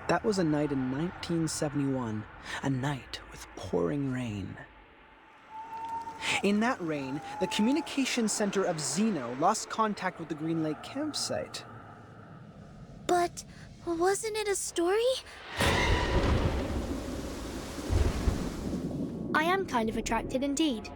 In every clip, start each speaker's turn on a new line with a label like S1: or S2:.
S1: That was a night in 1971, a night with pouring rain. In that rain, the communications center of Zeno lost contact with the Green Lake campsite.
S2: But wasn't it a story? I am kind of attracted indeed.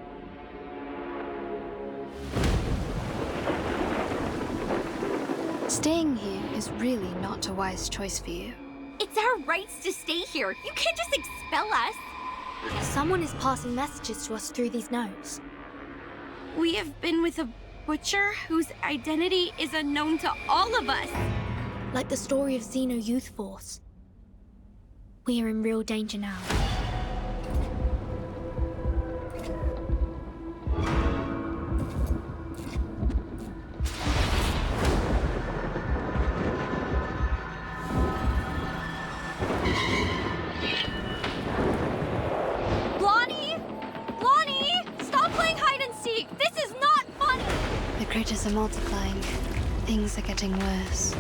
S3: Staying here is really not a wise choice for you.
S4: It's our rights to stay here. You can't just expel us.
S2: Someone is passing messages to us through these notes.
S4: We have been with a butcher whose identity is unknown to all of us.
S2: Like the story of Xeno Youth Force. We are in real danger now.
S3: Critters are multiplying. Things are getting worse.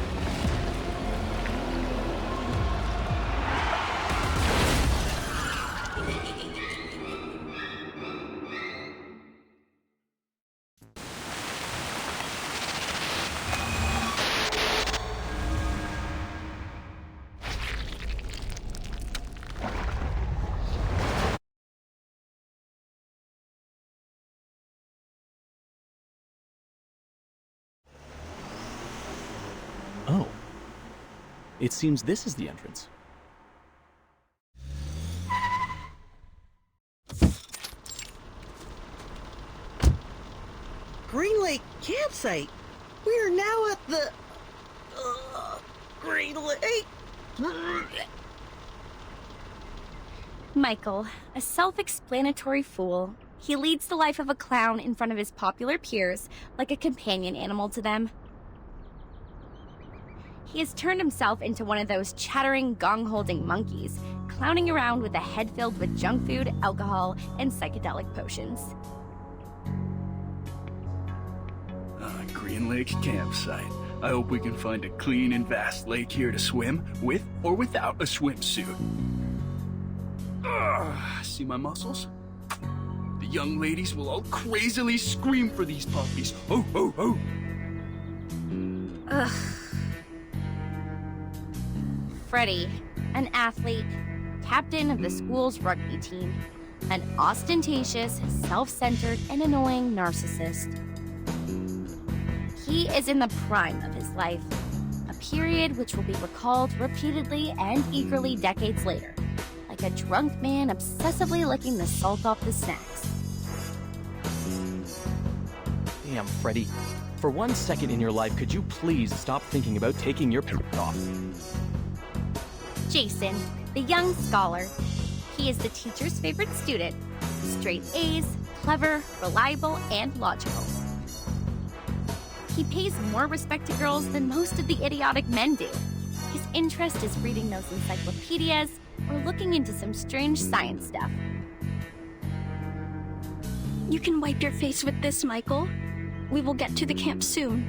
S5: Oh. It seems this is the entrance.
S6: Green Lake campsite. We are now at the Green Lake.
S4: Michael, a self-explanatory fool. He leads the life of a clown in front of his popular peers, like a companion animal to them. He has turned himself into one of those chattering, gong-holding monkeys, clowning around with a head filled with junk food, alcohol, and psychedelic potions.
S7: Green Lake campsite. I hope we can find a clean and vast lake here to swim, with or without a swimsuit. See my muscles? The young ladies will all crazily scream for these puppies. Ho, ho, ho!
S4: Ugh. Freddie, an athlete, captain of the school's rugby team, an ostentatious, self-centered, and annoying narcissist. He is in the prime of his life, a period which will be recalled repeatedly and eagerly decades later, like a drunk man obsessively licking the salt off the snacks.
S5: Damn, Freddie. For 1 second in your life, could you please stop thinking about taking your pants off?
S4: Jason, the young scholar. He is the teacher's favorite student. Straight A's, clever, reliable, and logical. He pays more respect to girls than most of the idiotic men do. His interest is reading those encyclopedias or looking into some strange science stuff.
S8: You can wipe your face with this, Michael. We will get to the camp soon.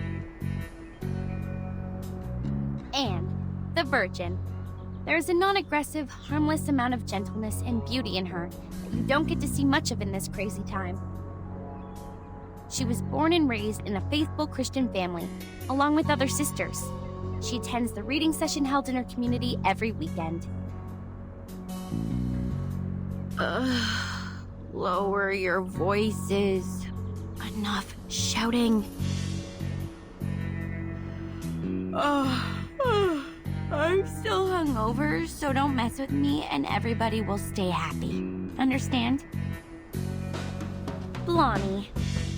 S4: And the virgin. There is a non-aggressive, harmless amount of gentleness and beauty in her that you don't get to see much of in this crazy time. She was born and raised in a faithful Christian family, along with other sisters. She attends the reading session held in her community every weekend. Lower your voices. Enough shouting. I'm still hungover, so don't mess with me and everybody will stay happy. Understand? Blondie.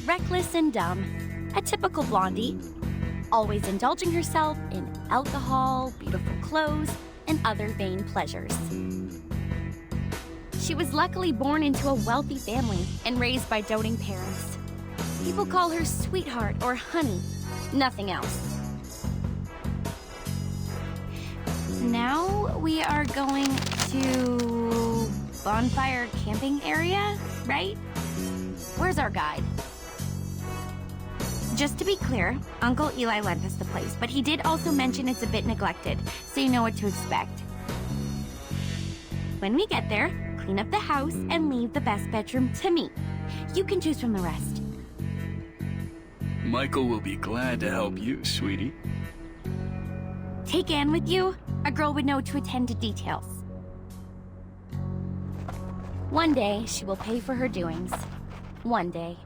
S4: Reckless and dumb. A typical blondie. Always indulging herself in alcohol, beautiful clothes, and other vain pleasures. She was luckily born into a wealthy family and raised by doting parents. People call her sweetheart or honey, nothing else. Now we are going to bonfire camping area, right? Where's our guide? Just to be clear, Uncle Eli lent us the place, but he did also mention it's a bit neglected, so you know what to expect. When we get there, clean up the house and leave the best bedroom to me. You can choose from the rest.
S7: Michael will be glad to help you, sweetie.
S4: Take Anne with you. A girl would know to attend to details. One day, she will pay for her doings. One day.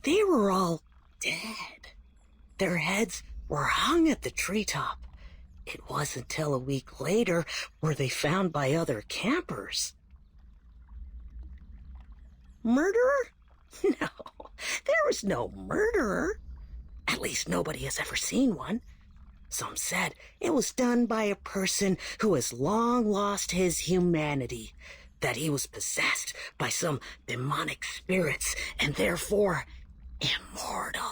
S6: They were all dead. Their heads were hung at the treetop. It wasn't till a week later were they found by other campers. Murderer? No, there was no murderer. At least nobody has ever seen one. Some said it was done by a person who has long lost his humanity, that he was possessed by some demonic spirits and therefore immortal.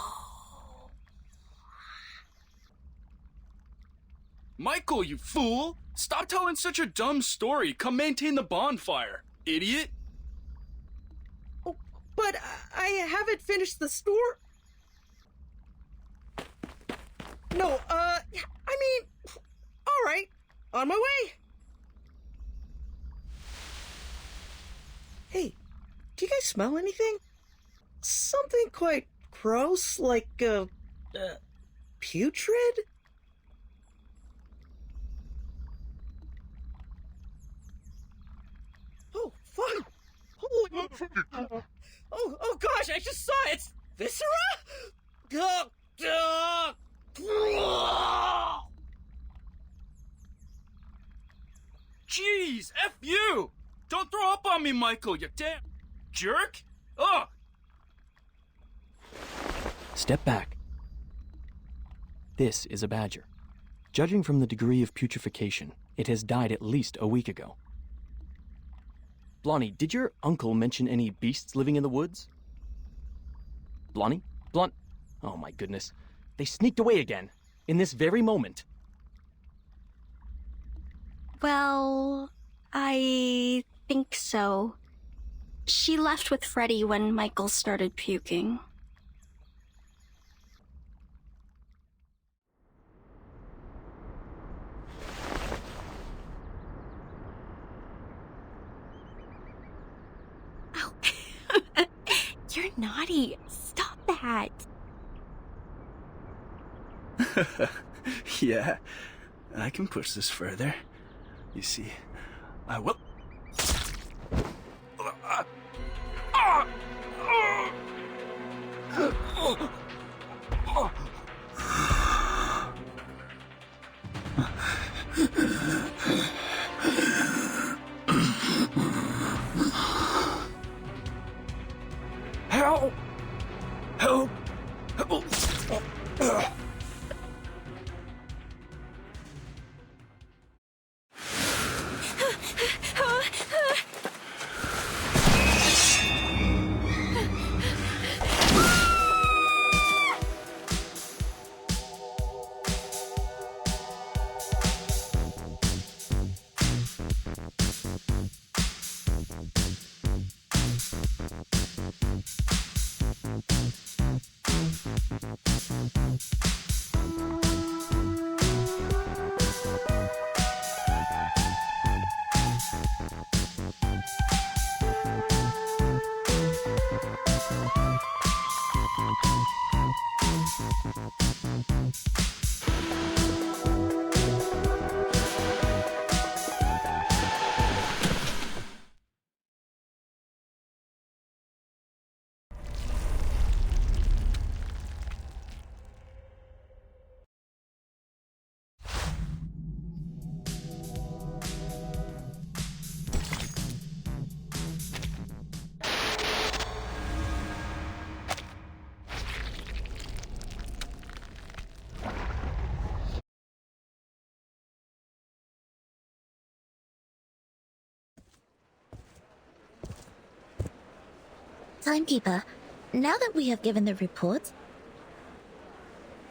S7: Michael, you fool! Stop telling such a dumb story. Come maintain the bonfire, idiot.
S6: Oh, but I haven't finished the story. No, I mean, all right, on my way. Hey, do you guys smell anything? Something quite gross, like, putrid? Oh, fuck! Holy... Oh gosh, I just saw it! It's viscera?
S7: Jeez, F you! Don't throw up on me, Michael, you damn jerk! Ugh!
S5: Step back. This is a badger. Judging from the degree of putrefaction, it has died at least a week ago. Blondie, did your uncle mention any beasts living in the woods? Blondie? Oh my goodness. They sneaked away again. In this very moment.
S8: Well, I think so. She left with Freddy when Michael started puking.
S4: Oh, you're naughty. Stop that.
S7: Yeah, I can push this further. You see, I will. Help! Help! Help!
S9: Timekeeper, now that we have given the report,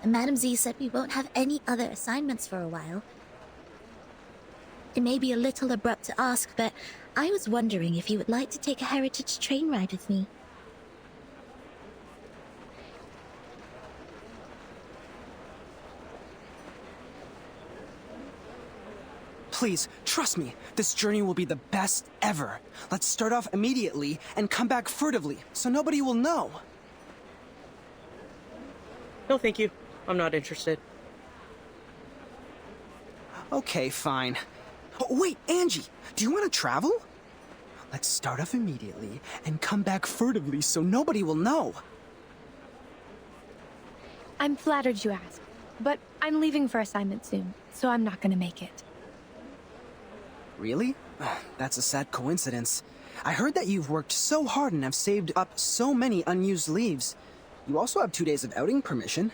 S9: and Madam Z said we won't have any other assignments for a while. It may be a little abrupt to ask, but I was wondering if you would like to take a heritage train ride with me.
S1: Please, trust me, this journey will be the best ever. Let's start off immediately and come back furtively, so nobody will know.
S6: No, thank you. I'm not interested.
S1: Okay, fine. Oh, wait, Angie, do you want to travel? Let's start off immediately and come back furtively so nobody will know.
S10: I'm flattered you asked, but I'm leaving for assignment soon, so I'm not gonna make it.
S1: Really? That's a sad coincidence. I heard that you've worked so hard and have saved up so many unused leaves. You also have 2 days of outing permission.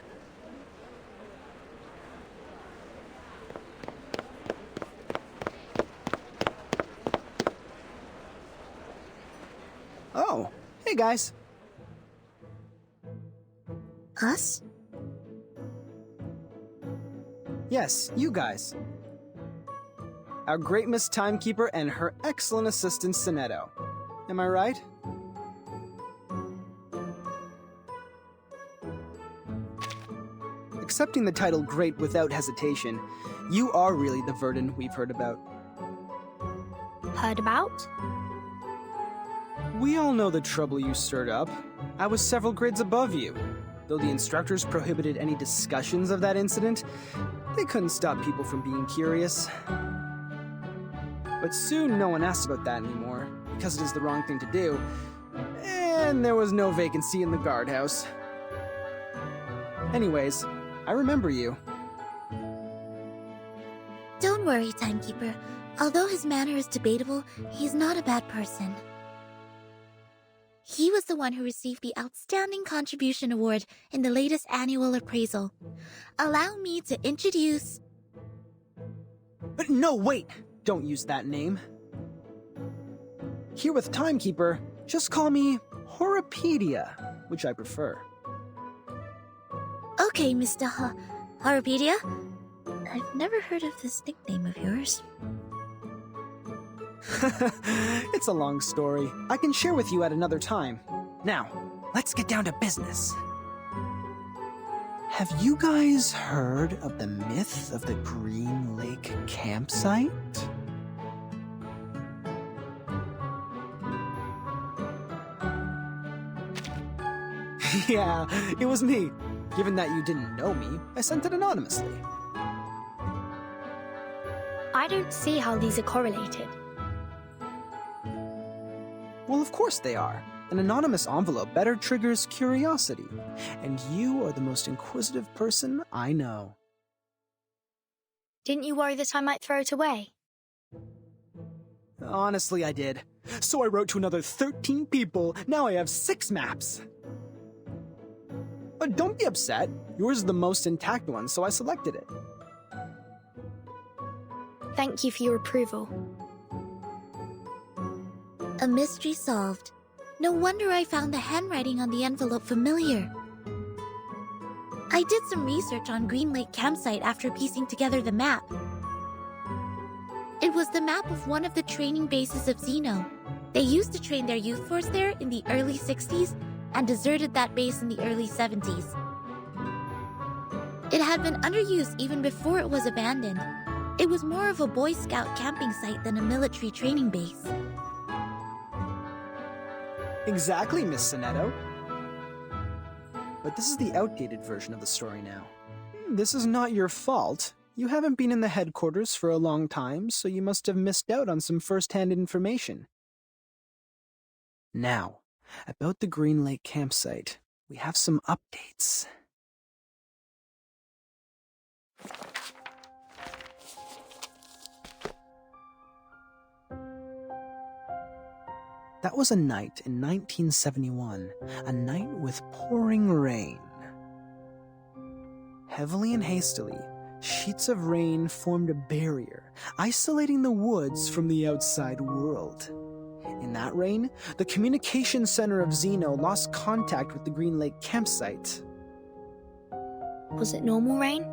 S1: Oh, hey guys.
S9: Us?
S1: Yes, you guys. Our great Miss Timekeeper and her excellent assistant, Sonetto. Am I right? Accepting the title Great without hesitation, you are really the Verdun we've heard about.
S2: Heard about?
S1: We all know the trouble you stirred up. I was several grades above you. Though the instructors prohibited any discussions of that incident, they couldn't stop people from being curious. But soon no one asked about that anymore, because it is the wrong thing to do, and there was no vacancy in the guardhouse. Anyways, I remember you.
S9: Don't worry, Timekeeper. Although his manner is debatable, he's not a bad person. He was the one who received the Outstanding Contribution Award in the latest annual appraisal. Allow me to introduce...
S1: But no, wait! Don't use that name. Here with Timekeeper, just call me Horipedia, which I prefer.
S9: Okay, Mr. Horipedia. I've never heard of this nickname of yours.
S1: It's a long story. I can share with you at another time. Now, let's get down to business. Have you guys heard of the myth of the Green Lake campsite? Yeah, it was me. Given that you didn't know me, I sent it anonymously.
S2: I don't see how these are correlated.
S1: Well, of course they are. An anonymous envelope better triggers curiosity. And you are the most inquisitive person I know.
S2: Didn't you worry that I might throw it away?
S1: Honestly, I did. So I wrote to another 13 people. Now I have 6 maps. But don't be upset. Yours is the most intact one, so I selected it.
S2: Thank you for your approval.
S9: A mystery solved. No wonder I found the handwriting on the envelope familiar. I did some research on Green Lake campsite after piecing together the map. It was the map of one of the training bases of Xeno. They used to train their youth force there in the early 60s and deserted that base in the early 70s. It had been underused even before it was abandoned. It was more of a Boy Scout camping site than a military training base.
S1: Exactly, Miss Sonetto. But this is the outdated version of the story now. This is not your fault. You haven't been in the headquarters for a long time, so you must have missed out on some first-hand information. Now, about the Green Lake campsite, we have some updates. That was a night in 1971, a night with pouring rain. Heavily and hastily, sheets of rain formed a barrier, isolating the woods from the outside world. In that rain, the communication center of Xeno lost contact with the Green Lake campsite.
S2: Was it normal rain?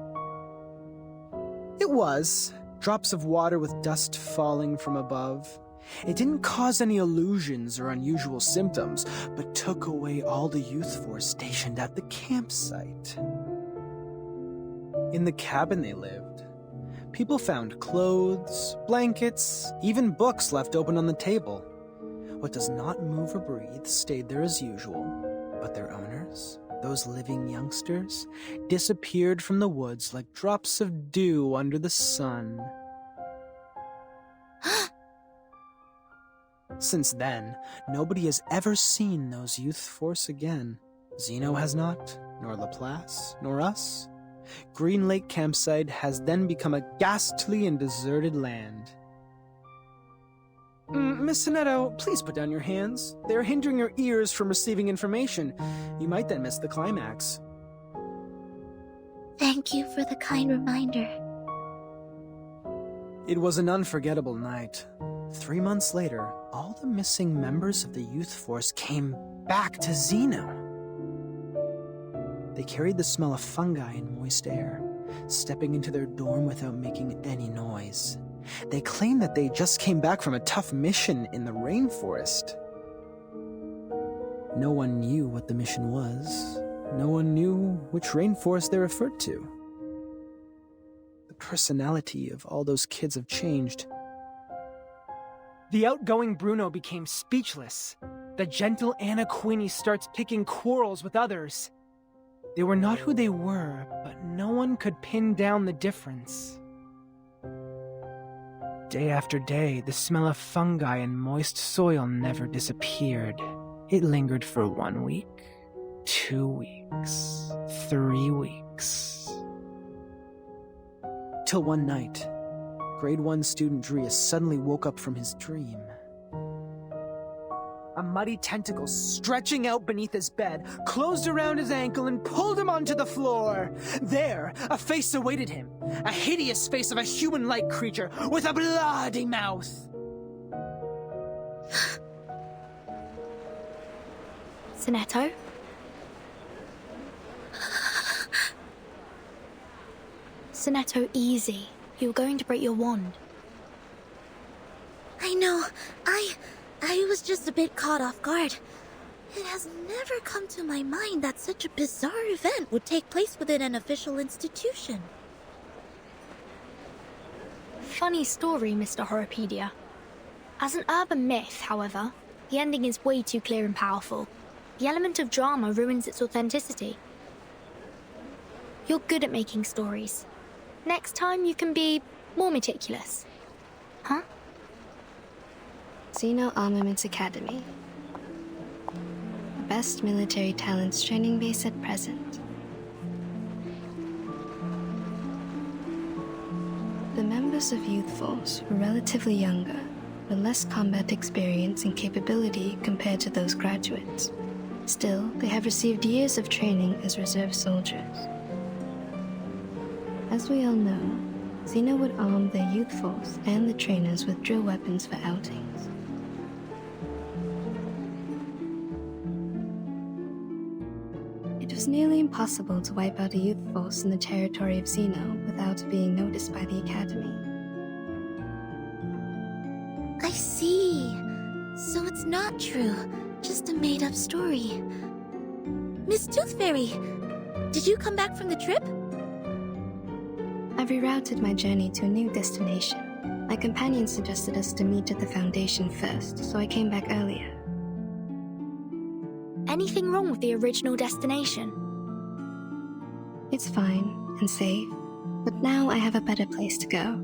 S1: It was. Drops of water with dust falling from above. It didn't cause any illusions or unusual symptoms, but took away all the youth force stationed at the campsite. In the cabin they lived, people found clothes, blankets, even books left open on the table. What does not move or breathe stayed there as usual, but their owners, those living youngsters, disappeared from the woods like drops of dew under the sun. Since then, nobody has ever seen those youth force again. Zeno has not, nor Laplace, nor us. Green Lake Campsite has then become a ghastly and deserted land. Miss Sonetto, please put down your hands. They are hindering your ears from receiving information. You might then miss the climax.
S9: Thank you for the kind reminder.
S1: It was an unforgettable night. 3 months later, all the missing members of the youth force came back to Zeno. They carried the smell of fungi and moist air, stepping into their dorm without making any noise. They claimed that they just came back from a tough mission in the rainforest. No one knew what the mission was. No one knew which rainforest they referred to. The personality of all those kids have changed. The outgoing Bruno became speechless. The gentle Anna Queenie starts picking quarrels with others. They were not who they were, but no one could pin down the difference. Day after day, the smell of fungi and moist soil never disappeared. It lingered for 1 week, 2 weeks, 3 weeks. Till one night, Grade 1 student Drius suddenly woke up from his dream. A muddy tentacle stretching out beneath his bed closed around his ankle and pulled him onto the floor. There, a face awaited him. A hideous face of a human-like creature with a bloody mouth.
S2: Sonetto? Sonetto, easy. You're going to break your wand.
S9: I know. I was just a bit caught off guard. It has never come to my mind that such a bizarre event would take place within an official institution.
S2: Funny story, Mr. Horrorpedia. As an urban myth, however, the ending is way too clear and powerful. The element of drama ruins its authenticity. You're good at making stories. Next time you can be more meticulous. Huh?
S3: Zeno Armaments Academy. Best military talents training base at present. The members of Youth Force were relatively younger, with less combat experience and capability compared to those graduates. Still, they have received years of training as reserve soldiers. As we all know, Zeno would arm their youth force and the trainers with drill weapons for outings. It was nearly impossible to wipe out a youth force in the territory of Zeno without being noticed by the Academy.
S9: I see. So it's not true, just a made-up story. Miss Tooth Fairy, did you come back from the trip?
S3: I've rerouted my journey to a new destination. My companion suggested us to meet at the Foundation first, so I came back earlier.
S2: Anything wrong with the original destination?
S3: It's fine and safe, but now I have a better place to go.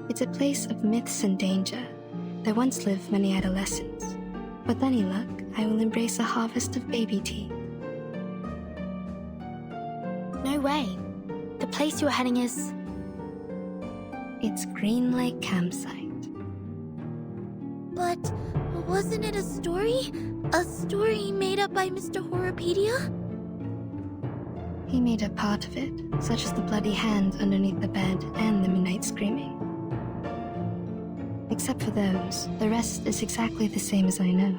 S3: It's a place of myths and danger. There once lived many adolescents. With any luck, I will embrace a harvest of baby teeth.
S2: No way. The place you are heading is...
S3: It's Green Lake Campsite.
S9: But wasn't it a story? A story made up by Mr. Horrorpedia?
S3: He made up part of it, such as the bloody hand underneath the bed and the midnight screaming. Except for those, the rest is exactly the same as I know.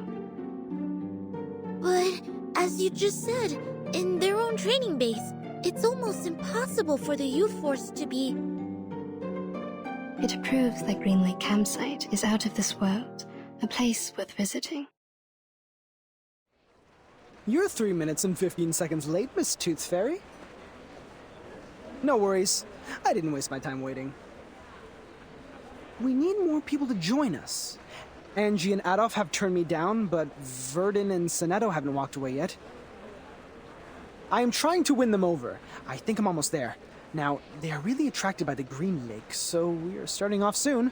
S9: But, as you just said, in their own training base. It's almost impossible for the youth force to be...
S3: It proves that Green Lake Campsite is out of this world, a place worth visiting.
S1: You're 3 minutes and 15 seconds late, Miss Tooth Fairy. No worries. I didn't waste my time waiting. We need more people to join us. Angie and Adolf have turned me down, but Verdun and Sonetto haven't walked away yet. I am trying to win them over. I think I'm almost there. Now, they are really attracted by the Green Lake, so we are starting off soon.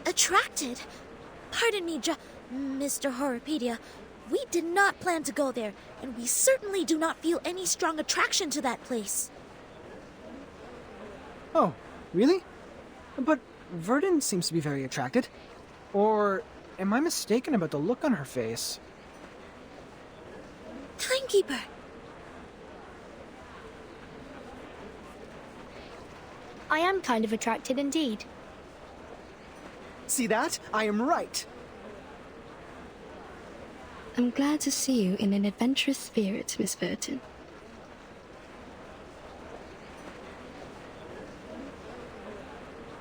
S9: Attracted? Pardon me, Mr. Horrorpedia. We did not plan to go there, and we certainly do not feel any strong attraction to that place.
S1: Oh, really? But Verdun seems to be very attracted. Or am I mistaken about the look on her face?
S9: Timekeeper!
S2: I am kind of attracted indeed.
S1: See that? I am right.
S3: I'm glad to see you in an adventurous spirit, Miss Verdun.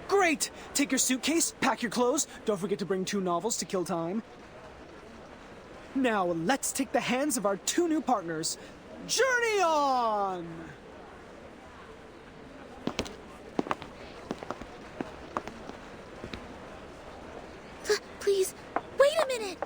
S1: Great! Take your suitcase, pack your clothes, don't forget to bring 2 novels to kill time. Now, let's take the hands of our 2 new partners. Journey on!
S9: Please, wait a minute!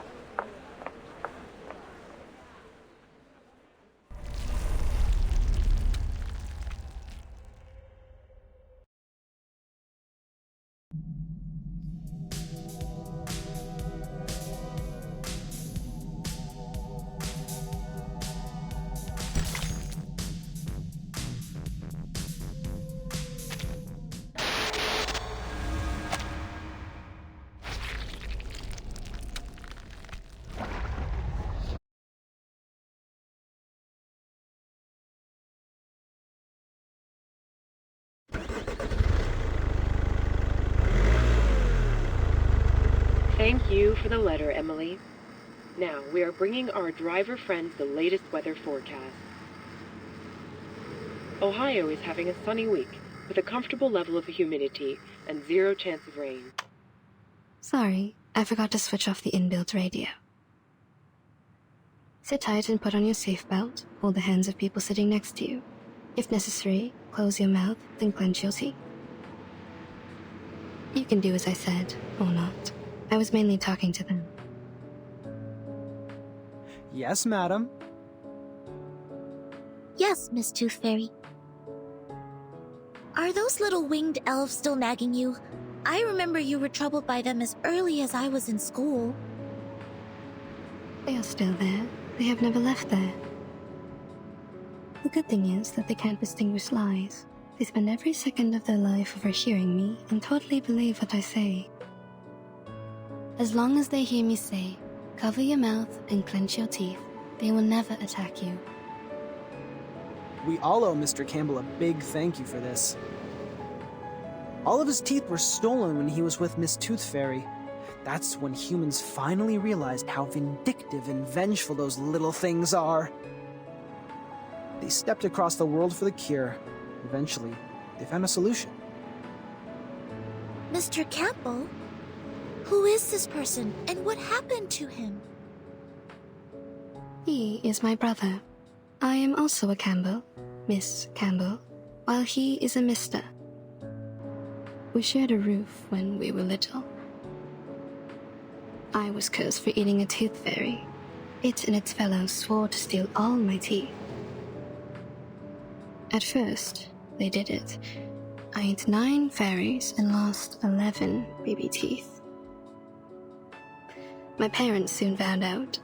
S11: Thank you for the letter, Emily. Now, we are bringing our driver friends the latest weather forecast. Ohio is having a sunny week, with a comfortable level of humidity and 0 chance of rain.
S3: Sorry, I forgot to switch off the inbuilt radio. Sit tight and put on your seatbelt. Hold the hands of people sitting next to you. If necessary, close your mouth, then clench your teeth. You can do as I said, or not. I was mainly talking to them.
S1: Yes, madam.
S9: Yes, Miss Tooth Fairy. Are those little winged elves still nagging you? I remember you were troubled by them as early as I was in school.
S3: They are still there. They have never left there. The good thing is that they can't distinguish lies. They spend every second of their life overhearing me and totally believe what I say. As long as they hear me say, cover your mouth and clench your teeth, they will never attack you.
S1: We all owe Mr. Campbell a big thank you for this. All of his teeth were stolen when he was with Miss Tooth Fairy. That's when humans finally realized how vindictive and vengeful those little things are. They stepped across the world for the cure. Eventually, they found a solution.
S9: Mr. Campbell? Who is this person, and what happened to him?
S3: He is my brother. I am also a Campbell, Miss Campbell, while he is a Mr. We shared a roof when we were little. I was cursed for eating a tooth fairy. It and its fellows swore to steal all my teeth. At first, they did it. I ate 9 fairies and lost 11 baby teeth. My parents soon found out.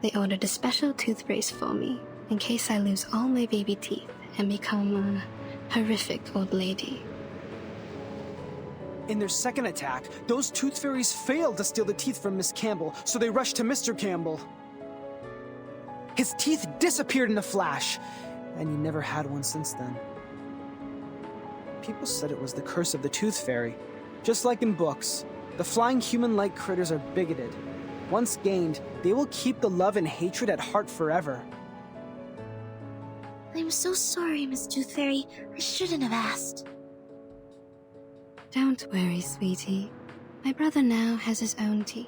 S3: They ordered a special tooth brace for me, in case I lose all my baby teeth and become a horrific old lady.
S1: In their second attack, those tooth fairies failed to steal the teeth from Miss Campbell, so they rushed to Mr. Campbell. His teeth disappeared in a flash, and he never had one since then. People said it was the curse of the tooth fairy. Just like in books, the flying human-like critters are bigoted. Once gained, they will keep the love and hatred at heart forever.
S9: I'm so sorry, Miss Tooth Fairy. I shouldn't have asked.
S3: Don't worry, sweetie. My brother now has his own teeth.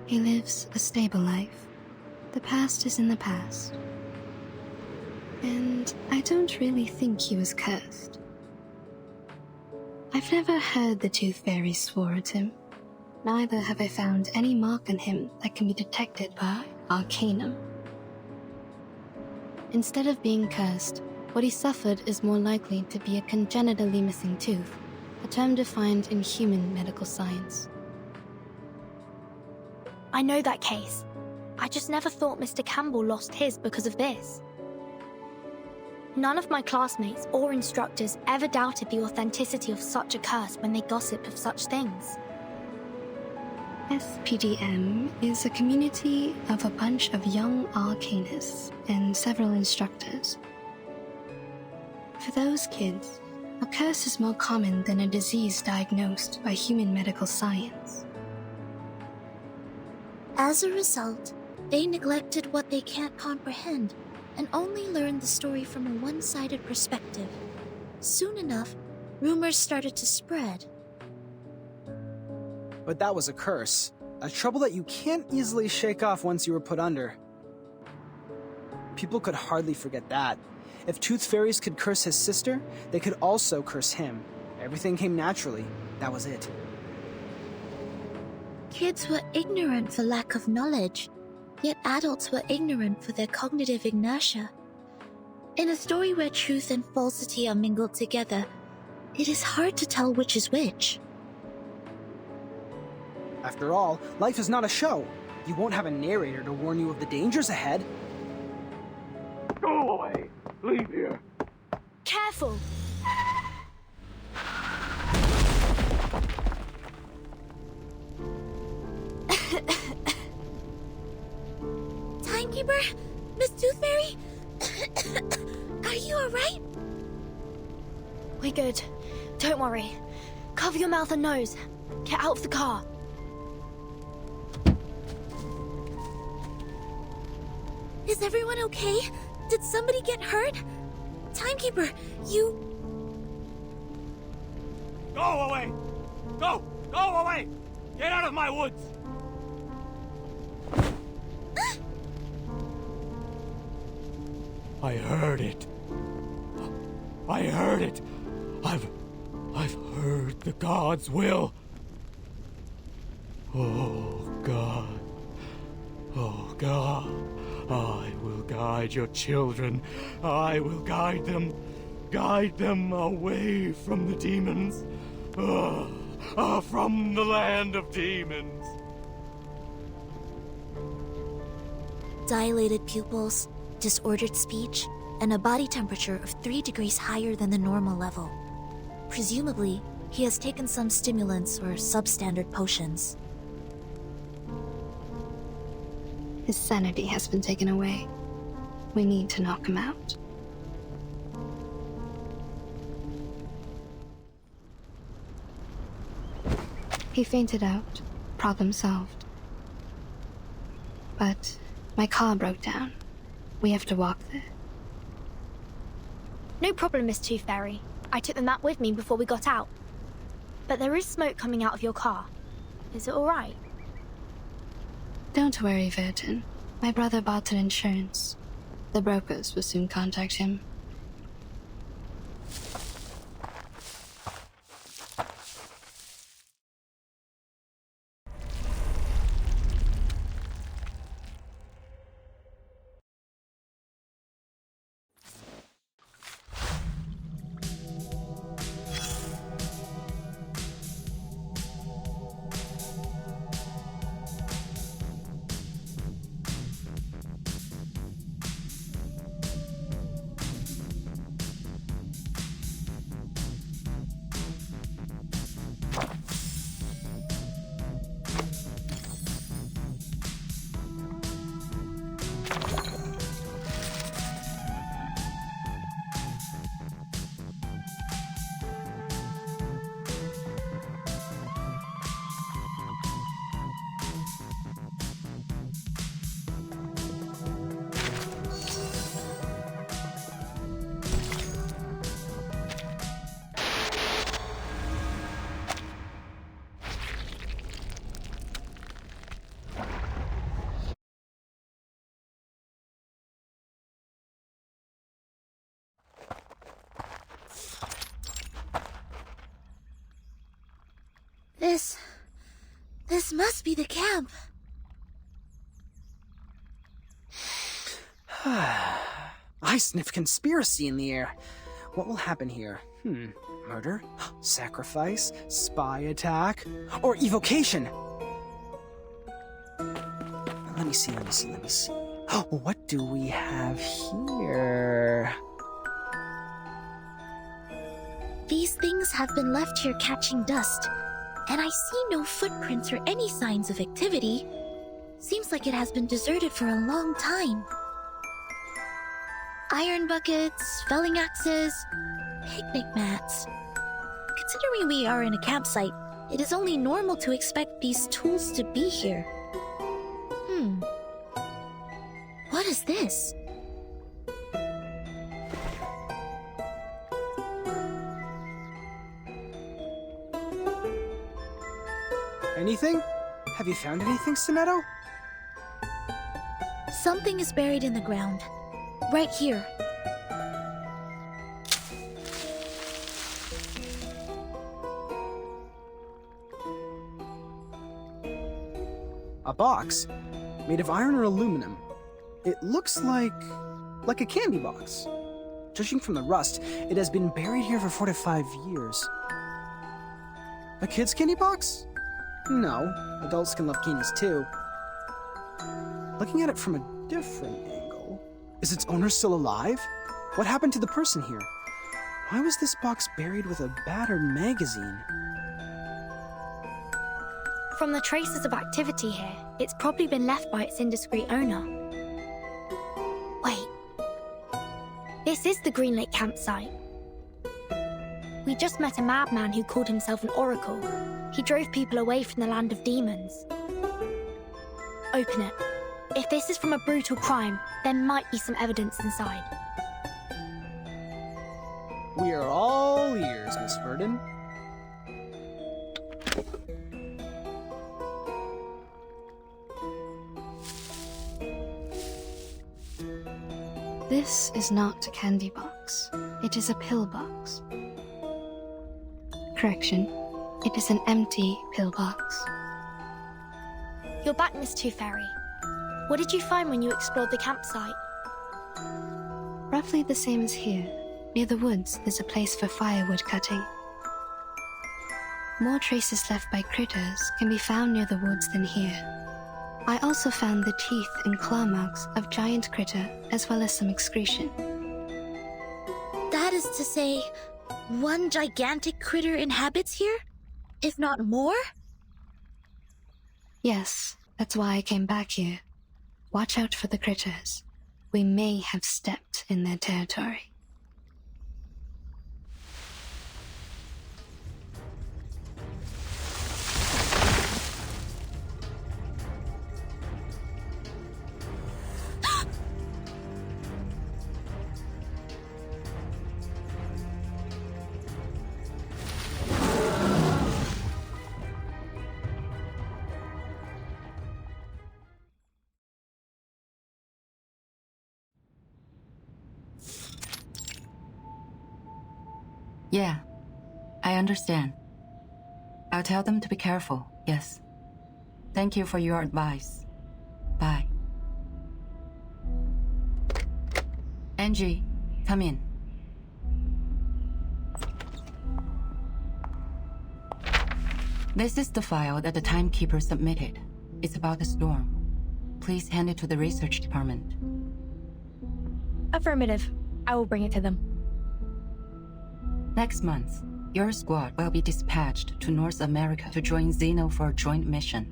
S3: He lives a stable life. The past is in the past. And I don't really think he was cursed. I've never heard the Tooth Fairy swore at him. Neither have I found any mark on him that can be detected by Arcanum. Instead of being cursed, what he suffered is more likely to be a congenitally missing tooth, a term defined in human medical science.
S2: I know that case. I just never thought Mr. Campbell lost his because of this. None of my classmates or instructors ever doubted the authenticity of such a curse when they gossiped of such things.
S3: SPDM is a community of a bunch of young arcanists and several instructors. For those kids, a curse is more common than a disease diagnosed by human medical science.
S9: As a result, they neglected what they can't comprehend and only learned the story from a one-sided perspective. Soon enough, rumors started to spread.
S1: But that was a curse. A trouble that you can't easily shake off once you were put under. People could hardly forget that. If Tooth Fairies could curse his sister, they could also curse him. Everything came naturally. That was it.
S9: Kids were ignorant for lack of knowledge, yet adults were ignorant for their cognitive inertia. In a story where truth and falsity are mingled together, it is hard to tell which is which.
S1: After all, life is not a show. You won't have a narrator to warn you of the dangers ahead.
S7: Go away! Leave here!
S2: Careful!
S9: Timekeeper? Miss Tooth Fairy? Are you alright?
S2: We're good. Don't worry. Cover your mouth and nose. Get out of the car.
S9: Is everyone okay? Did somebody get hurt? Timekeeper, you...
S12: Go away! Go! Go away! Get out of my woods! I heard it. I heard it. I've heard the gods' will. Oh, God. Oh, God. I will guide your children. I will guide them. Guide them away from the demons. From the land of demons.
S9: Dilated pupils, disordered speech, and a body temperature of 3 degrees higher than the normal level. Presumably, he has taken some stimulants or substandard potions.
S3: His sanity has been taken away. We need to knock him out. He fainted out. Problem solved. But my car broke down. We have to walk there.
S2: No problem, Miss Tooth Fairy. I took the map with me before we got out. But there is smoke coming out of your car. Is it alright?
S3: Don't worry, Virgin. My brother bought an insurance. The brokers will soon contact him.
S9: This must be the camp.
S1: I sniff conspiracy in the air. What will happen here? Murder? Sacrifice? Spy attack? Or evocation? Let me see. What do we have here?
S9: These things have been left here catching dust, and I see no footprints or any signs of activity. Seems like it has been deserted for a long time. Iron buckets, felling axes, picnic mats. Considering we are in a campsite, it is only normal to expect these tools to be here. What is this?
S1: Anything? Have you found anything, Sonetto?
S9: Something is buried in the ground. Right here.
S1: A box? Made of iron or aluminum? It looks like a candy box. Judging from the rust, it has been buried here for 4 to 5 years. A kid's candy box? No, adults can love candies too. Looking at it from a different angle, is its owner still alive? What happened to the person here? Why was this box buried with a battered magazine?
S2: From the traces of activity here, it's probably been left by its indiscreet owner. Wait. This is the Green Lake campsite. We just met a madman who called himself an oracle. He drove people away from the land of demons. Open it. If this is from a brutal crime, there might be some evidence inside.
S1: We are all ears, Miss Verdon.
S3: This is not a candy box. It is a pillbox. Correction. It is an empty pillbox.
S2: You're back, Miss Two Fairy. What did you find when you explored the campsite?
S3: Roughly the same as here. Near the woods, there's a place for firewood cutting. More traces left by critters can be found near the woods than here. I also found the teeth and claw marks of giant critter, as well as some excretion.
S9: That is to say, one gigantic critter inhabits here? If not more?
S3: Yes, that's why I came back here. Watch out for the critters. We may have stepped in their territory.
S13: Yeah, I understand. I'll tell them to be careful, yes. Thank you for your advice. Bye. Angie, come in. This is the file that the timekeeper submitted. It's about the storm. Please hand it to the research department.
S10: Affirmative. I will bring it to them.
S13: Next month, your squad will be dispatched to North America to join Xeno for a joint mission.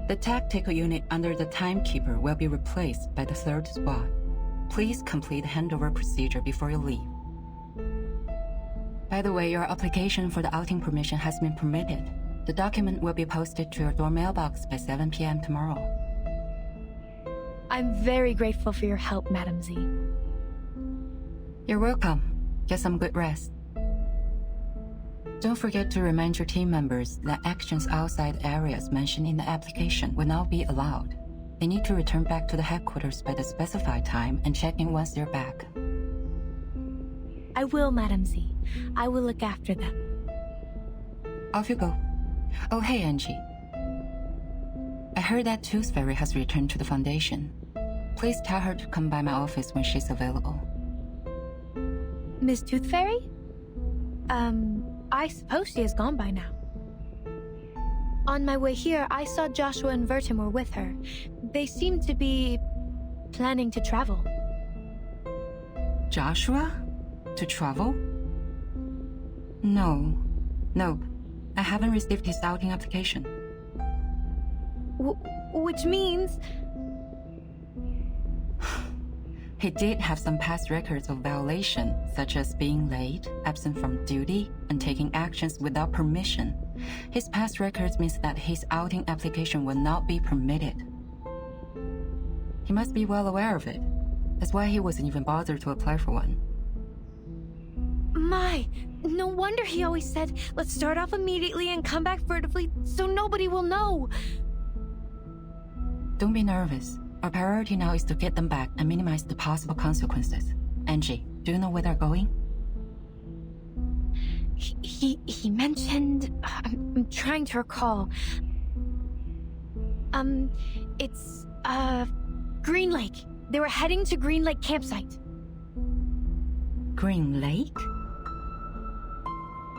S13: The tactical unit under the Timekeeper will be replaced by the 3rd Squad. Please complete handover procedure before you leave. By the way, your application for the outing permission has been permitted. The document will be posted to your door mailbox by 7 p.m. tomorrow.
S10: I'm very grateful for your help, Madam Z.
S13: You're welcome. Get some good rest. Don't forget to remind your team members that actions outside areas mentioned in the application will not be allowed. They need to return back to the headquarters by the specified time and check in once they're back.
S10: I will, Madam Z. I will look after them.
S13: Off you go. Oh, hey, Angie. heard that Tooth Fairy has returned to the Foundation. Please tell her to come by my office when she's available.
S10: Miss Tooth Fairy? I suppose she is gone by now. On my way here, I saw Joshua and Vertimore with her. They seem to be planning to travel.
S13: Joshua? To travel? No. Nope. I haven't received his outing application.
S10: Which means...
S13: He did have some past records of violation, such as being late, absent from duty, and taking actions without permission. His past records means that his outing application will not be permitted. He must be well aware of it. That's why he wasn't even bothered to apply for one.
S10: My, no wonder he always said, let's start off immediately and come back furtively so nobody will know.
S13: Don't be nervous. Our priority now is to get them back and minimize the possible consequences. Angie, do you know where they're going?
S10: He mentioned... I'm trying to recall. It's, Green Lake. They were heading to Green Lake campsite.
S13: Green Lake?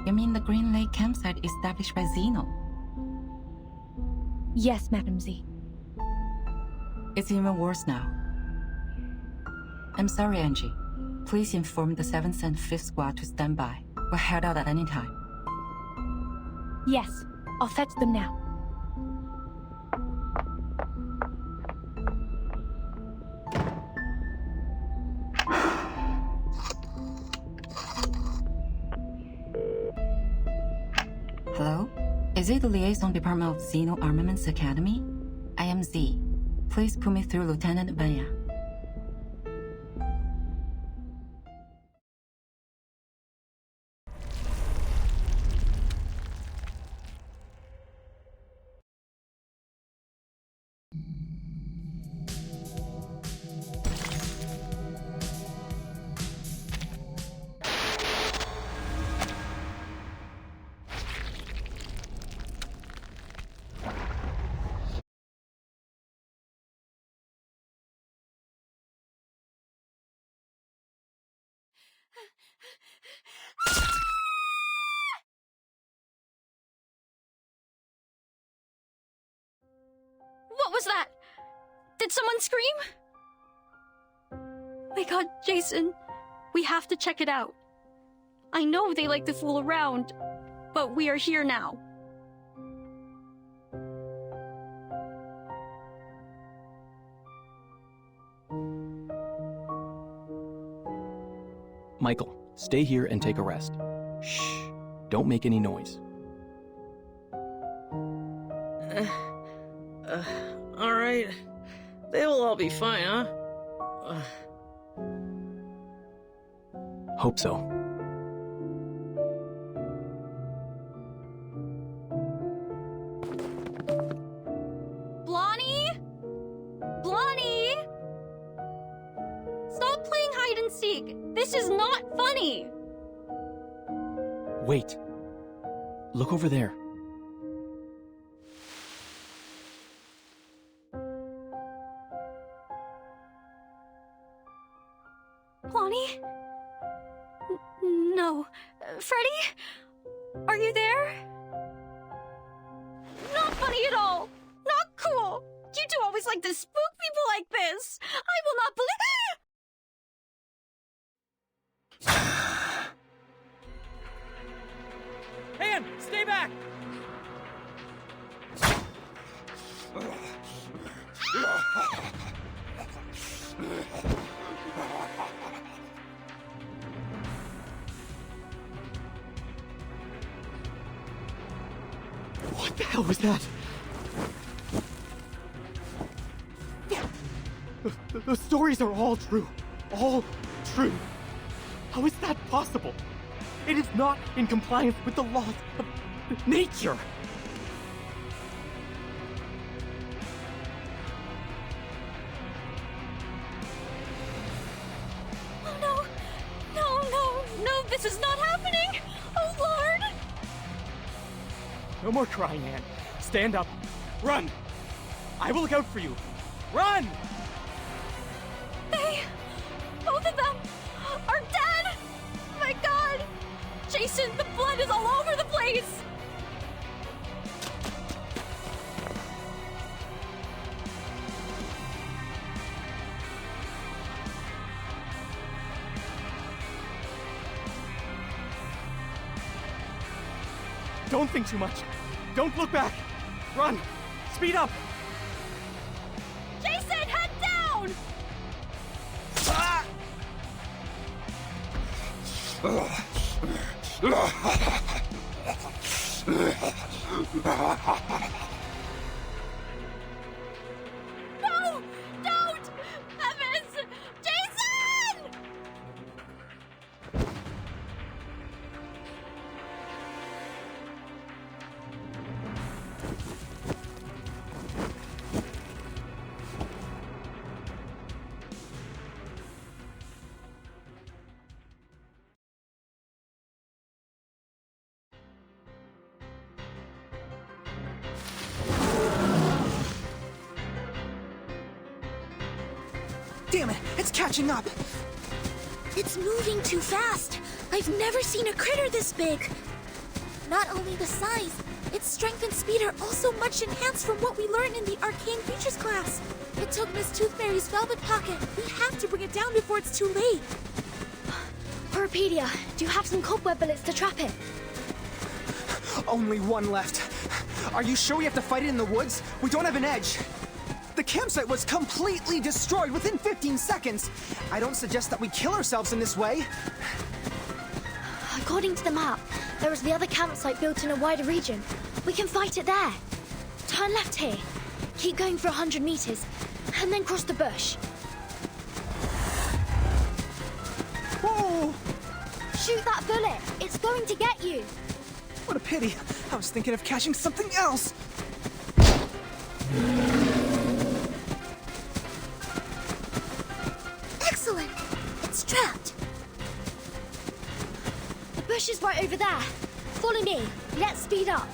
S13: You mean the Green Lake campsite established by Zeno?
S10: Yes, Madam Z.
S13: It's even worse now. I'm sorry, Angie. Please inform the 7th and 5th Squad to stand by. We'll head out at any time.
S10: Yes, I'll fetch them now.
S13: Hello? Is it the Liaison Department of Zeno Armaments Academy? I am Z. Please put me through Lieutenant Banya.
S8: What was that? Did someone scream? My god, Jason. We have to check it out. I know they like to fool around, but we are here now.
S5: Michael, stay here and take a rest. Shh. Don't make any noise.
S6: All right. They will all be fine, huh?
S5: Hope so.
S8: Blondie? Blondie? Stop playing hide and seek. This is not funny.
S5: Wait. Look over there.
S8: Blondie? No. Freddy? Are you there? Not funny at all. Not cool. You two always like to spook people like this. I will not believe.
S5: Anne, stay back! What the hell was that? The stories are all true. All true. How is that possible? It is not in compliance with the laws of nature.
S8: Oh no! No, no, no, this is not happening! Oh Lord!
S5: No more crying, Anne. Stand up. Run! I will look out for you. Run!
S10: Both of them are dead! My god! Jason, the blood is all over the place!
S5: Don't think too much. Don't look back. Run! Speed up!
S10: Jason, head down!
S5: Ah!
S10: No! Don't! Evans! Jason!
S1: Damn it, it's catching up!
S9: It's moving too fast. I've never seen a critter this big. Not only the size, its strength and speed are also much enhanced from what we learned in the Arcane Creatures class. It took Miss Toothfairy's velvet pocket. We have to bring it down before it's too late.
S2: Horopedia, do you have some cobweb bullets to trap it?
S1: Only one left. Are you sure we have to fight it in the woods? We don't have an edge. The campsite was completely destroyed within 15 seconds. I don't suggest that we kill ourselves in this way.
S2: According to the map, there is the other campsite built in a wider region. We can fight it there. Turn left here. Keep going for 100 meters, and then cross the bush.
S1: Whoa!
S2: Shoot that bullet. It's going to get you.
S1: What a pity. I was thinking of catching something else.
S9: Excellent. It's trapped.
S2: The bush is right over there. Follow me. Let's speed up.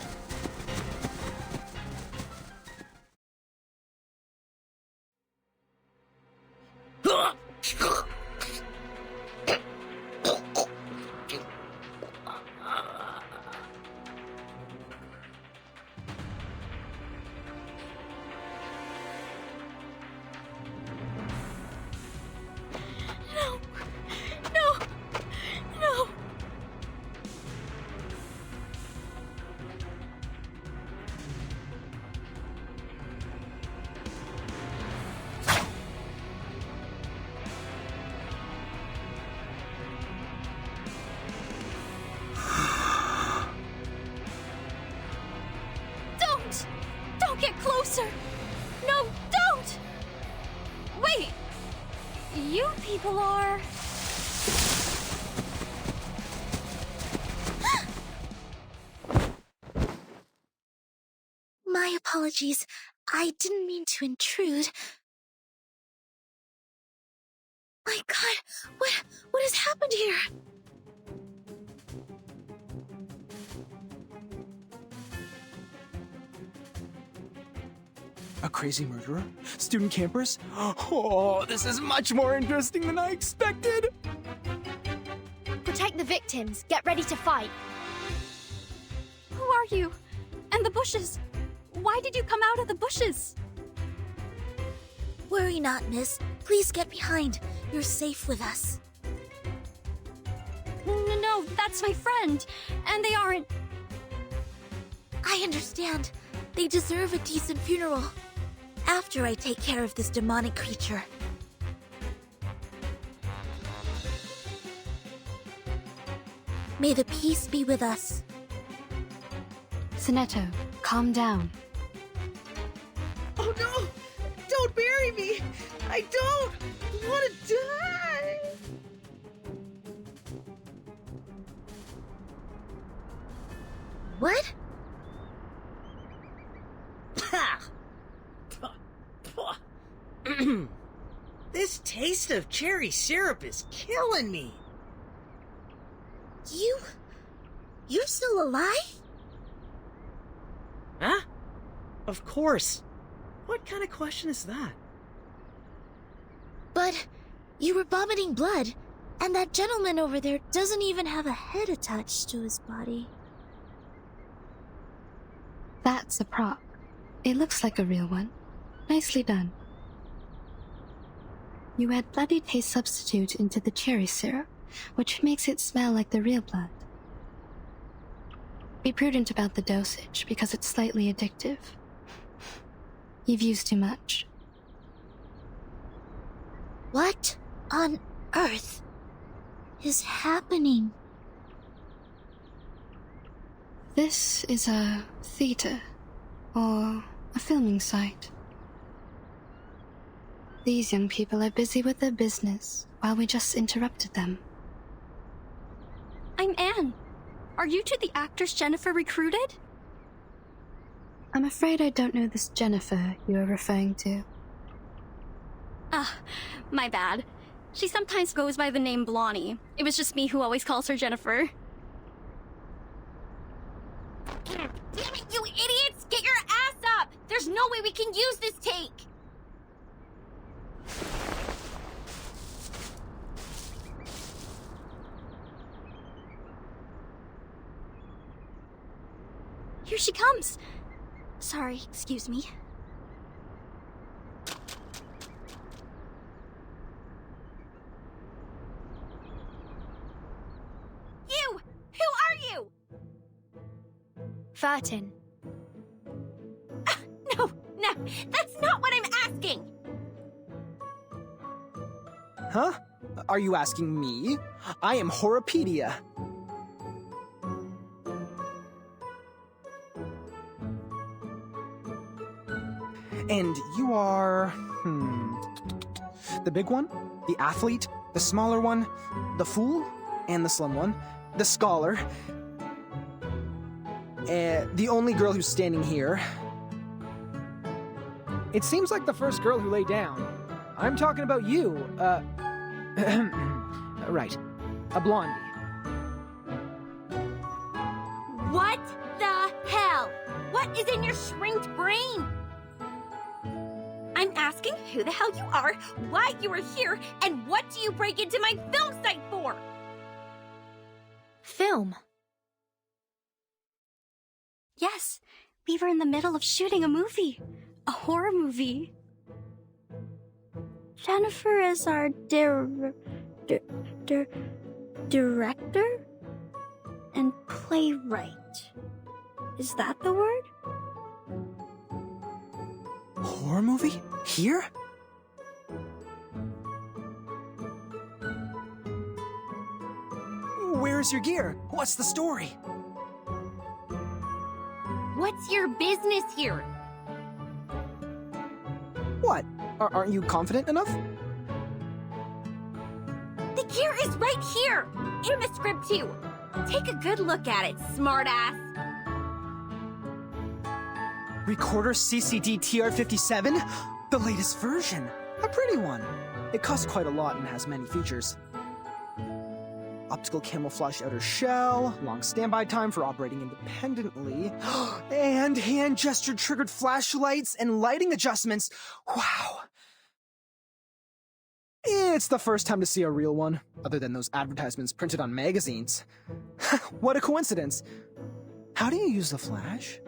S10: Don't get closer! No, don't! Wait! You people are...
S9: My apologies. I didn't mean to intrude. My god, what has happened here?
S1: A crazy murderer? Student campers? Oh, this is much more interesting than I expected!
S2: Protect the victims. Get ready to fight.
S10: Who are you? And the bushes? Why did you come out of the bushes?
S9: Worry not, miss. Please get behind. You're safe with us.
S10: No, that's my friend. And they aren't...
S9: I understand. They deserve a decent funeral. After I take care of this demonic creature. May the peace be with us.
S3: Sonetto, calm down.
S6: Oh no! Don't bury me! I don't want to die!
S9: What?
S6: This taste of cherry syrup is killing me.
S9: You're still alive?
S6: Huh? Of course. What kind of question is that?
S9: But you were vomiting blood, and that gentleman over there doesn't even have a head attached to his body.
S3: That's a prop. It looks like a real one. Nicely done. You add bloody taste substitute into the cherry syrup, which makes it smell like the real blood. Be prudent about the dosage, because it's slightly addictive. You've used too much.
S9: What on earth is happening?
S3: This is a theater, or a filming site. These young people are busy with their business, while we just interrupted them.
S8: I'm Anne. Are you two the actress Jennifer recruited?
S3: I'm afraid I don't know this Jennifer you're referring to.
S8: Ah, my bad. She sometimes goes by the name Blondie. It was just me who always calls her Jennifer.
S4: Damn it, you idiots! Get your ass up! There's no way we can use this take!
S8: Here she comes. Sorry, excuse me.
S4: You! Who are you?
S2: Vertin.
S4: No, that's not what I'm asking!
S1: Huh? Are you asking me? I am Horopedia. And you are... the big one? The athlete? The smaller one? The fool? And the slim one? The scholar? The only girl who's standing here?
S14: It seems like the first girl who lay down. I'm talking about you, right. A blondie.
S4: What the hell? What is in your shrinked brain? I'm asking who the hell you are, why you are here, and what do you break into my film site for?
S2: Film?
S8: Yes, we were in the middle of shooting a movie. A horror movie. Jennifer is our director? And playwright. Is that the word?
S1: Horror movie? Here? Where's your gear? What's the story?
S4: What's your business here?
S1: What? Aren't you confident enough?
S4: The gear is right here! In the script, too! Take a good look at it, smartass!
S1: Recorder CCD TR57? The latest version! A pretty one! It costs quite a lot and has many features. Optical camouflage outer shell, long standby time for operating independently, and hand gesture triggered flashlights and lighting adjustments. Wow! It's the first time to see a real one, other than those advertisements printed on magazines. What a coincidence! How do you use the flash?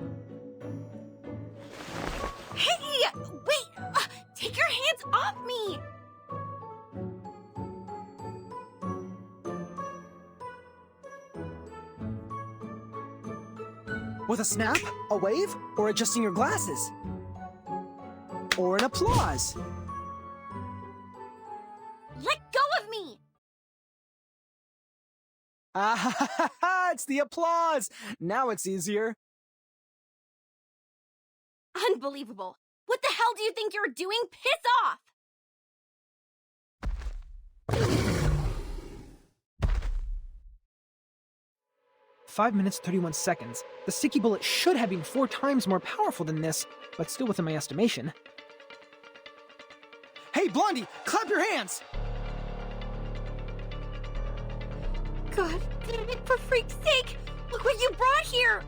S4: Hey! Wait! Take your hands off me!
S1: With a snap, a wave, or adjusting your glasses? Or an applause?
S4: Let go of me!
S1: Ah ha ha ha! It's the applause! Now it's easier.
S4: Unbelievable! What the hell do you think you're doing? Piss off!
S14: 5 minutes, 31 seconds. The sticky bullet should have been 4 times more powerful than this, but still within my estimation.
S1: Hey, Blondie, clap your hands!
S4: God damn it, for freak's sake! Look what you brought here!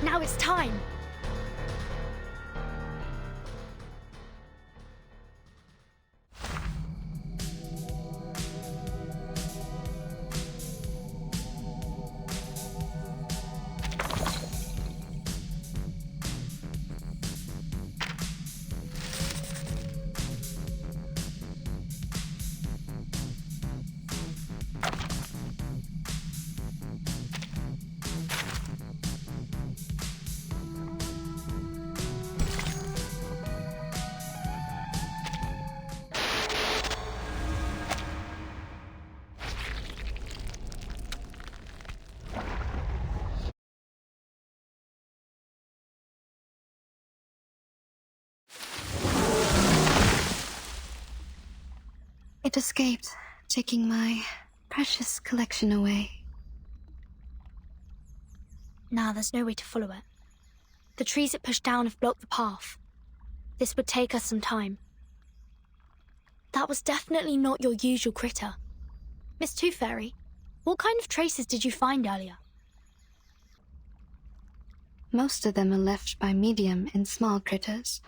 S2: Now it's time.
S3: It escaped, taking my precious collection away.
S2: Nah, there's no way to follow it. The trees it pushed down have blocked the path. This would take us some time. That was definitely not your usual critter. Miss Tooth Fairy, what kind of traces did you find earlier?
S3: Most of them are left by medium and small critters.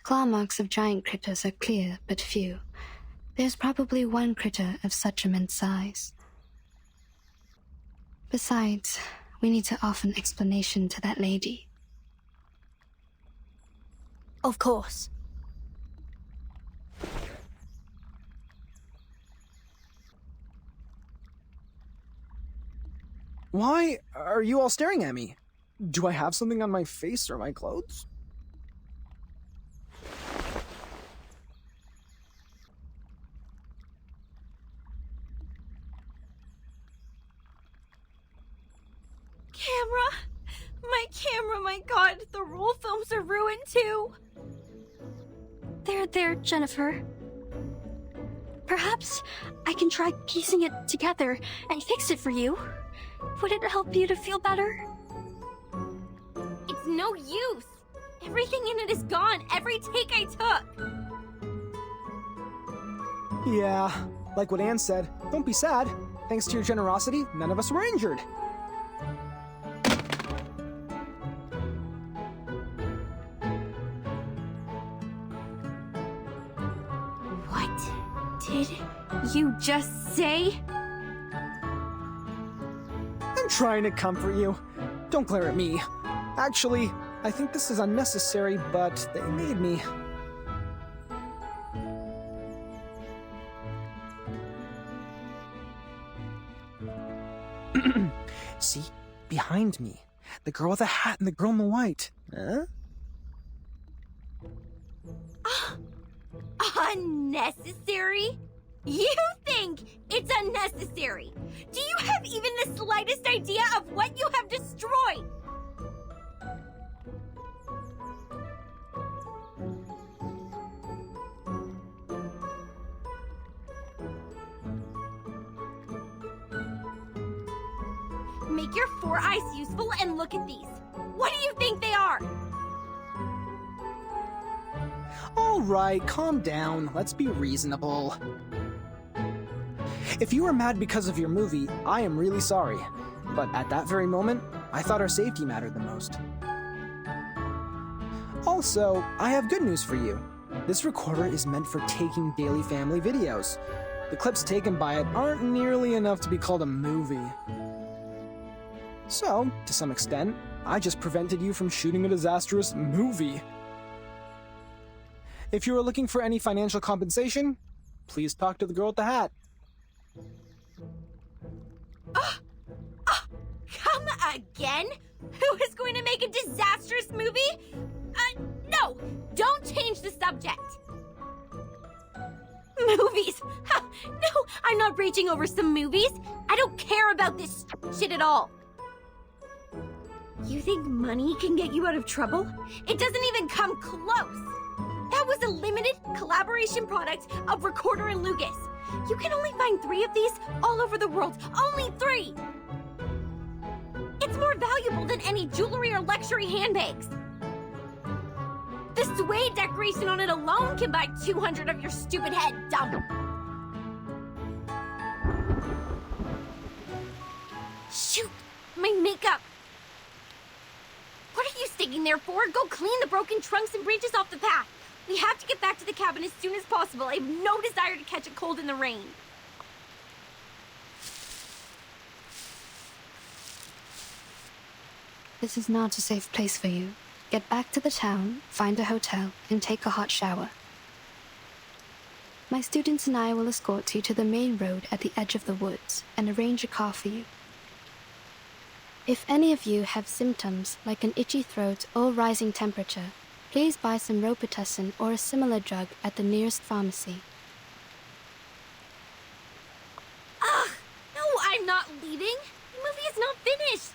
S3: Claw marks of giant critters are clear, but few. There's probably one critter of such immense size. Besides, we need to offer an explanation to that lady.
S2: Of course.
S1: Why are you all staring at me? Do I have something on my face or my clothes?
S8: Camera, my god, the roll films are ruined too. There, Jennifer. Perhaps I can try piecing it together and fix it for you. Would it help you to feel better?
S4: It's no use. Everything in it is gone, every take I took.
S1: Yeah, like what Anne said, don't be sad. Thanks to your generosity, none of us were injured.
S4: Did you just say?
S1: I'm trying to comfort you. Don't glare at me. Actually, I think this is unnecessary, but they made me. See? Behind me. The girl with the hat and the girl in the white. Huh?
S4: Unnecessary? You think it's unnecessary? Do you have even the slightest idea of what you have destroyed? Make your 4 eyes useful and look at these. What do you think they are?
S1: All right, calm down. Let's be reasonable. If you were mad because of your movie, I am really sorry. But at that very moment, I thought our safety mattered the most. Also, I have good news for you. This recorder is meant for taking daily family videos. The clips taken by it aren't nearly enough to be called a movie. So, to some extent, I just prevented you from shooting a disastrous movie. If you are looking for any financial compensation, please talk to the girl with the hat.
S4: Come again? Who is going to make a disastrous movie? No! Don't change the subject! Movies! No, I'm not raging over some movies. I don't care about this shit at all. You think money can get you out of trouble? It doesn't even come close. That was a limited collaboration product of Recorder and Lucas. You can only find 3 of these all over the world. Only 3! It's more valuable than any jewelry or luxury handbags. The suede decoration on it alone can buy 200 of your stupid head, dumb. Shoot! My makeup! What digging there for? Go clean the broken trunks and branches off the path. We have to get back to the cabin as soon as possible. I have no desire to catch a cold in the rain.
S3: This is not a safe place for you. Get back to the town, find a hotel, and take a hot shower. My students and I will escort you to the main road at the edge of the woods and arrange a car for you. If any of you have symptoms like an itchy throat or rising temperature, please buy some Robitussin or a similar drug at the nearest pharmacy.
S4: Ugh! No, I'm not leaving. The movie is not finished.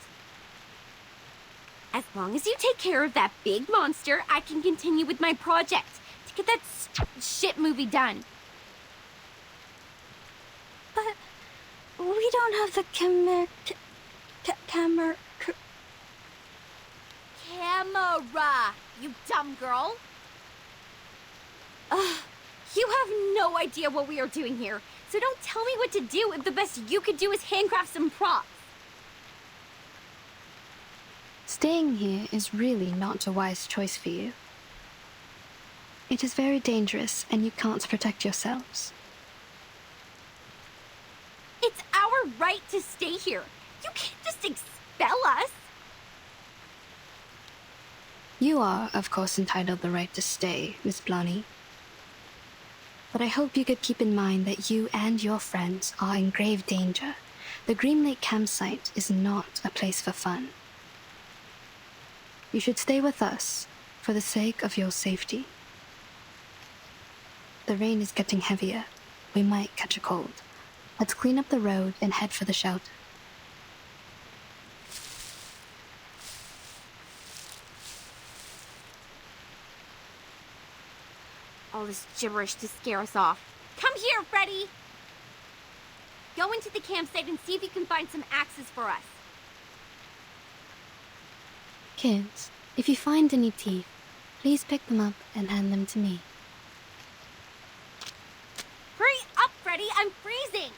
S4: As long as you take care of that big monster, I can continue with my project to get that shit movie done.
S8: But we don't have the camera.
S4: Camera, you dumb girl. You have no idea what we are doing here, so don't tell me what to do if the best you could do is handcraft some props.
S3: Staying here is really not a wise choice for you. It is very dangerous and you can't protect yourselves.
S4: It's our right to stay here. You can't just expel us.
S3: You are, of course, entitled the right to stay, Miss Blonny. But I hope you could keep in mind that you and your friends are in grave danger. The Green Lake campsite is not a place for fun. You should stay with us for the sake of your safety. The rain is getting heavier. We might catch a cold. Let's clean up the road and head for the shelter.
S4: All this gibberish to scare us off. Come here, Freddy! Go into the campsite and see if you can find some axes for us.
S3: Kids, if you find any teeth, please pick them up and hand them to me.
S4: Hurry up, Freddy! I'm freezing!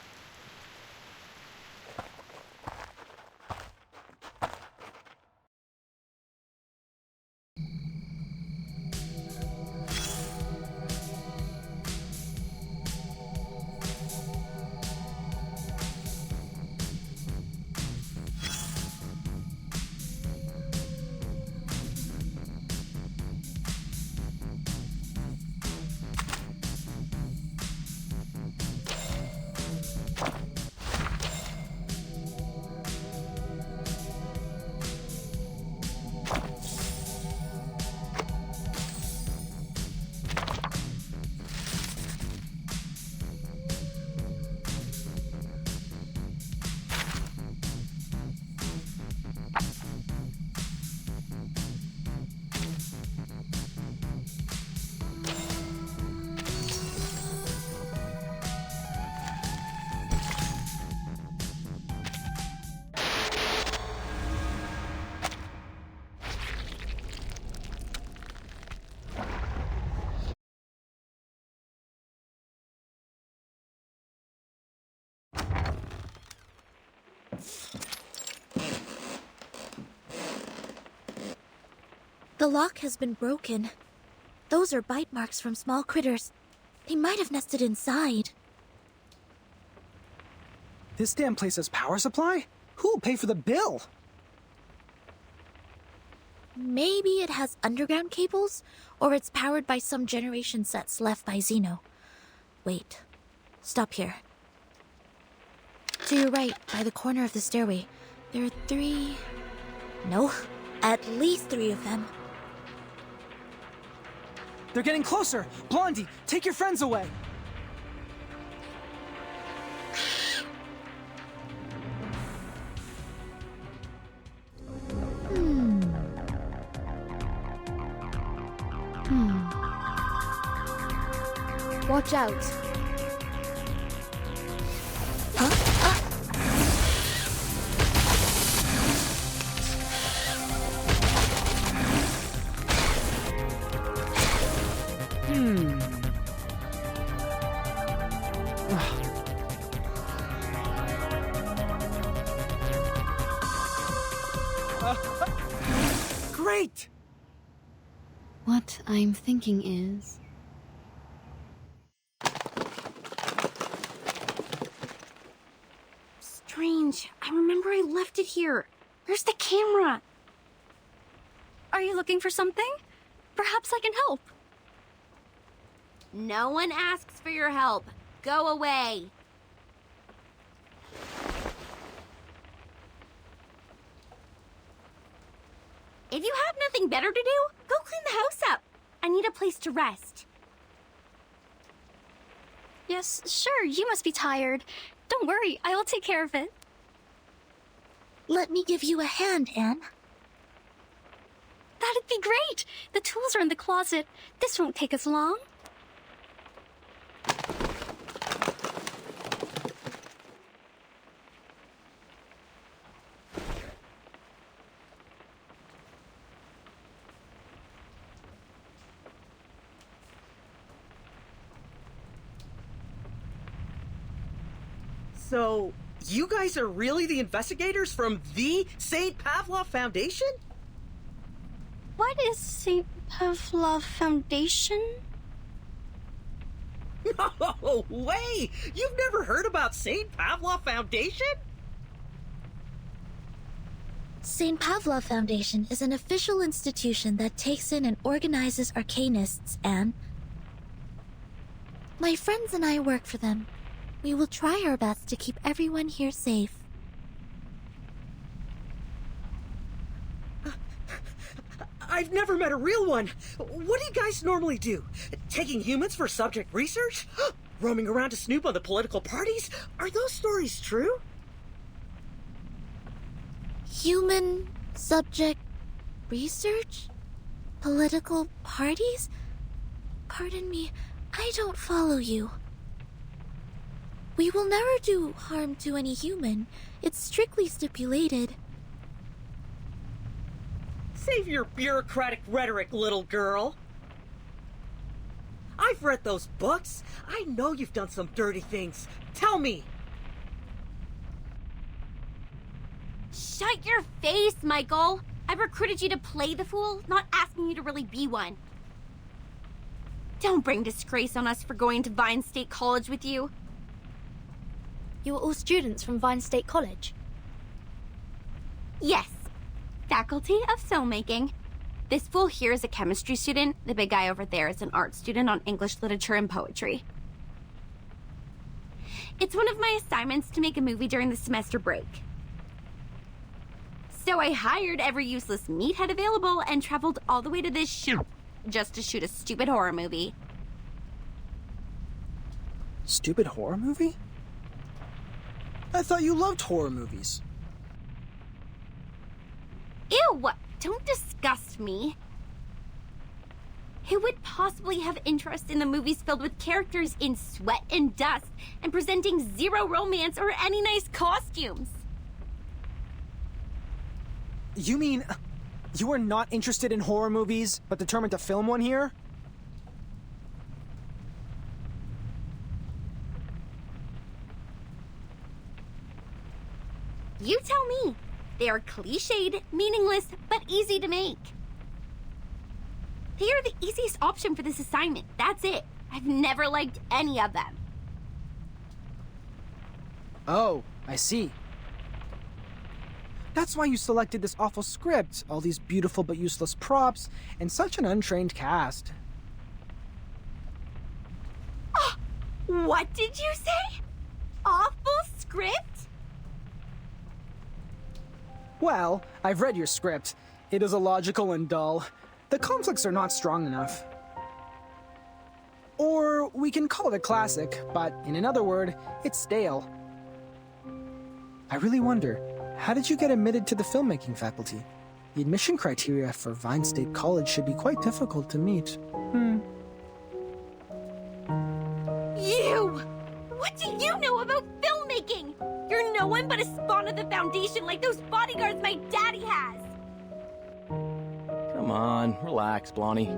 S9: The lock has been broken. Those are bite marks from small critters. They might have nested inside.
S1: This damn place has power supply? Who'll pay for the bill?
S9: Maybe it has underground cables, or it's powered by some generation sets left by Xeno. Wait. Stop here. To your right, by the corner of the stairway, there are 3... No, at least 3 of them.
S1: They're getting closer! Blondie, take your friends away!
S10: Watch out.
S1: Great!
S3: I'm thinking is...
S4: Strange. I remember I left it here. Where's the camera?
S8: Are you looking for something? Perhaps I can help.
S4: No one asks for your help. Go away. If you have nothing better to do, go clean the house up. I need a place to rest.
S8: Yes, sure, you must be tired. Don't worry, I will take care of it.
S9: Let me give you a hand, Anne.
S8: That'd be great. The tools are in the closet. This won't take us long.
S6: So, you guys are really the investigators from the St. Pavlov Foundation?
S8: What is St. Pavlov Foundation?
S6: No way! You've never heard about St. Pavlov Foundation?
S9: St. Pavlov Foundation is an official institution that takes in and organizes arcanists, Anne. My friends and I work for them. We will try our best to keep everyone here safe.
S6: I've never met a real one. What do you guys normally do? Taking humans for subject research? Roaming around to snoop on the political parties? Are those stories true?
S9: Human subject research? Political parties? Pardon me, I don't follow you. We will never do harm to any human. It's strictly stipulated.
S6: Save your bureaucratic rhetoric, little girl. I've read those books. I know you've done some dirty things. Tell me.
S4: Shut your face, Michael. I recruited you to play the fool, not asking you to really be one. Don't bring disgrace on us for going to Vine State College with you.
S2: You are all students from Vine State College?
S4: Yes. Faculty of Filmmaking. This fool here is a chemistry student. The big guy over there is an art student on English literature and poetry. It's one of my assignments to make a movie during the semester break. So I hired every useless meathead available and traveled all the way to this shoot just to shoot a stupid horror movie.
S1: Stupid horror movie? I thought you loved horror movies.
S4: Ew! Don't disgust me. Who would possibly have interest in the movies filled with characters in sweat and dust and presenting zero romance or any nice costumes?
S1: You mean you are not interested in horror movies, but determined to film one here?
S4: You tell me. They are cliched, meaningless, but easy to make. They are the easiest option for this assignment. That's it. I've never liked any of them.
S1: Oh, I see. That's why you selected this awful script, all these beautiful but useless props, and such an untrained cast.
S4: Oh, what did you say? Awful script?
S1: Well, I've read your script. It is illogical and dull. The conflicts are not strong enough. Or we can call it a classic, but in another word, it's stale. I really wonder, how did you get admitted to the filmmaking faculty? The admission criteria for Vine State College should be quite difficult to meet.
S4: You! What do you know about filmmaking? You're no one but a spawn of the Foundation like those bodyguards my daddy has!
S5: Come on, relax, Blondie.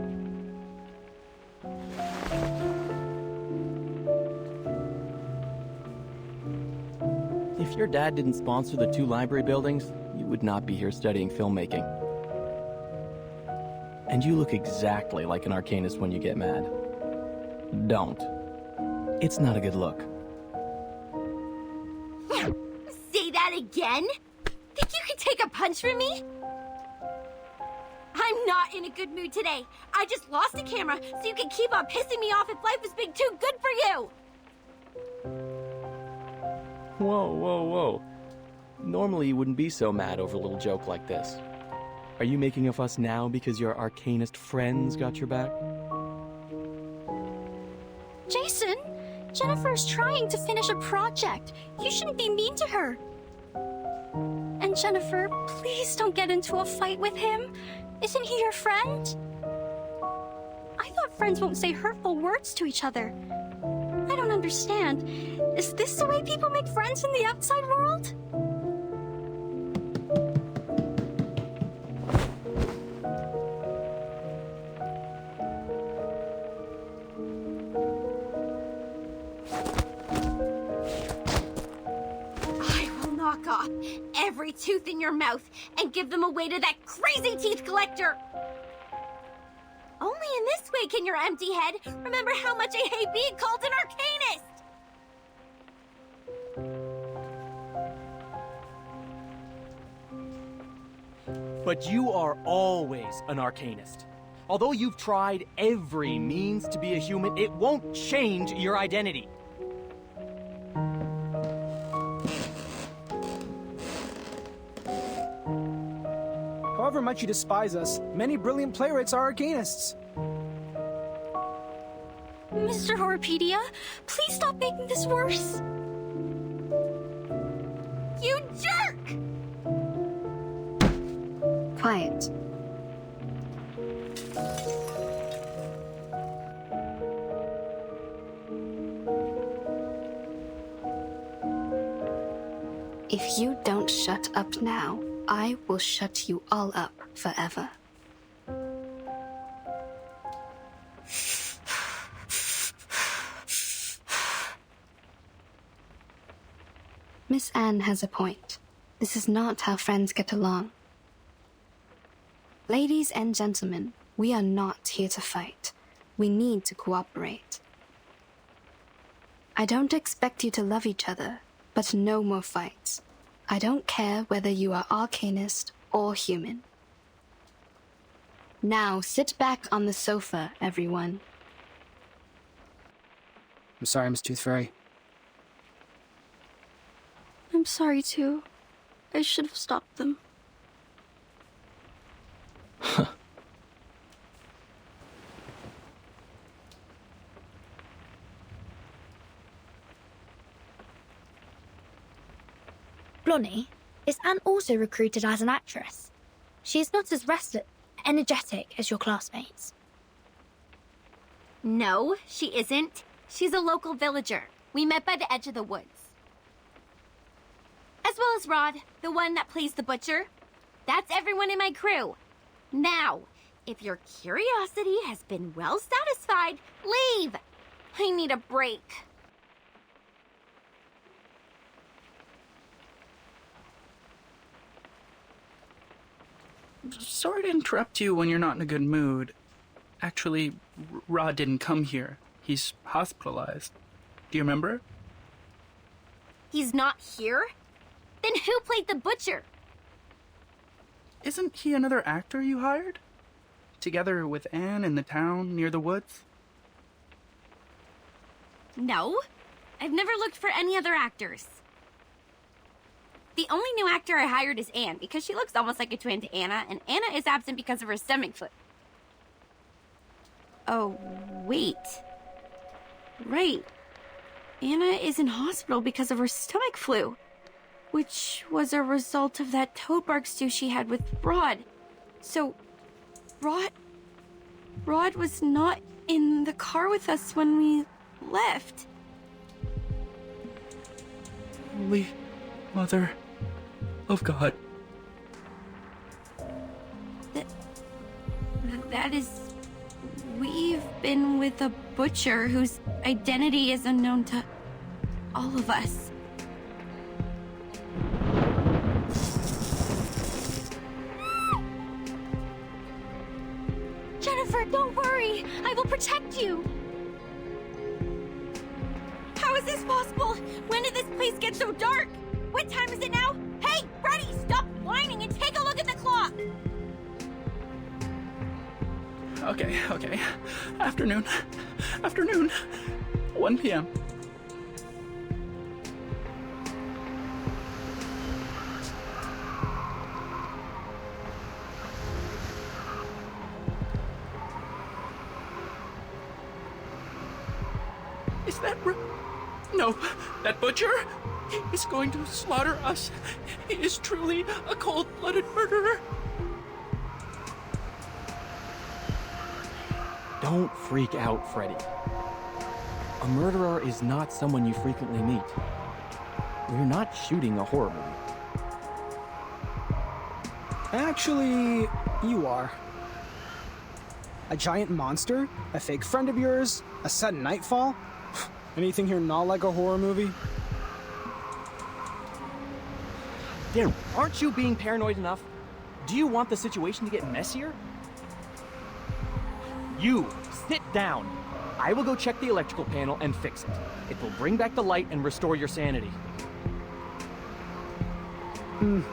S5: If your dad didn't sponsor the 2 library buildings, you would not be here studying filmmaking. And you look exactly like an arcanist when you get mad. Don't. It's not a good look.
S4: Say that again? Think you can take a punch from me? I'm not in a good mood today. I just lost a camera, so you can keep on pissing me off if life has been too good for you!
S5: Whoa, whoa, whoa. Normally you wouldn't be so mad over a little joke like this. Are you making a fuss now because your arcanist friends got your back?
S8: Jason, Jennifer's trying to finish a project. You shouldn't be mean to her. And Jennifer, please don't get into a fight with him. Isn't he your friend? I thought friends won't say hurtful words to each other. I don't understand. Is this the way people make friends in the outside world?
S4: I will knock off every tooth in your mouth and give them away to that crazy teeth collector! Only in this way can your empty head remember how much I hate being called an arcanist!
S5: But you are always an arcanist. Although you've tried every means to be a human, it won't change your identity.
S14: However much you despise us, many brilliant playwrights are arcanists.
S8: Mr. Horrorpedia, please stop making this worse.
S4: You jerk!
S3: Quiet. If you don't shut up now, I will shut you all up forever. Miss Anne has a point. This is not how friends get along. Ladies and gentlemen, we are not here to fight. We need to cooperate. I don't expect you to love each other, but no more fights. I don't care whether you are arcanist or human. Now sit back on the sofa, everyone.
S1: I'm sorry, Miss Tooth Fairy.
S8: I'm sorry too. I should have stopped them.
S2: Blonnie, is Anne also recruited as an actress? She is not as energetic as your classmates.
S4: No, she isn't. She's a local villager. We met by the edge of the woods. As well as Rod, the one that plays the butcher. That's everyone in my crew. Now, if your curiosity has been well satisfied, leave! I need a break.
S7: Sorry to interrupt you when you're not in a good mood. Actually, Rod didn't come here. He's hospitalized. Do you remember?
S4: He's not here? Then who played the butcher?
S7: Isn't he another actor you hired? Together with Anne in the town near the woods?
S4: No. I've never looked for any other actors. The only new actor I hired is Anne, because she looks almost like a twin to Anna, and Anna is absent because of her stomach flu. Oh, wait. Right. Anna is in hospital because of her stomach flu, which was a result of that toad bark stew she had with Rod. So, Rod was not in the car with us when we left.
S7: Holy Mother of God.
S4: That is... We've been with a butcher whose identity is unknown to all of us.
S8: Don't worry, I will protect you.
S4: How is this possible? When did this place get so dark? What time is it now? Hey, Freddy, stop whining and take a look at the clock!
S7: Okay. Afternoon. 1 p.m. Is that No, that butcher is going to slaughter us. He is truly a cold-blooded murderer.
S5: Don't freak out, Freddy. A murderer is not someone you frequently meet. We're not shooting a horror movie.
S1: Actually, you are. A giant monster? A fake friend of yours? A sudden nightfall? Anything here not like a horror movie?
S5: Damn, aren't you being paranoid enough? Do you want the situation to get messier? You, sit down. I will go check the electrical panel and fix it. It will bring back the light and restore your sanity.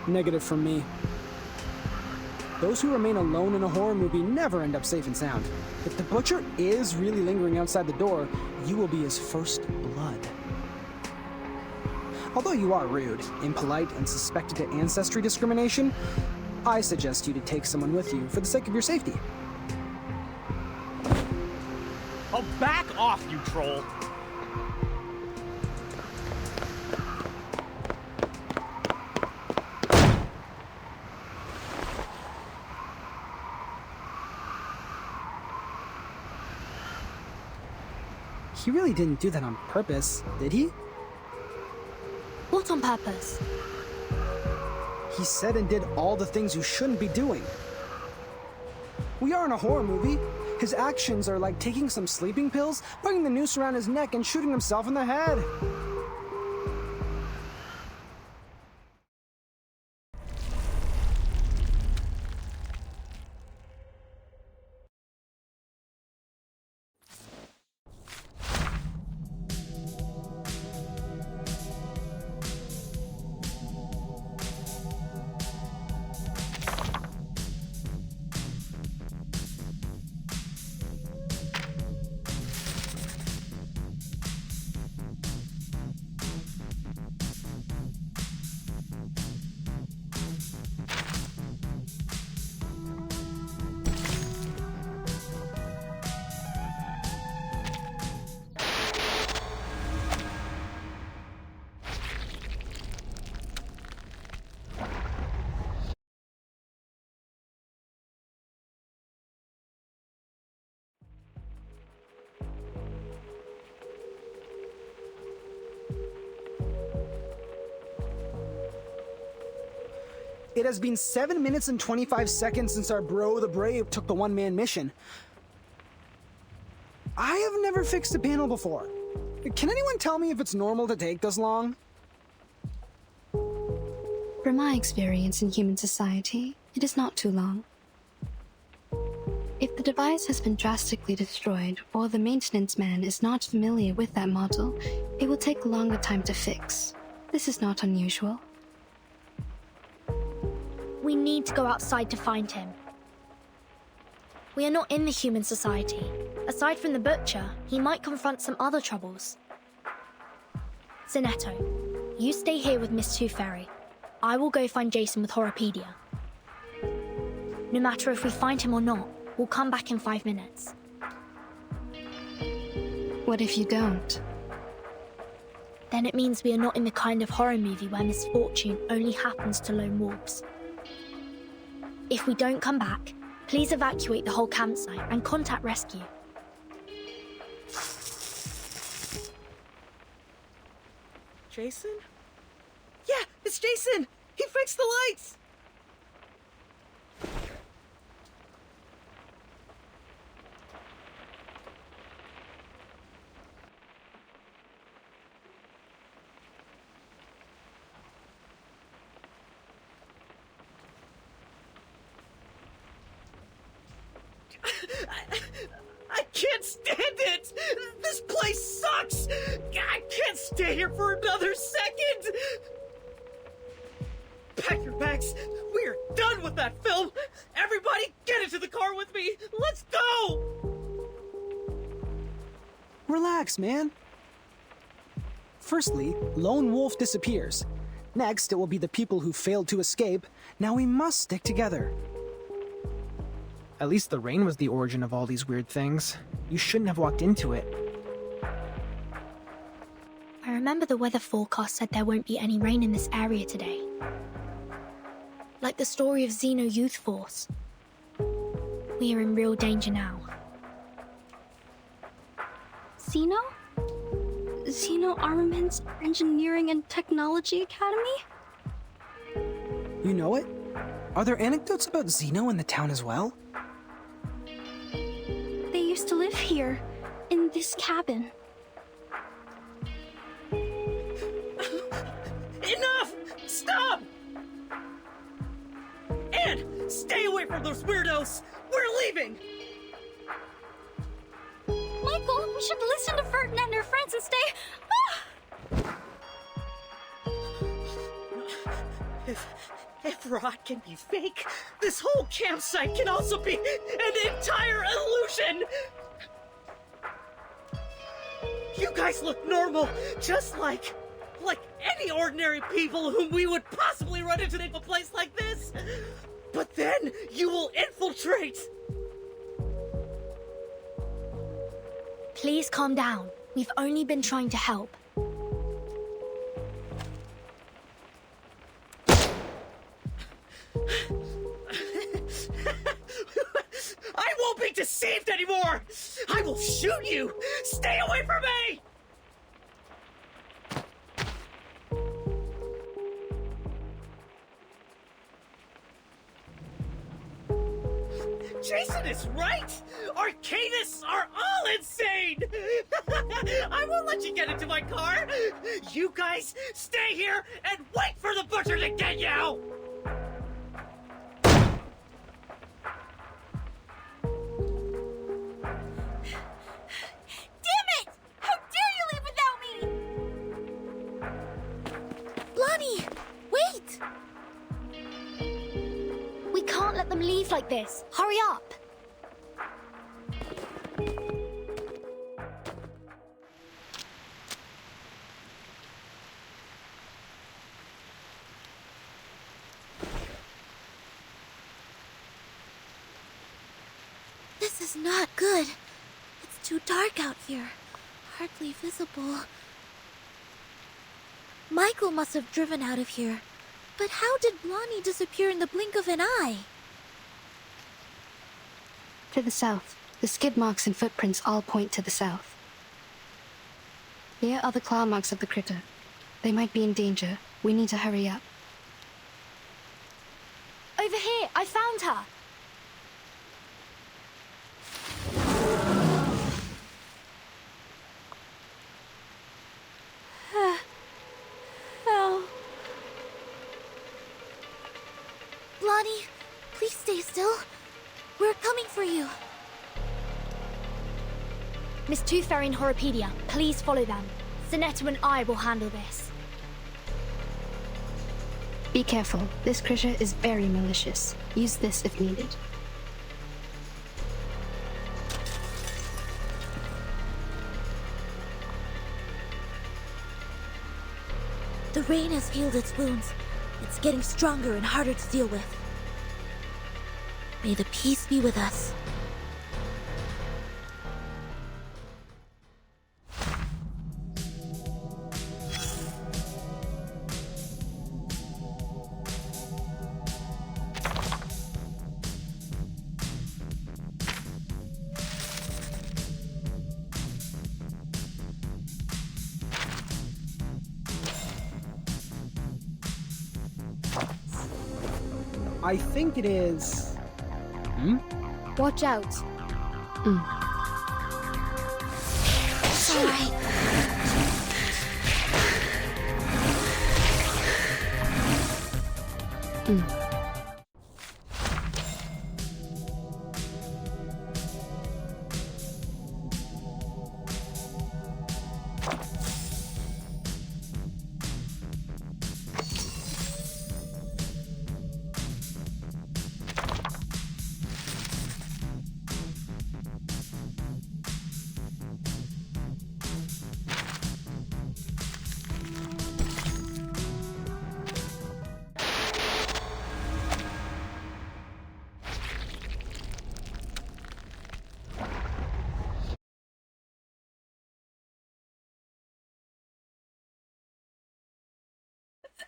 S1: Negative from me. Those who remain alone in a horror movie never end up safe and sound. If the butcher is really lingering outside the door, you will be his first blood. Although you are rude, impolite, and suspected of ancestry discrimination, I suggest you to take someone with you for the sake of your safety.
S5: Oh, back off, you troll!
S1: He really didn't do that on purpose, did he?
S2: What on purpose?
S1: He said and did all the things you shouldn't be doing. We are in a horror movie. His actions are like taking some sleeping pills, putting the noose around his neck, and shooting himself in the head. It has been 7 minutes and 25 seconds since our bro the Brave took the one-man mission. I have never fixed a panel before. Can anyone tell me if it's normal to take this long?
S3: From my experience in human society, it is not too long. If the device has been drastically destroyed or the maintenance man is not familiar with that model, it will take a longer time to fix. This is not unusual.
S2: We need to go outside to find him. We are not in the human society. Aside from the butcher, he might confront some other troubles. Zenetto, you stay here with Miss Tooth Fairy. I will go find Jason with Horrorpedia. No matter if we find him or not, we'll come back in 5 minutes.
S3: What if you don't?
S2: Then it means we are not in the kind of horror movie where misfortune only happens to lone wolves. If we don't come back, please evacuate the whole campsite and contact rescue.
S6: Jason? Yeah, it's Jason! He fixed the lights!
S15: I can't stand it! This place sucks! I can't stay here for another second! Pack your bags. We're done with that film! Everybody, get into the car with me! Let's go!
S1: Relax, man. Firstly, Lone Wolf disappears. Next, it will be the people who failed to escape. Now we must stick together.
S14: At least the rain was the origin of all these weird things. You shouldn't have walked into it.
S2: I remember the weather forecast said there won't be any rain in this area today. Like the story of Xeno Youth Force. We are in real danger now.
S8: Xeno? Xeno Armaments Engineering and Technology Academy?
S1: You know it? Are there anecdotes about Xeno in the town as well?
S8: They used to live here, in this cabin.
S15: Enough! Stop! And stay away from those weirdos! We're leaving!
S8: Michael, we should listen to Ferdinand and her friends and stay...
S15: If Rod can be fake, this whole campsite can also be an entire illusion! You guys look normal, just like any ordinary people whom we would possibly run into in a place like this. But then you will infiltrate!
S2: Please calm down. We've only been trying to help.
S15: I won't be deceived anymore! I will shoot you! Stay away from me! Jason is right! Arcadists are all insane! I won't let you get into my car! You guys stay here and wait for the butcher to get you!
S8: Damn it! How dare you leave without me!
S2: Lonnie, wait! We can't let them leave like this. Hurry up!
S9: This is not good. It's too dark out here. Hardly visible. Michael must have driven out of here. But how did Blondie disappear in the blink of an eye?
S3: To the south, the skid marks and footprints all point to the south. Here are the claw marks of the critter. They might be in danger. We need to hurry up.
S2: Over here, I found her!
S8: Oh.
S9: Blondie, please stay still. We're coming for you.
S2: Miss Tooth Fairy and Horopedia, please follow them. Sonetta and I will handle this.
S3: Be careful. This critter is very malicious. Use this if needed.
S9: The rain has healed its wounds. It's getting stronger and harder to deal with. May the peace be with us.
S1: I think it is...
S2: Watch out.
S9: Sorry.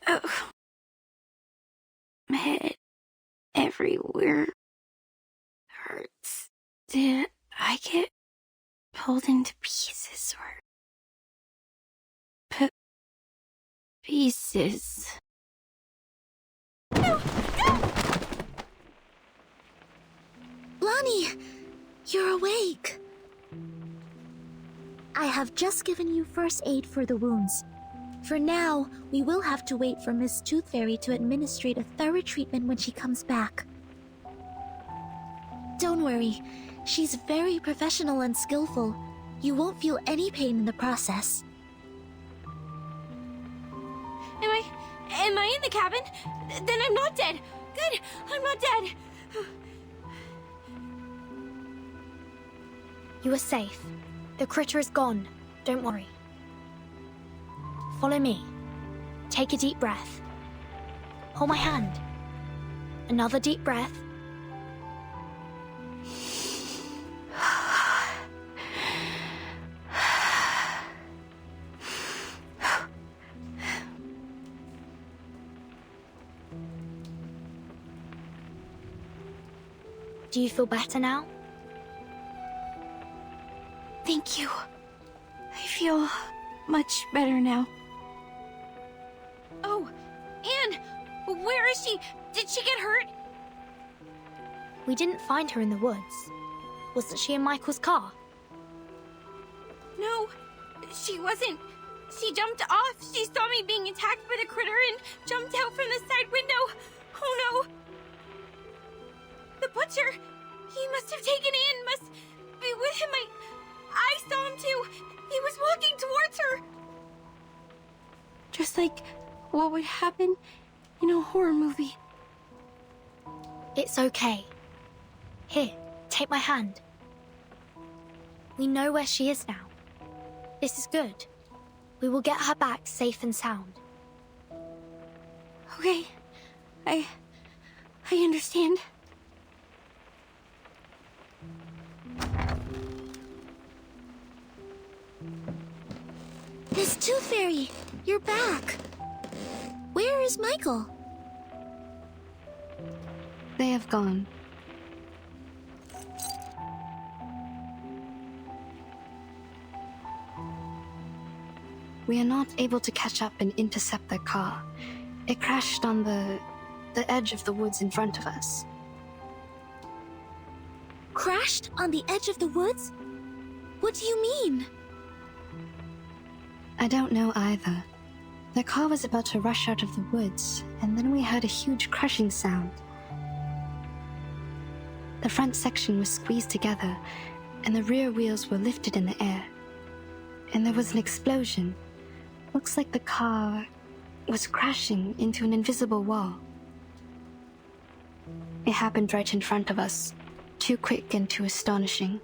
S8: Oh. My head everywhere hurts. Did I get pulled into pieces or pieces?
S9: Lonnie, you're awake. I have just given you first aid for the wounds. For now, we will have to wait for Miss Tooth Fairy to administrate a thorough treatment when she comes back. Don't worry, she's very professional and skillful. You won't feel any pain in the process.
S8: Am I in the cabin? Then I'm not dead. Good, I'm not dead.
S2: You are safe. The critter is gone. Don't worry. Follow me. Take a deep breath. Hold my hand. Another deep breath. Do you feel better now?
S8: Thank you. I feel much better now. Oh, Anne! Where is she? Did she get hurt?
S2: We didn't find her in the woods. Wasn't she in Michael's car?
S8: No, she wasn't. She jumped off. She saw me being attacked by the critter and jumped out from the side window. Oh no! The butcher! He must have taken Anne, must be with him. I saw him too. He was walking towards her. Just like what would happen in a horror movie.
S2: It's okay. Here, take my hand. We know where she is now. This is good. We will get her back safe and sound.
S8: Okay. I understand.
S9: Miss Tooth Fairy, you're back. Where is Michael?
S3: They have gone. We are not able to catch up and intercept their car. It crashed on the edge of the woods in front of us.
S9: Crashed on the edge of the woods? What do you mean?
S3: I don't know either. The car was about to rush out of the woods, and then we heard a huge crushing sound. The front section was squeezed together, and the rear wheels were lifted in the air. And there was an explosion. Looks like the car was crashing into an invisible wall. It happened right in front of us. Too quick and too astonishing.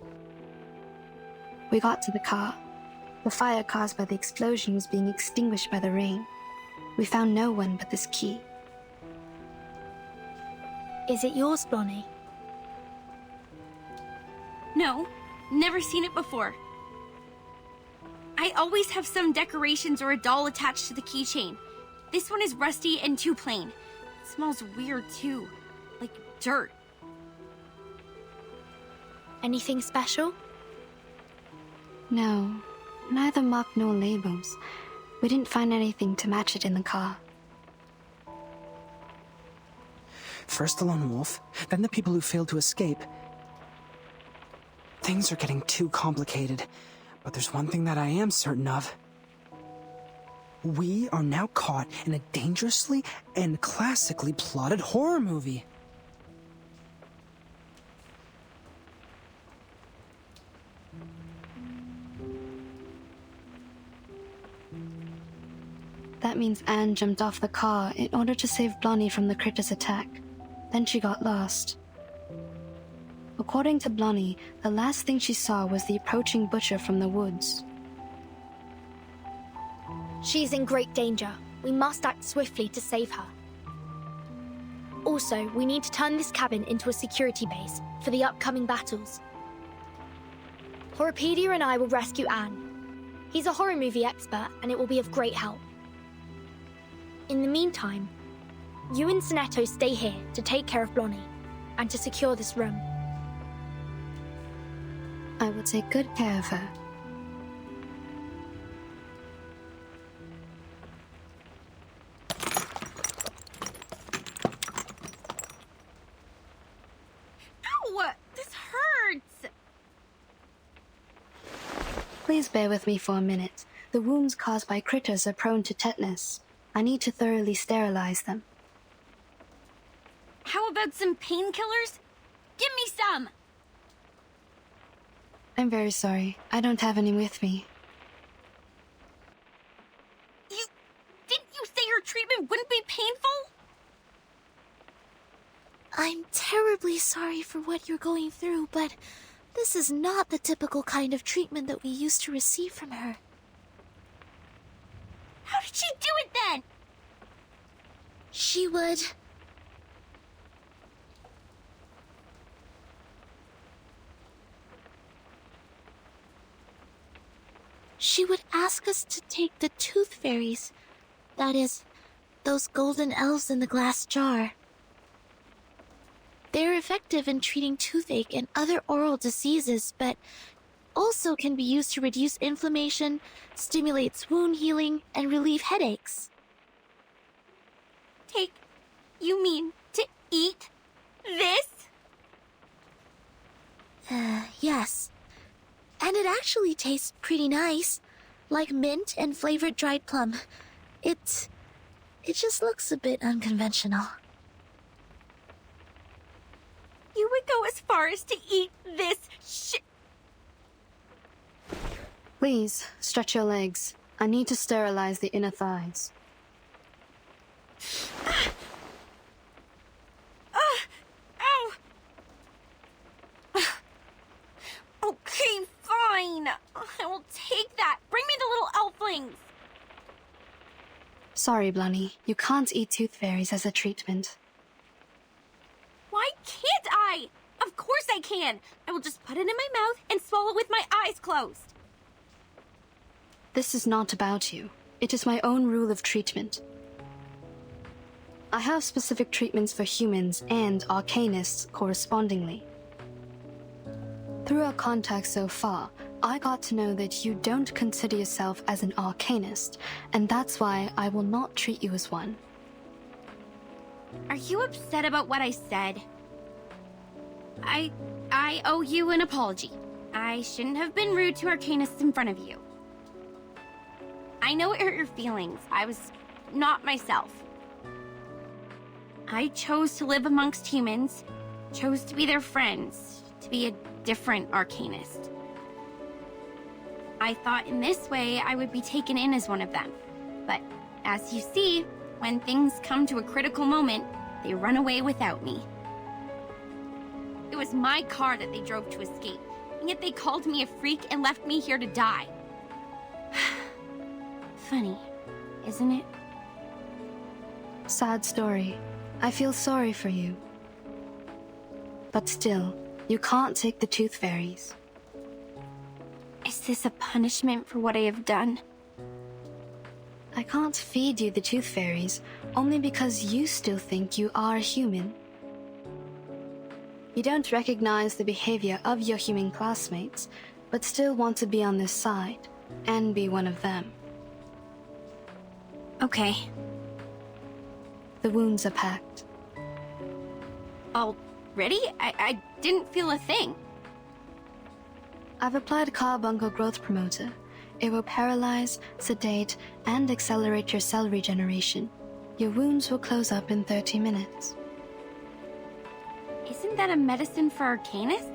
S3: We got to the car. The fire caused by the explosion was being extinguished by the rain. We found no one but this key.
S2: Is it yours, Blonnie?
S8: No, never seen it before. I always have some decorations or a doll attached to the keychain. This one is rusty and too plain. It smells weird too, like dirt.
S2: Anything special?
S3: No, neither mark nor labels. We didn't find anything to match it in the car.
S1: First the lone wolf, then the people who failed to escape. Things are getting too complicated, but there's one thing that I am certain of. We are now caught in a dangerously and classically plotted horror movie.
S3: That means Anne jumped off the car in order to save Blonnie from the critter's attack. Then she got lost. According to Blonnie, the last thing she saw was the approaching butcher from the woods.
S2: She's in great danger. We must act swiftly to save her. Also, we need to turn this cabin into a security base for the upcoming battles. Horrorpedia and I will rescue Anne. He's a horror movie expert, and it will be of great help. In the meantime, you and Sonetto stay here to take care of Blonnie and to secure this room.
S3: I will take good care of her.
S4: Ow! This hurts!
S3: Please bear with me for a minute. The wounds caused by critters are prone to tetanus. I need to thoroughly sterilize them.
S4: How about some painkillers? Give me some!
S3: I'm very sorry. I don't have any with me.
S4: Didn't you say your treatment wouldn't be painful?
S9: I'm terribly sorry for what you're going through, but this is not the typical kind of treatment that we used to receive from her.
S4: How did she do it then?
S9: She would... She would ask us to take the tooth fairies. That is, those golden elves in the glass jar. They're effective in treating toothache and other oral diseases, but also can be used to reduce inflammation, stimulates wound healing, and relieve headaches.
S4: You mean to eat this?
S9: Yes. And it actually tastes pretty nice, like mint and flavored dried plum. It just looks a bit unconventional.
S4: You would go as far as to eat this shit?
S3: Please, stretch your legs. I need to sterilize the inner thighs.
S4: Ow! Okay, fine. I will take that. Bring me the little elflings.
S3: Sorry, Blonnie. You can't eat tooth fairies as a treatment.
S4: Why can't I? Of course I can. I will just put it in my mouth and swallow with my eyes closed.
S3: This is not about you. It is my own rule of treatment. I have specific treatments for humans and arcanists correspondingly. Through our contacts so far, I got to know that you don't consider yourself as an arcanist, and that's why I will not treat you as one.
S4: Are you upset about what I said? I owe you an apology. I shouldn't have been rude to arcanists in front of you. I know it hurt your feelings. I was not myself. I chose to live amongst humans, chose to be their friends, to be a different arcanist. I thought in this way I would be taken in as one of them. But as you see, when things come to a critical moment, they run away without me. It was my car that they drove to escape, and yet they called me a freak and left me here to die. Funny, isn't it?
S3: Sad story. I feel sorry for you. But still, you can't take the tooth fairies.
S4: Is this a punishment for what I have done?
S3: I can't feed you the tooth fairies, only because you still think you are human. You don't recognize the behavior of your human classmates, but still want to be on their side, and be one of them.
S4: Okay.
S3: The wounds are packed.
S4: Already? I didn't feel a thing.
S3: I've applied carbuncle growth promoter. It will paralyze, sedate, and accelerate your cell regeneration. Your wounds will close up in 30 minutes.
S4: Isn't that a medicine for arcanists?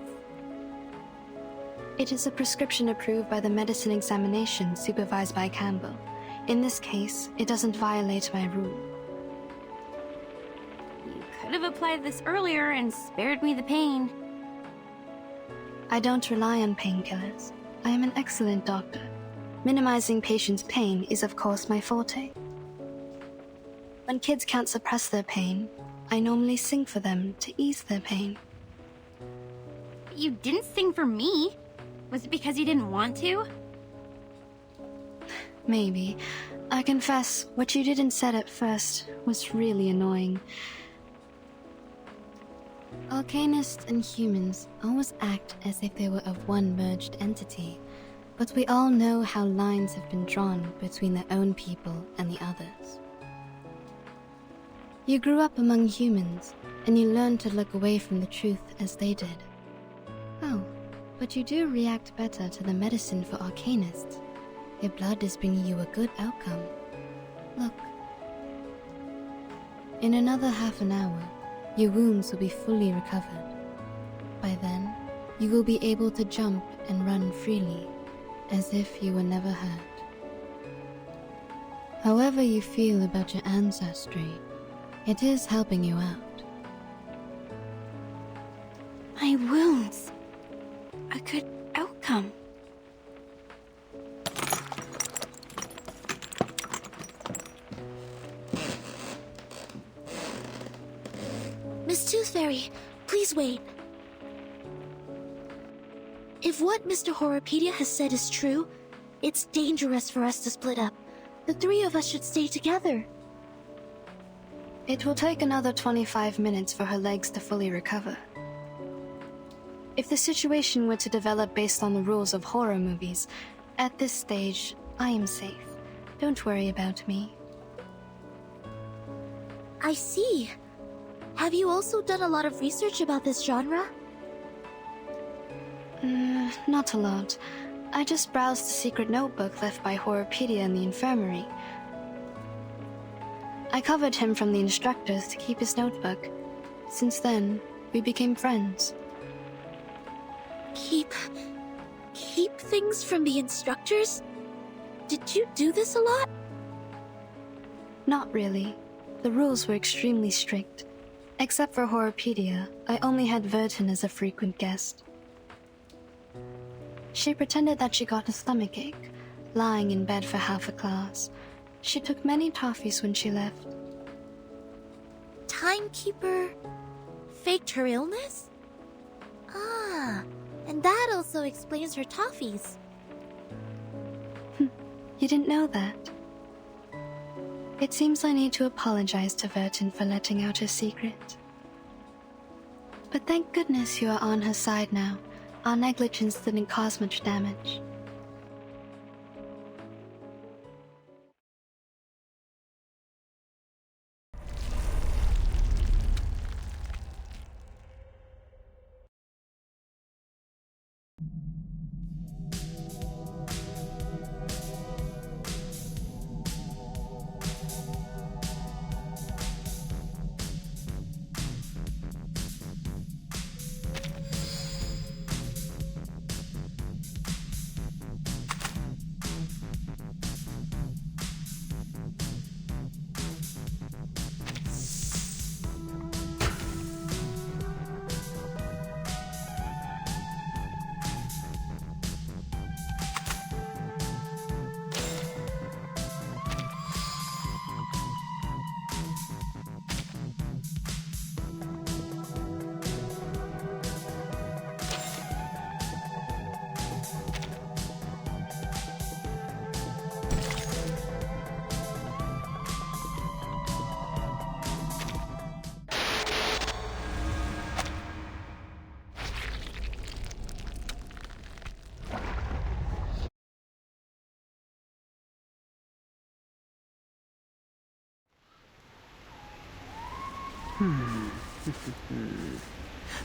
S3: It is a prescription approved by the medicine examination supervised by Campbell. In this case, it doesn't violate my rule.
S4: You could have applied this earlier and spared me the pain.
S3: I don't rely on painkillers. I am an excellent doctor. Minimizing patients' pain is of course my forte. When kids can't suppress their pain, I normally sing for them to ease their pain.
S4: But you didn't sing for me. Was it because you didn't want to?
S3: Maybe. I confess, what you didn't said at first was really annoying. Arcanists and humans always act as if they were of one merged entity, but we all know how lines have been drawn between their own people and the others. You grew up among humans, and you learned to look away from the truth as they did. Oh, but you do react better to the medicine for Arcanists. Your blood is bringing you a good outcome. Look. In another half an hour, your wounds will be fully recovered. By then, you will be able to jump and run freely, as if you were never hurt. However you feel about your ancestry, it is helping you out.
S8: My wounds. A good outcome.
S9: Miss Tooth Fairy, please wait. If what Mr. Horrorpedia has said is true, it's dangerous for us to split up. The three of us should stay together.
S3: It will take another 25 minutes for her legs to fully recover. If the situation were to develop based on the rules of horror movies, at this stage, I am safe. Don't worry about me.
S9: I see. Have you also done a lot of research about this genre?
S3: Not a lot. I just browsed the secret notebook left by Horrorpedia in the infirmary. I covered him from the instructors to keep his notebook. Since then, we became friends.
S9: Keep things from the instructors? Did you do this a lot?
S3: Not really. The rules were extremely strict. Except for Horrorpedia, I only had Vertin as a frequent guest. She pretended that she got a stomachache, lying in bed for half a class. She took many toffees when she left.
S9: Timekeeper faked her illness? Ah, and that also explains her toffees.
S3: You didn't know that? It seems I need to apologize to Vertin for letting out her secret. But thank goodness you are on her side now. Our negligence didn't cause much damage.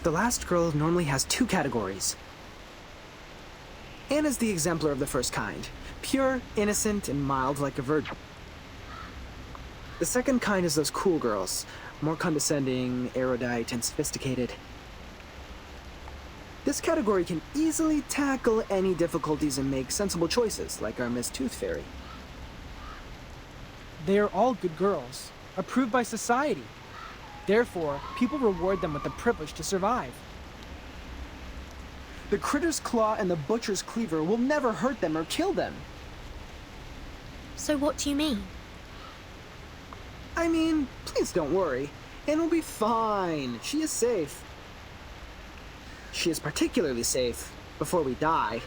S1: The last girl normally has 2 categories. Anna's the exemplar of the first kind. Pure, innocent, and mild like a virgin. The second kind is those cool girls. More condescending, erudite, and sophisticated. This category can easily tackle any difficulties and make sensible choices, like our Miss Tooth Fairy.
S14: They are all good girls, approved by society. Therefore, people reward them with the privilege to survive.
S1: The Critter's Claw and the Butcher's Cleaver will never hurt them or kill them.
S2: So what do you mean?
S1: I mean, please don't worry. Anne will be fine. She is safe. She is particularly safe before we die.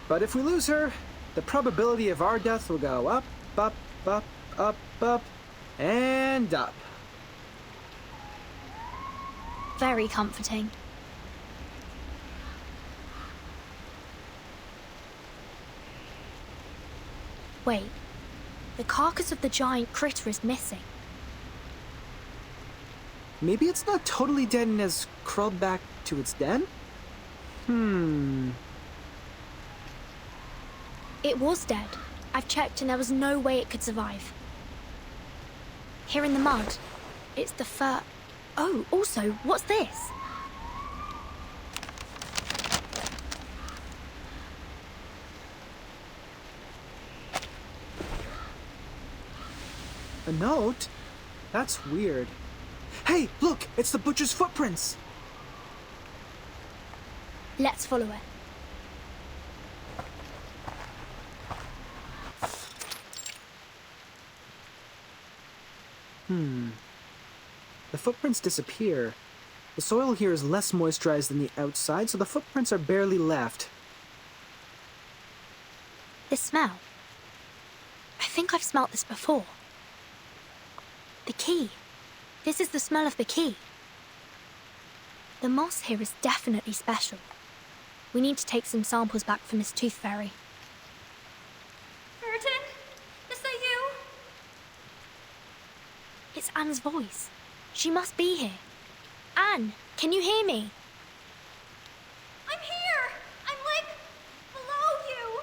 S1: But if we lose her, the probability of our death will go up, up, up, up, up, and up.
S2: Very comforting. Wait, the carcass of the giant critter is missing.
S1: Maybe it's not totally dead and has crawled back to its den?
S2: It was dead. I've checked and there was no way it could survive. Here in the mud, it's the fur... Oh, also, what's this?
S1: A note? That's weird. Hey, look! It's the butcher's footprints!
S2: Let's follow it.
S1: The footprints disappear. The soil here is less moisturized than the outside, so the footprints are barely left.
S2: This smell. I think I've smelt this before. The key. This is the smell of the key. The moss here is definitely special. We need to take some samples back for Miss Tooth Fairy.
S8: Burton? Is that you?
S2: It's Anne's voice. She must be here. Anne, can you hear me?
S8: I'm here! I'm like... below you!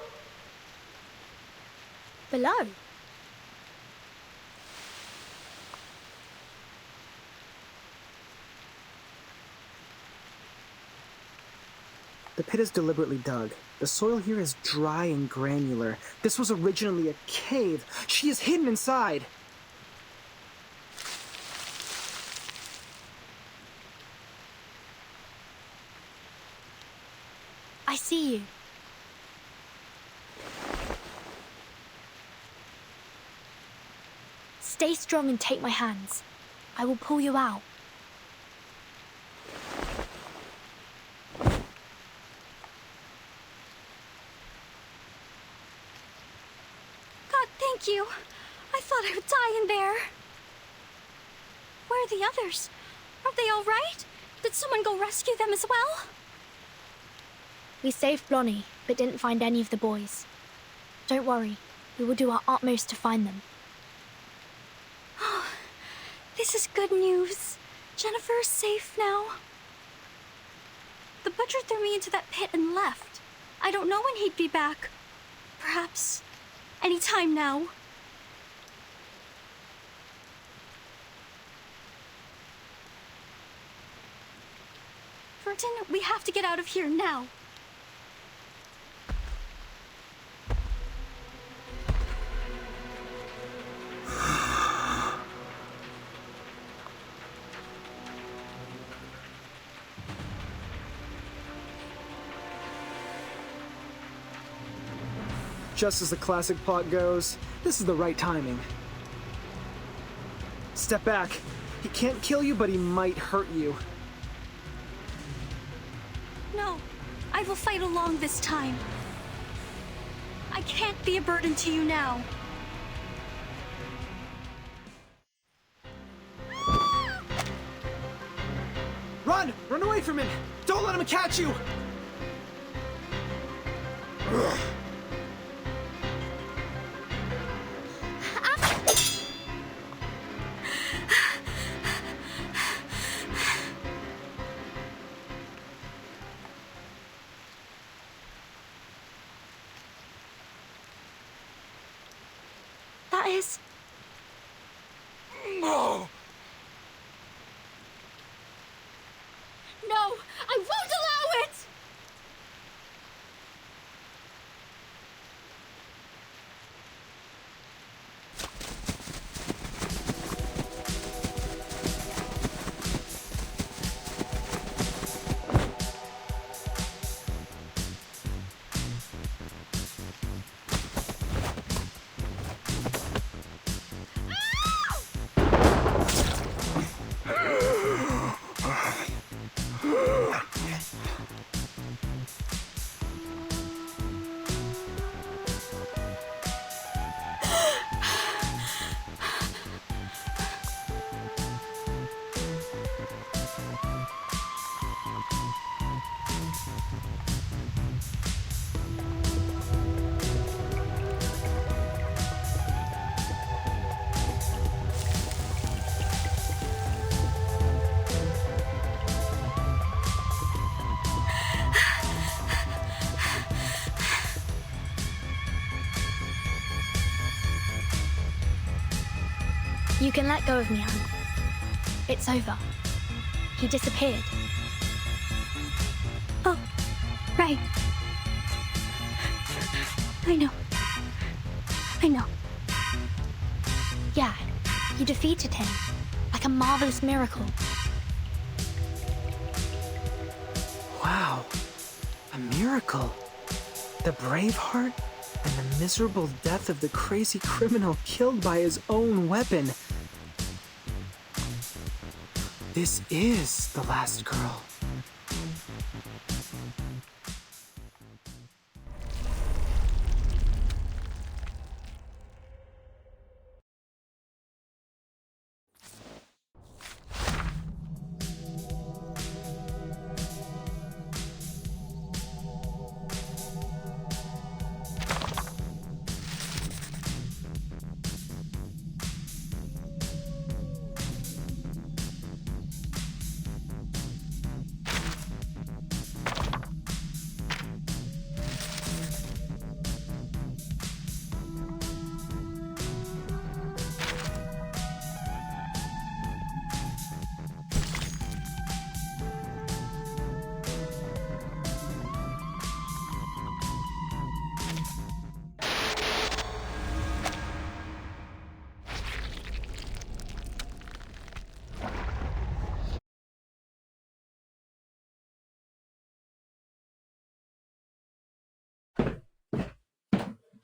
S2: Below?
S1: The pit is deliberately dug. The soil here is dry and granular. This was originally a cave. She is hidden inside.
S2: I see you. Stay strong and take my hands. I will pull you out.
S8: God, thank you. I thought I would die in there. Where are the others? Are they all right? Did someone go rescue them as well?
S2: We saved Blonnie, but didn't find any of the boys. Don't worry, we will do our utmost to find them.
S8: Oh, this is good news. Jennifer is safe now. The butcher threw me into that pit and left. I don't know when he'd be back. Perhaps any time now. Burton, we have to get out of here now.
S1: Just as the classic plot goes, this is the right timing. Step back. He can't kill you, but he might hurt you.
S8: No, I will fight along this time. I can't be a burden to you now.
S1: Run! Run away from him! Don't let him catch you!
S2: That is...
S12: No!
S8: No, I won't allow it!
S2: You can let go of me, Anne. It's over. He disappeared.
S8: Oh, right. I know.
S2: Yeah, you defeated him. Like a marvelous miracle.
S1: Wow. A miracle. The brave heart and the miserable death of the crazy criminal killed by his own weapon. This is the last girl.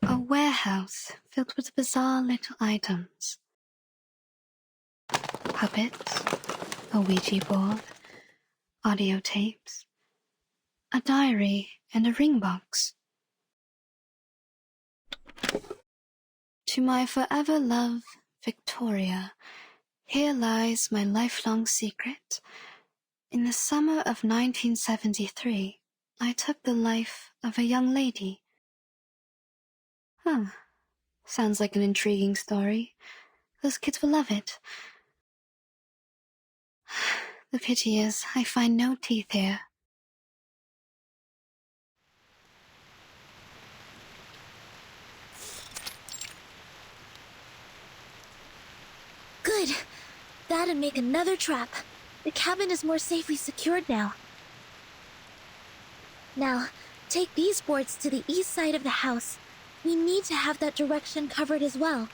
S3: A warehouse filled with bizarre little items. Puppets, a Ouija board, audio tapes, a diary, and a ring box. To my forever love, Victoria, here lies my lifelong secret. In the summer of 1973, I took the life of a young lady. Huh. Sounds like an intriguing story. Those kids will love it. The pity is, I find no teeth here.
S9: Good. That'd make another trap. The cabin is more safely secured now. Now, take these boards to the east side of the house. We need to have that direction covered as well.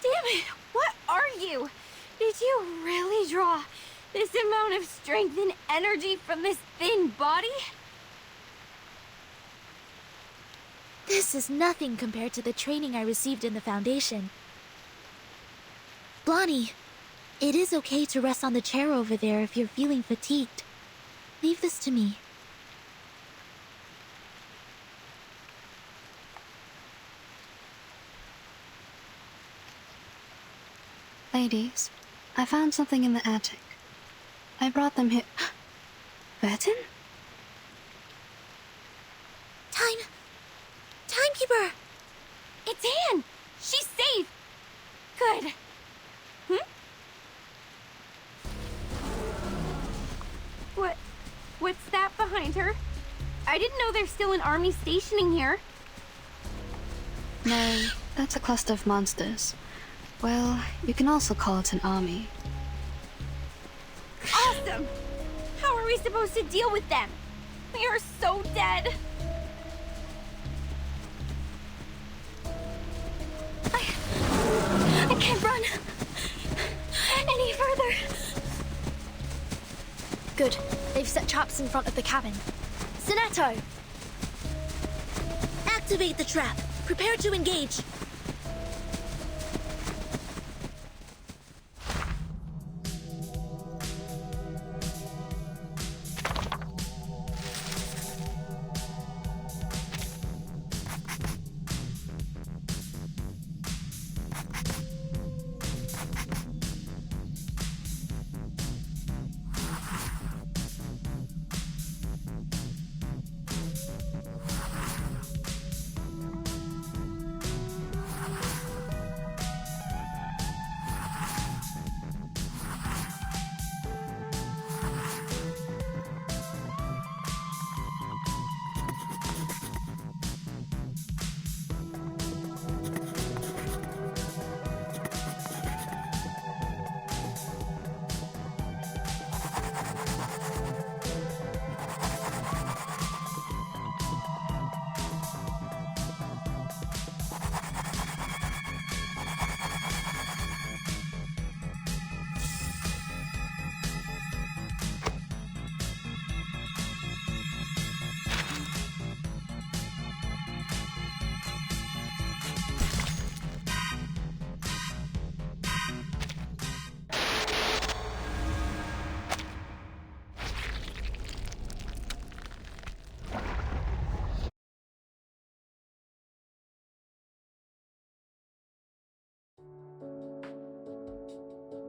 S4: Damn it! What are you? Did you really draw this amount of strength and energy from this thin body?
S9: This is nothing compared to the training I received in the Foundation. Blondie, it is okay to rest on the chair over there if you're feeling fatigued. Leave this to me.
S3: Ladies, I found something in the attic. I brought them here. Burton?
S9: Timekeeper!
S4: It's Anne! She's safe! Good. What's that behind her? I didn't know there's still an army stationing here.
S3: No, that's a cluster of monsters. Well, you can also call it an army.
S4: Awesome! How are we supposed to deal with them? We are so dead.
S8: I can't run any further.
S2: Good. They've set traps in front of the cabin. Sonetto!
S9: Activate the trap. Prepare to engage.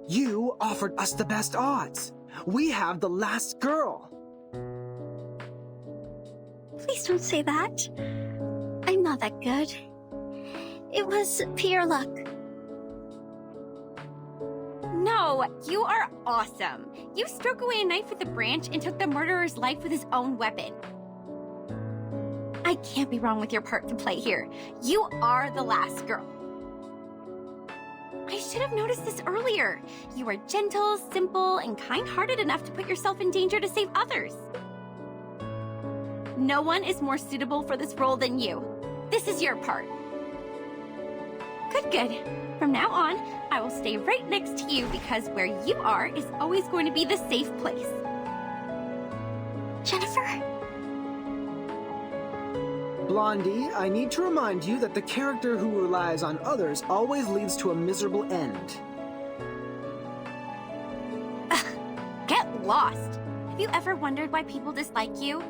S1: You offered us the best odds. We have the last girl.
S8: Please don't say that. I'm not that good. It was pure luck.
S4: No, you are awesome. You struck away a knife with a branch and took the murderer's life with his own weapon. I can't be wrong with your part to play here. You are the last girl. I should have noticed this earlier. You are gentle, simple, and kind-hearted enough to put yourself in danger to save others. No one is more suitable for this role than you. This is your part. Good, good. From now on, I will stay right next to you because where you are is always going to be the safe place.
S8: Jennifer?
S1: Blondie, I need to remind you that the character who relies on others always leads to a miserable end.
S4: Get lost. Have you ever wondered why people dislike you?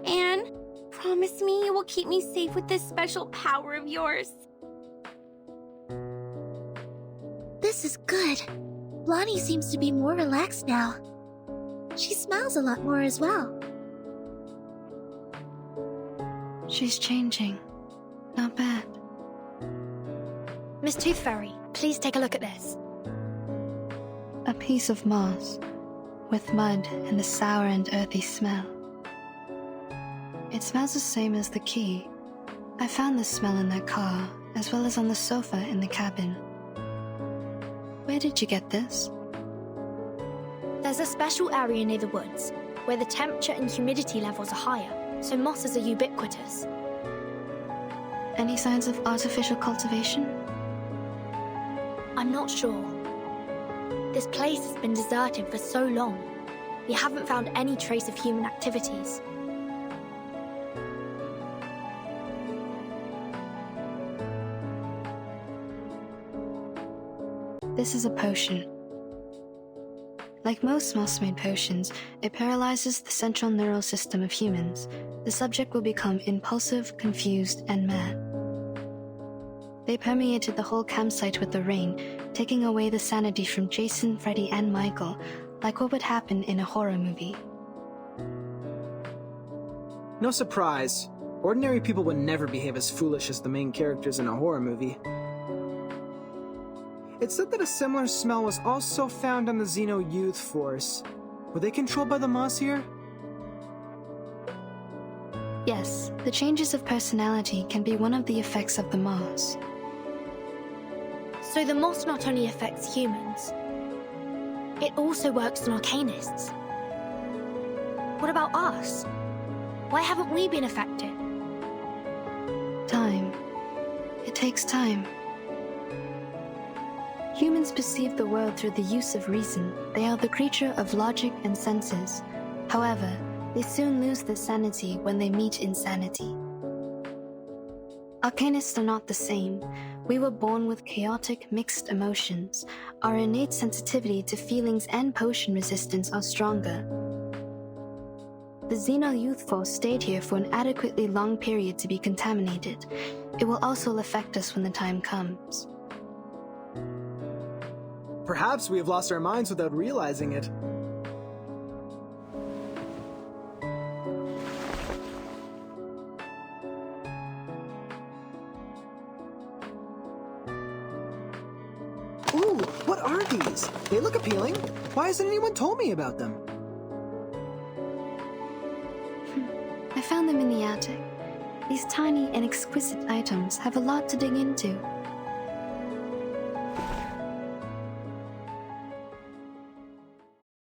S4: Anne, promise me you will keep me safe with this special power of yours.
S9: This is good. Blondie seems to be more relaxed now. She smiles a lot more as well.
S3: She's changing. Not bad.
S2: Miss Tooth Fairy, please take a look at this.
S3: A piece of moss, with mud and a sour and earthy smell. It smells the same as the key. I found this smell in that car, as well as on the sofa in the cabin. Where did you get this?
S2: There's a special area near the woods, where the temperature and humidity levels are higher, so mosses are ubiquitous.
S3: Any signs of artificial cultivation?
S2: I'm not sure. This place has been deserted for so long. We haven't found any trace of human activities.
S3: This is a potion. Like most moss-made potions, it paralyzes the central neural system of humans. The subject will become impulsive, confused, and mad. They permeated the whole campsite with the rain, taking away the sanity from Jason, Freddy, and Michael, like what would happen in a horror movie.
S1: No surprise. Ordinary people would never behave as foolish as the main characters in a horror movie. It's said that a similar smell was also found on the Xeno Youth Force. Were they controlled by the moss here?
S3: Yes, the changes of personality can be one of the effects of the moss.
S2: So the moss not only affects humans, it also works on arcanists. What about us? Why haven't we been affected?
S3: Time. It takes time. Humans perceive the world through the use of reason. They are the creature of logic and senses. However, they soon lose their sanity when they meet insanity. Arcanists are not the same. We were born with chaotic, mixed emotions. Our innate sensitivity to feelings and potion resistance are stronger. The Xeno Youth Force stayed here for an adequately long period to be contaminated. It will also affect us when the time comes.
S1: Perhaps we have lost our minds without realizing it. Ooh, what are these? They look appealing. Why hasn't anyone told me about them?
S3: I found them in the attic. These tiny and exquisite items have a lot to dig into.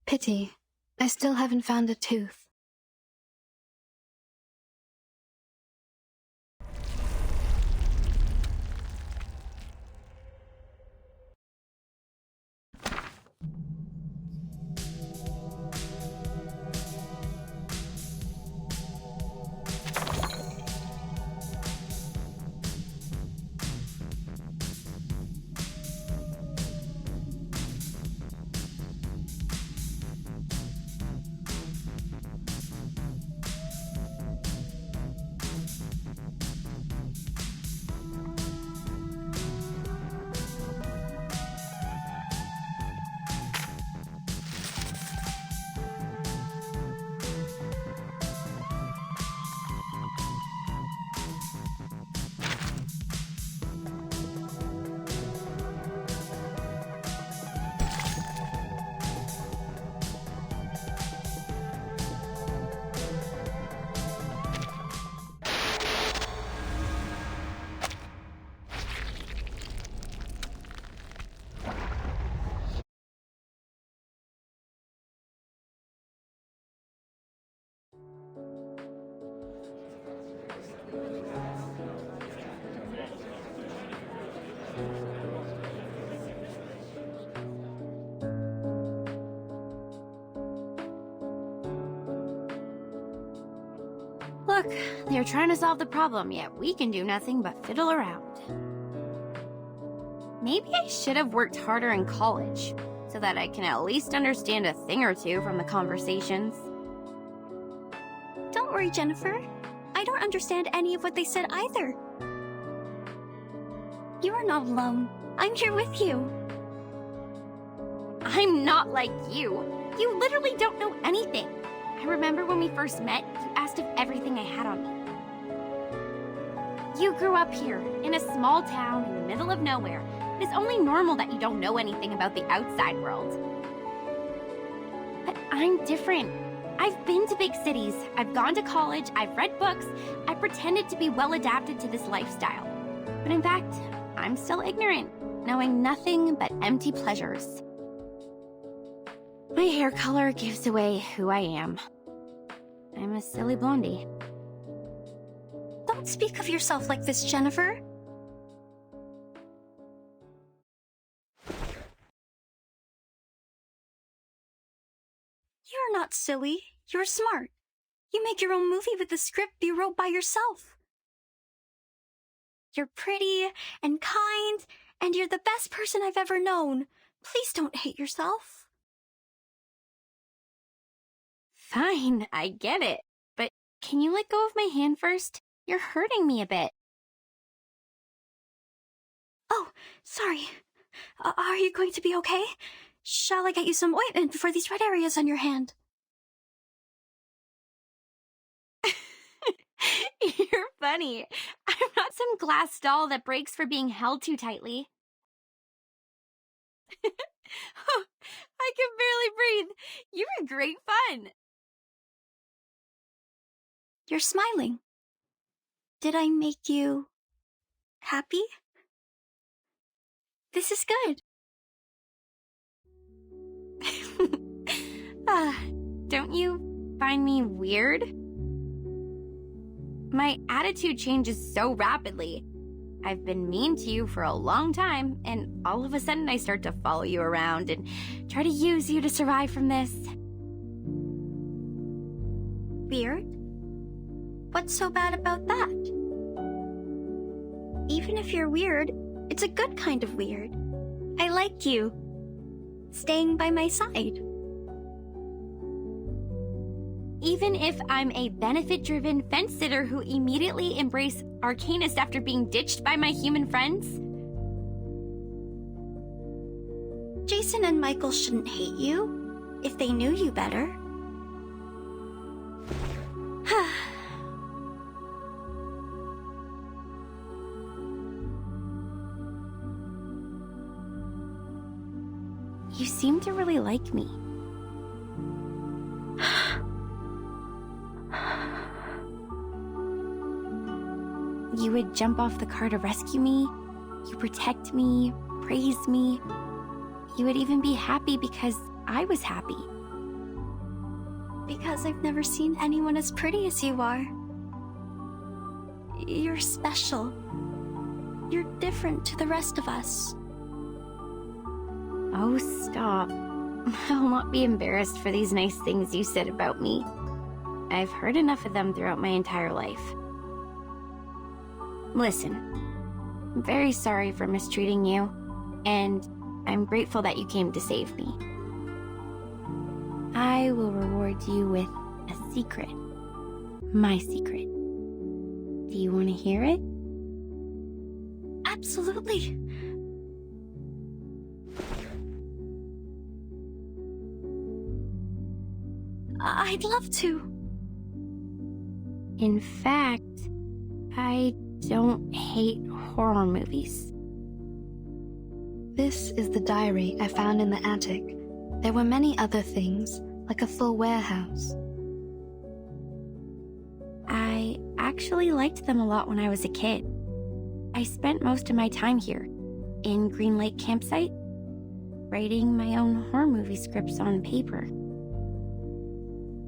S3: Pity, I still haven't found a tooth.
S4: Look, they're trying to solve the problem, yet we can do nothing but fiddle around. Maybe I should have worked harder in college, so that I can at least understand a thing or two from the conversations.
S8: Don't worry, Jennifer. I don't understand any of what they said either. You are not alone. I'm here with you.
S4: I'm not like you. You literally don't know anything. I remember when we first met, you asked if everything I had on me. You grew up here, in a small town in the middle of nowhere. It's only normal that you don't know anything about the outside world. But I'm different. I've been to big cities, I've gone to college, I've read books, I pretended to be well adapted to this lifestyle. But in fact, I'm still ignorant, knowing nothing but empty pleasures. My hair color gives away who I am. I'm a silly blondie.
S8: Don't speak of yourself like this, Jennifer. You're not silly. You're smart. You make your own movie with the script you wrote by yourself. You're pretty and kind, and you're the best person I've ever known. Please don't hate yourself.
S4: Fine, I get it. But can you let go of my hand first? You're hurting me a bit.
S8: Oh, sorry. Are you going to be okay? Shall I get you some ointment for these red areas on your hand?
S4: You're funny. I'm not some glass doll that breaks for being held too tightly. I can barely breathe. You were great fun.
S8: You're smiling. Did I make you happy? This is good.
S4: Don't you find me weird? My attitude changes so rapidly. I've been mean to you for a long time, and all of a sudden I start to follow you around and try to use you to survive from this.
S8: Weird? What's so bad about that? Even if you're weird, it's a good kind of weird. I like you. Staying by my side.
S4: Even if I'm a benefit-driven fence-sitter who immediately embraced Arcanist after being ditched by my human friends?
S8: Jason and Michael shouldn't hate you if they knew you better.
S4: You seem to really like me. You would jump off the car to rescue me. You protect me, praise me. You would even be happy because I was happy.
S8: Because I've never seen anyone as pretty as you are. You're special. You're different to the rest of us.
S4: Oh, stop. I'll not be embarrassed for these nice things you said about me. I've heard enough of them throughout my entire life. Listen, I'm very sorry for mistreating you, and I'm grateful that you came to save me. I will reward you with a secret. My secret. Do you want to hear it?
S8: Absolutely. I'd love to.
S4: In fact, I don't hate horror movies.
S3: This is the diary I found in the attic. There were many other things, like a full warehouse.
S4: I actually liked them a lot when I was a kid. I spent most of my time here, in Green Lake Campsite, writing my own horror movie scripts on paper.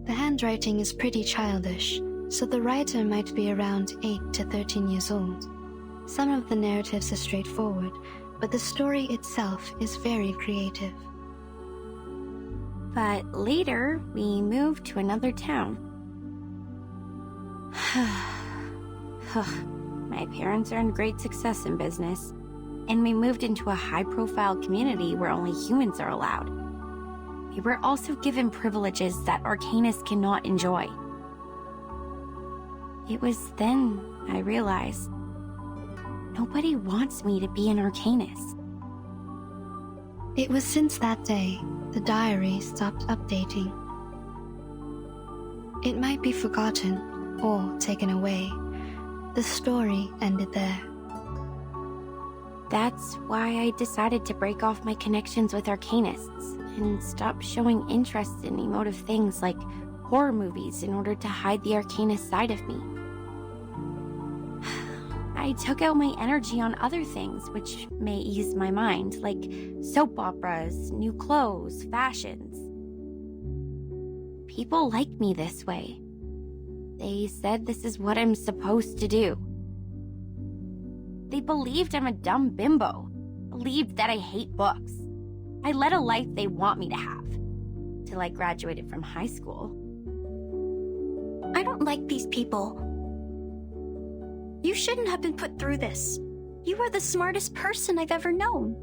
S3: The handwriting is pretty childish, so the writer might be around 8 to 13 years old. Some of the narratives are straightforward, but the story itself is very creative.
S4: But later, we moved to another town. My parents earned great success in business, and we moved into a high-profile community where only humans are allowed. We were also given privileges that Arcanists cannot enjoy. It was then I realized nobody wants me to be an Arcanist.
S3: It was since that day the diary stopped updating. It might be forgotten or taken away. The story ended there.
S4: That's why I decided to break off my connections with Arcanists and stop showing interest in emotive things like horror movies in order to hide the Arcanist side of me. I took out my energy on other things which may ease my mind, like soap operas, new clothes, fashions. People like me this way. They said this is what I'm supposed to do. They believed I'm a dumb bimbo, believed that I hate books. I led a life they want me to have, till I graduated from high school.
S8: I don't like these people. You shouldn't have been put through this. You are the smartest person I've ever known.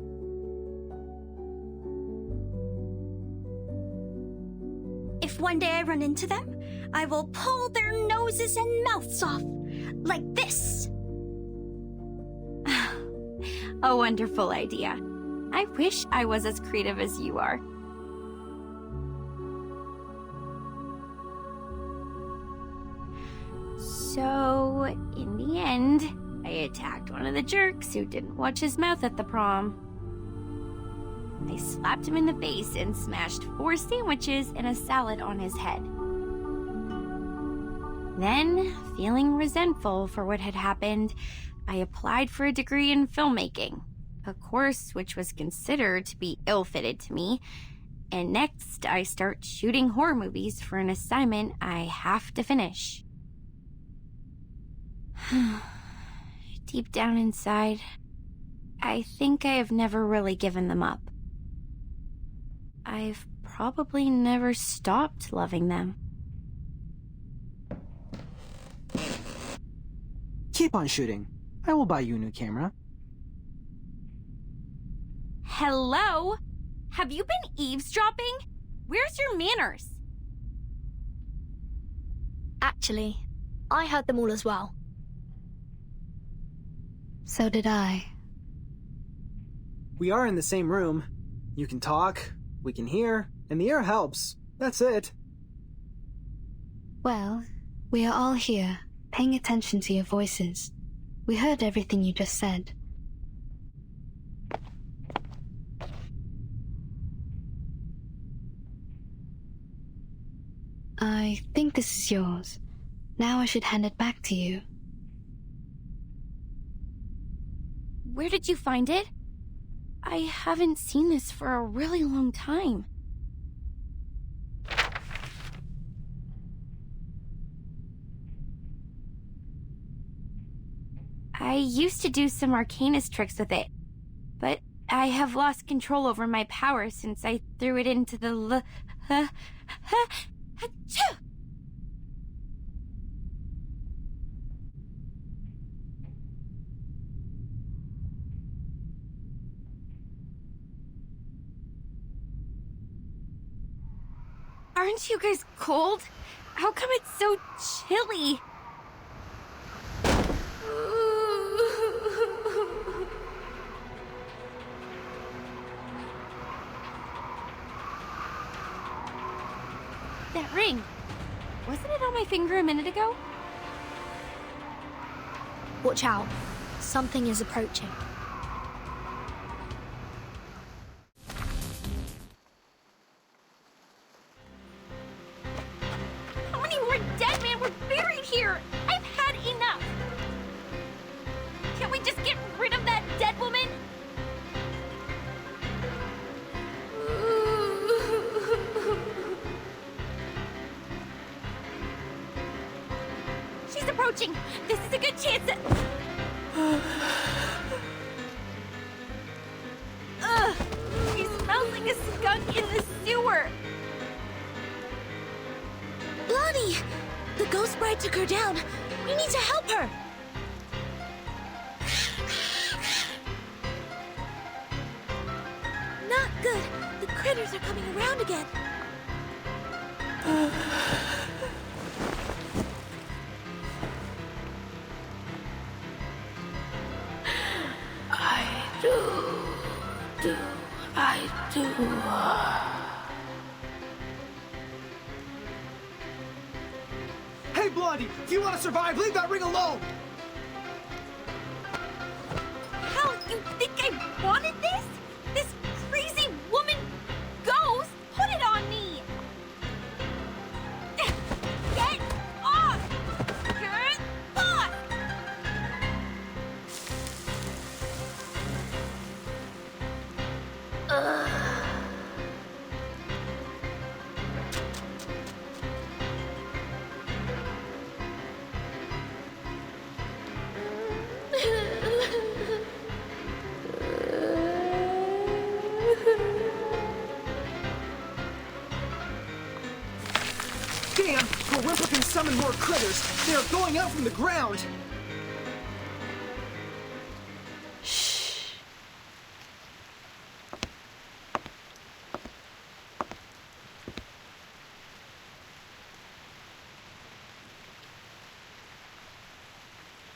S8: If one day I run into them, I will pull their noses and mouths off. Like this.
S4: A wonderful idea. I wish I was as creative as you are. So, in the end, I attacked one of the jerks who didn't watch his mouth at the prom. I slapped him in the face and smashed 4 sandwiches and a salad on his head. Then, feeling resentful for what had happened, I applied for a degree in filmmaking, a course which was considered to be ill-fitted to me, and next I start shooting horror movies for an assignment I have to finish. Deep down inside, I think I have never really given them up. I've probably never stopped loving them.
S1: Keep on shooting. I will buy you a new camera.
S4: Hello? Have you been eavesdropping? Where's your manners?
S2: Actually, I heard them all as well.
S3: So did I.
S1: We are in the same room. You can talk, we can hear, and the air helps. That's it.
S3: Well, we are all here, paying attention to your voices. We heard everything you just said. I think this is yours. Now I should hand it back to you.
S4: Where did you find it? I haven't seen this for a really long time. I used to do some Arcanist tricks with it, but I have lost control over my power since I threw it into the Aren't you guys cold? How come it's so chilly? That ring. Wasn't it on my finger a minute ago?
S2: Watch out. Something is approaching.
S4: How many more dead men were buried here? I've had enough. Can't we just get rid of that dead woman? She's approaching. This is a good chance to... Ugh, she smells like a skunk in the sewer.
S9: Lonnie! The ghost bride took her down. We need to help her! Not good. The critters are coming around again.
S10: I do.
S14: Hey, Blondie! If you want to survive, leave that ring alone!
S8: Hell, you think I wanted this? This crazy woman ghost put it on me! Get off! Get off!
S14: Damn! Corimpa can summon more critters! They are going out from the ground!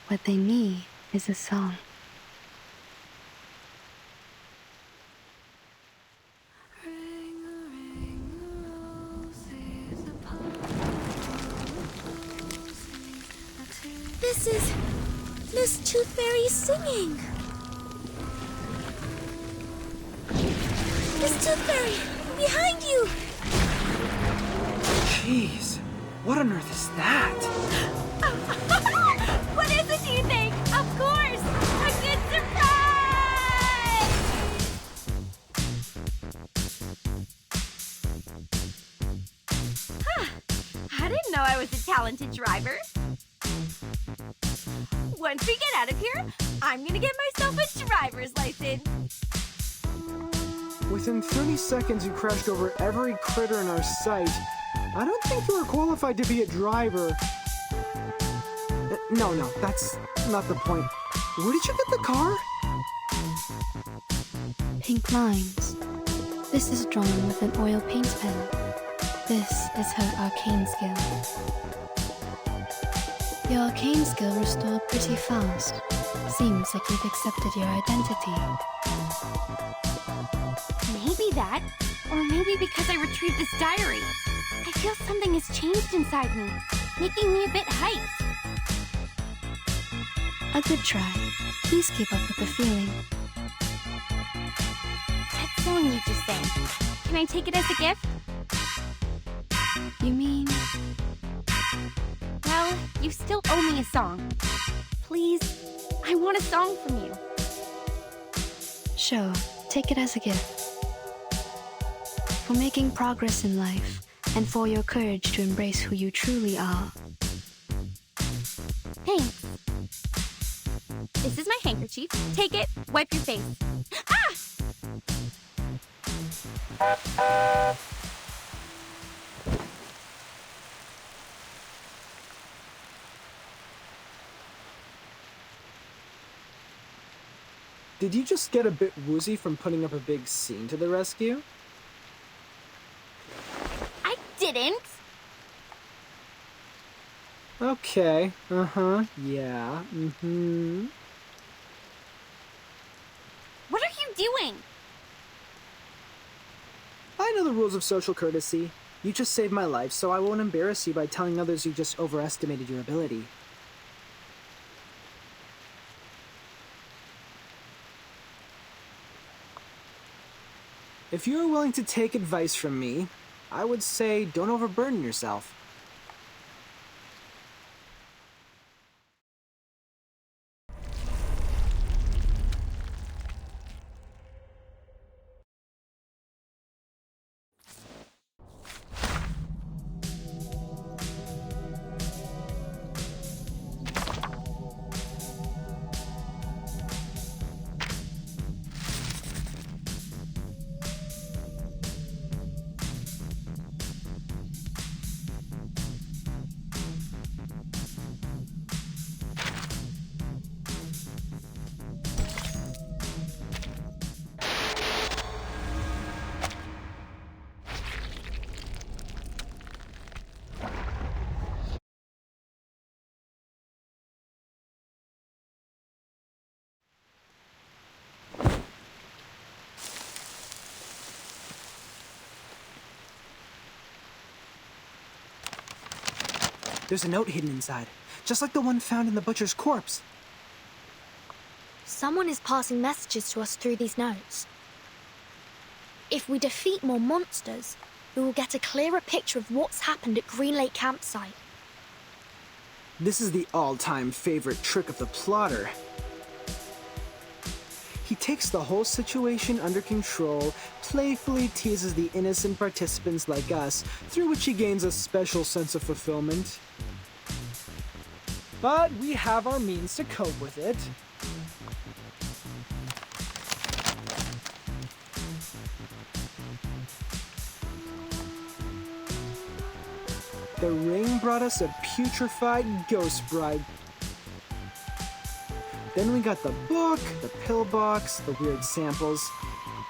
S3: What they need is a song.
S9: This is Miss Tooth Fairy singing. Miss Tooth Fairy, behind you!
S14: Jeez, what on earth is that?
S8: What is it, do you think? Of course! A good surprise! Huh. I didn't know I was a talented driver. Once we get out of here, I'm gonna get myself a driver's license.
S1: Within 30 seconds, you crashed over every critter in our sight. I don't think you are qualified to be a driver. No, that's not the point. Where did you get the car?
S3: Pink lines. This is drawn with an oil paint pen. This is her arcane skill. Your arcane skill restored pretty fast. Seems like you've accepted your identity.
S4: Maybe that, or maybe because I retrieved this diary. I feel something has changed inside me, making me a bit hyped.
S3: A good try. Please keep up with the feeling.
S4: That song you just sang, can I take it as a gift?
S3: You mean...
S4: Well, you still owe me a song. Please, I want a song from you.
S3: Sure, take it as a gift. For making progress in life, and for your courage to embrace who you truly are.
S4: Thanks. This is my handkerchief. Take it, wipe your face. Ah!
S1: Did you just get a bit woozy from putting up a big scene to the rescue?
S4: I didn't.
S1: Okay, yeah,
S4: What are you doing?
S1: I know the rules of social courtesy. You just saved my life, so I won't embarrass you by telling others you just overestimated your ability. If you are willing to take advice from me, I would say don't overburden yourself. There's a note hidden inside, just like the one found in the butcher's corpse.
S2: Someone is passing messages to us through these notes. If we defeat more monsters, we will get a clearer picture of what's happened at Green Lake Campsite.
S1: This is the all-time favorite trick of the plotter. He takes the whole situation under control, playfully teases the innocent participants like us, through which he gains a special sense of fulfillment.
S14: But we have our means to cope with it.
S1: The ring brought us a putrefied ghost bride. Then we got the book, the pillbox, the weird samples.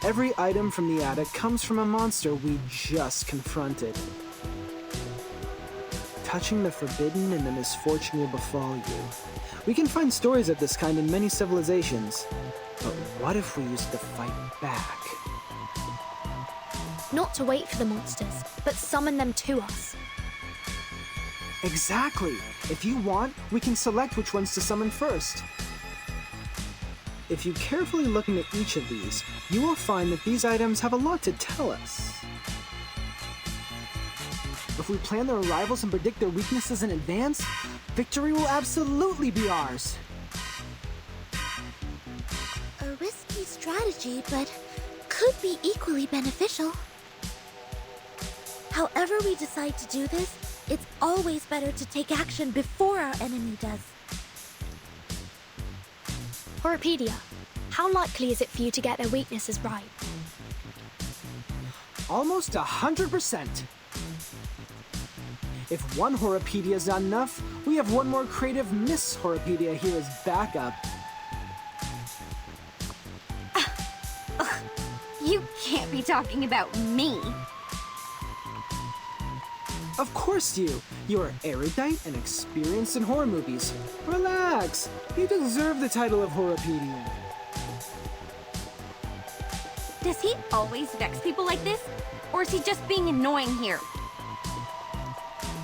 S1: Every item from the attic comes from a monster we just confronted. Touching the forbidden and the misfortune will befall you. We can find stories of this kind in many civilizations. But what if we used to fight back?
S2: Not to wait for the monsters, but summon them to us.
S1: Exactly! If you want, we can select which ones to summon first. If you carefully look into each of these, you will find that these items have a lot to tell us. If we plan their arrivals and predict their weaknesses in advance, victory will absolutely be ours.
S9: A risky strategy, but could be equally beneficial. However we decide to do this, it's always better to take action before our enemy does.
S2: Horrorpedia, how likely is it for you to get their weaknesses right?
S1: Almost 100%. If one Horrorpedia is not enough, we have one more creative Miss Horrorpedia here as backup.
S4: You can't be talking about me.
S1: Of course you! You're erudite and experienced in horror movies. Relax! You deserve the title of Horrorpedia.
S4: Does he always vex people like this? Or is he just being annoying here?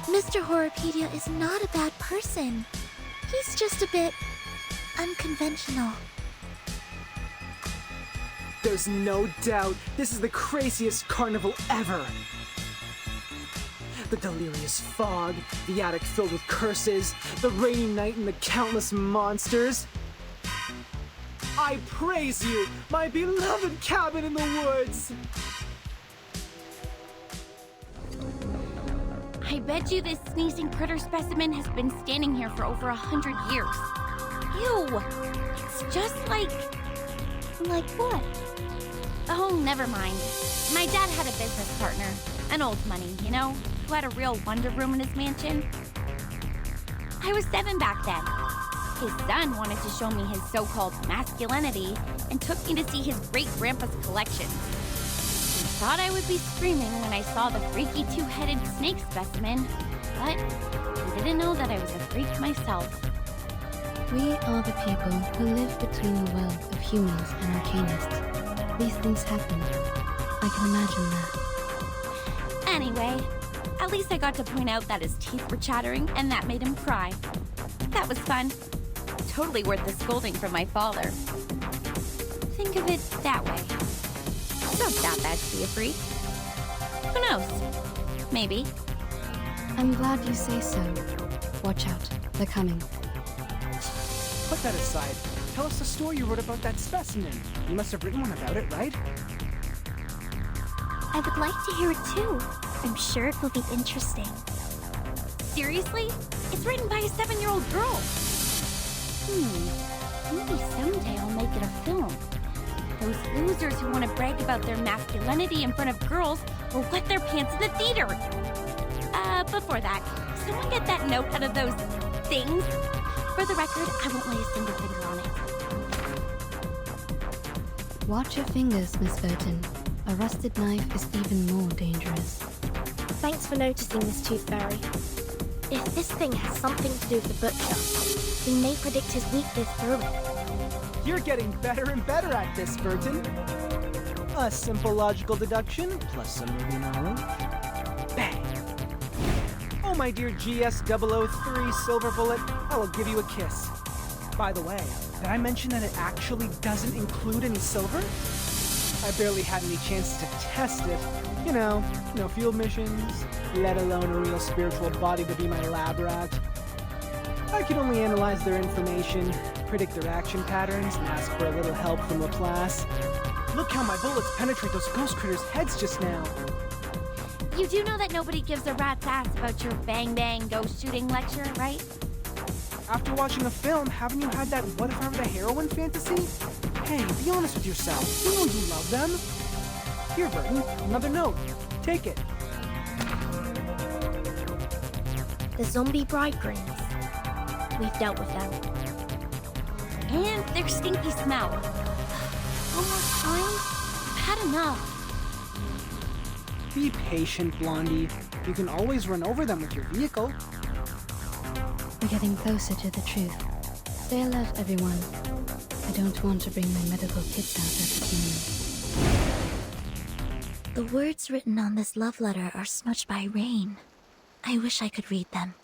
S9: Mr. Horrorpedia is not a bad person. He's just a bit unconventional.
S1: There's no doubt this is the craziest carnival ever! The delirious fog, the attic filled with curses, the rainy night and the countless monsters. I praise you, my beloved cabin in the woods!
S4: I bet you this sneezing critter specimen has been standing here for over 100 years. Ew! It's just like... Like what? Oh, never mind. My dad had a business partner. An old money, you know? Who had a real wonder room in his mansion. I was 7 back then. His son wanted to show me his so-called masculinity and took me to see his great-grandpa's collection. He thought I would be screaming when I saw the freaky two-headed snake specimen, but he didn't know that I was a freak myself.
S3: We are the people who live between the world of humans and arcanists. These things happen. I can imagine that.
S4: Anyway, at least I got to point out that his teeth were chattering and that made him cry. That was fun. Totally worth the scolding from my father. Think of it that way. It's not that bad to be a freak. Who knows? Maybe.
S3: I'm glad you say so. Watch out. They're coming.
S14: Put that aside. Tell us the story you wrote about that specimen. You must have written one about it, right?
S8: I would like to hear it too. I'm sure it will be interesting.
S4: Seriously? It's written by a 7-year-old girl. Maybe someday I'll make it a film. Those losers who want to brag about their masculinity in front of girls will wet their pants in the theater. Before that, someone get that note out of those things. For the record, I won't lay a single finger on it.
S3: Watch your fingers, Miss Burton. A rusted knife is even more dangerous.
S2: Thanks for noticing, Miss Tooth Fairy. If this thing has something to do with the butcher, we may predict his weakness through it.
S1: You're getting better and better at this, Burton. A simple logical deduction plus some movie knowledge. Bang!
S14: Oh, my dear GS003 Silver Bullet, I will give you a kiss. By the way, did I mention that it actually doesn't include any silver? I barely had any chances to test it. You know, no field missions, let alone a real spiritual body to be my lab rat. I could only analyze their information, predict their action patterns, and ask for a little help from Laplace. Look how my bullets penetrate those ghost critters' heads just now.
S4: You do know that nobody gives a rat's ass about your bang-bang ghost shooting lecture, right?
S14: After watching a film, haven't you had that what if I were the heroine fantasy? Hey, be honest with yourself. You know you love them. Here, Burton, another note. Take it.
S2: The zombie bridegrooms. We've dealt with them.
S4: And their stinky smell. One more time? I've had enough.
S1: Be patient, Blondie. You can always run over them with your vehicle.
S3: We're getting closer to the truth. Stay alert, everyone. I don't want to bring my medical kits out at the funeral.
S9: The words written on this love letter are smudged by rain. I wish I could read them.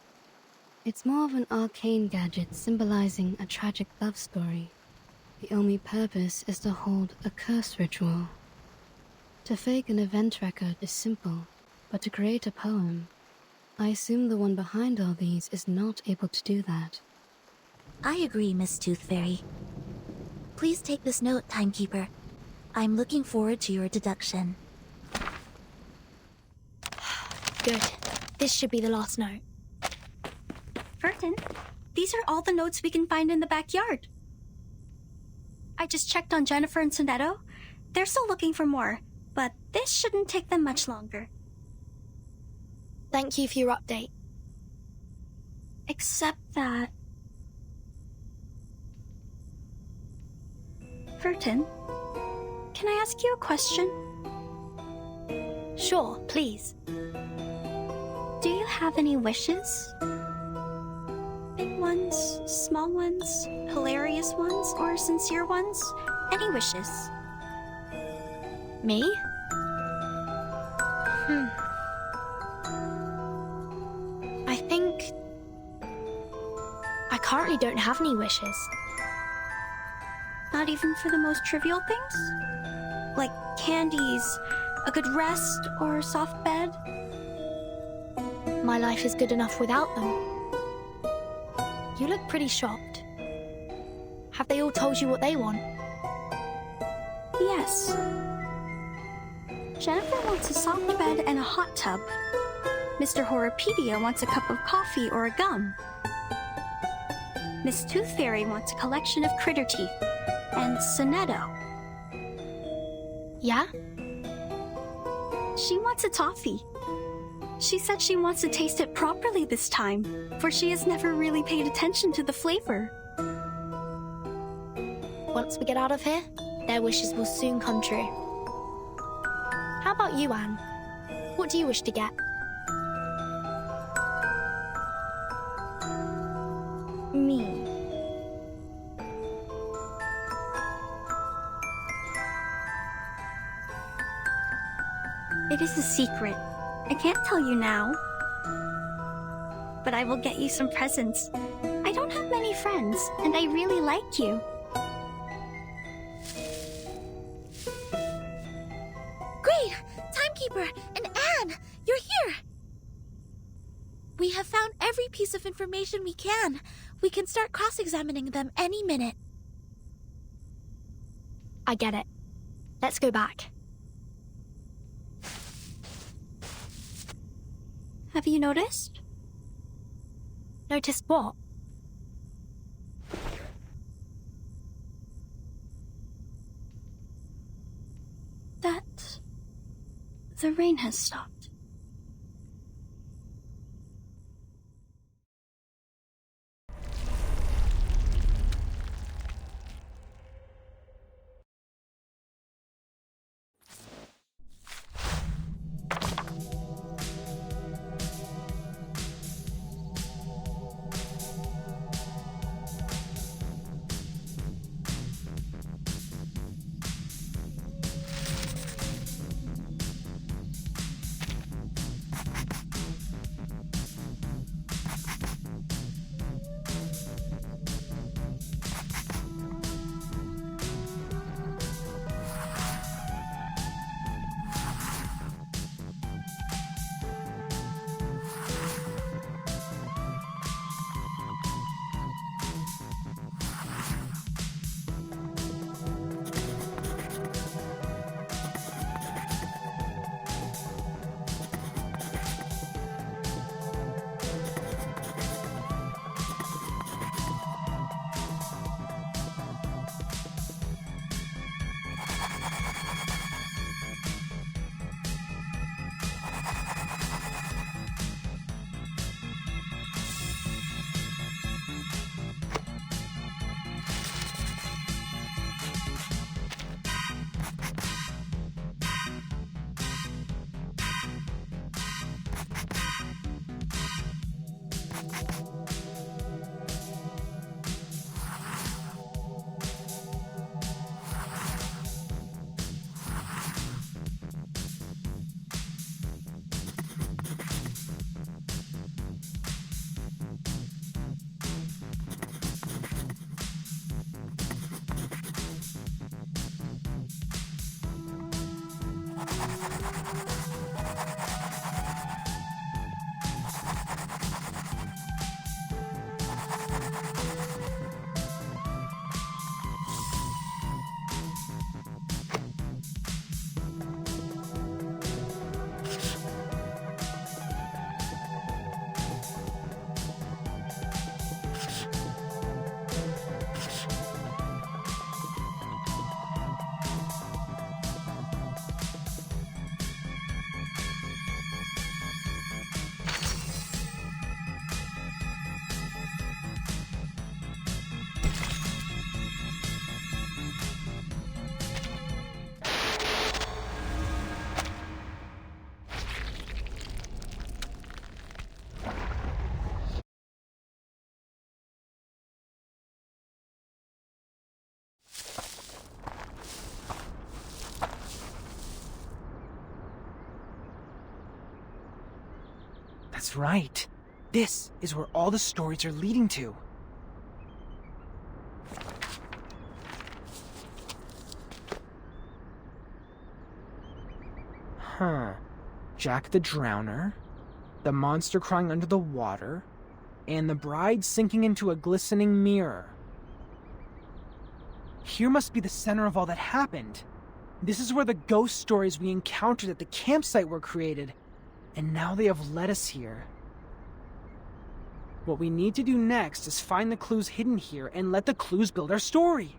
S3: It's more of an arcane gadget symbolizing a tragic love story. The only purpose is to hold a curse ritual. To fake an event record is simple, but to create a poem, I assume the one behind all these is not able to do that.
S9: I agree, Miss Tooth Fairy. Please take this note, Timekeeper. I'm looking forward to your deduction.
S2: Good. This should be the last note.
S8: Burton, these are all the notes we can find in the backyard. I just checked on Jennifer and Sonetto. They're still looking for more, but this shouldn't take them much longer.
S2: Thank you for your update.
S8: Except that... Burton, can I ask you a question?
S2: Sure, please.
S8: Do you have any wishes? Big ones, small ones, hilarious ones, or sincere ones? Any wishes?
S2: Me? I think... I currently don't have any wishes.
S8: Not even for the most trivial things? Like candies, a good rest, or a soft bed?
S2: My life is good enough without them. You look pretty shocked. Have they all told you what they want?
S8: Yes. Jennifer wants a soft bed and a hot tub. Mr. Horrorpedia wants a cup of coffee or a gum. Miss Tooth Fairy wants a collection of critter teeth. And Sonetto.
S2: Yeah?
S8: She wants a toffee. She said she wants to taste it properly this time, for she has never really paid attention to the flavor.
S2: Once we get out of here, their wishes will soon come true. How about you, Anne? What do you wish to get?
S8: Me. It is a secret. I can't tell you now. But I will get you some presents. I don't have many friends, and I really like you.
S9: Great! Timekeeper and Anne, you're here! We have found every piece of information we can. We can start cross-examining them any minute.
S2: I get it. Let's go back.
S8: Have you noticed?
S2: Noticed what?
S8: That the rain has stopped.
S14: That's right. This is where all the stories are leading to. Huh. Jack the Drowner, the monster crying under the water, and the bride sinking into a glistening mirror. Here must be the center of all that happened. This is where the ghost stories we encountered at the campsite were created, and now they have led us here. What we need to do next is find the clues hidden here and let the clues build our story.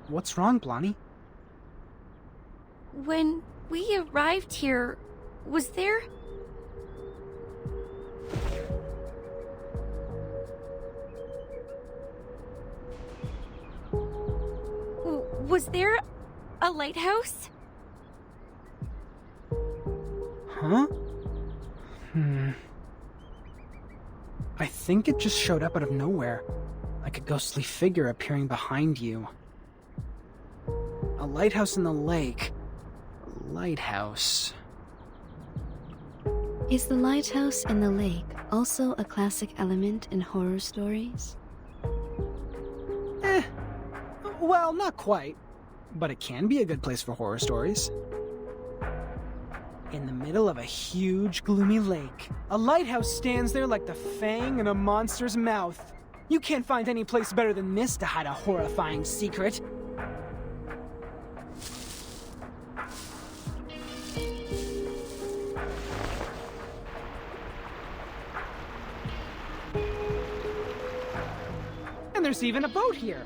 S14: What's wrong, Blondie?
S4: When we arrived here, was there... Was there a lighthouse?
S14: Huh? I think it just showed up out of nowhere, like a ghostly figure appearing behind you. A lighthouse in the lake. A lighthouse.
S3: Is the lighthouse in the lake also a classic element in horror stories?
S14: Well, not quite. But it can be a good place for horror stories. In the middle of a huge, gloomy lake, a lighthouse stands there like the fang in a monster's mouth. You can't find any place better than this to hide a horrifying secret. And there's even a boat here.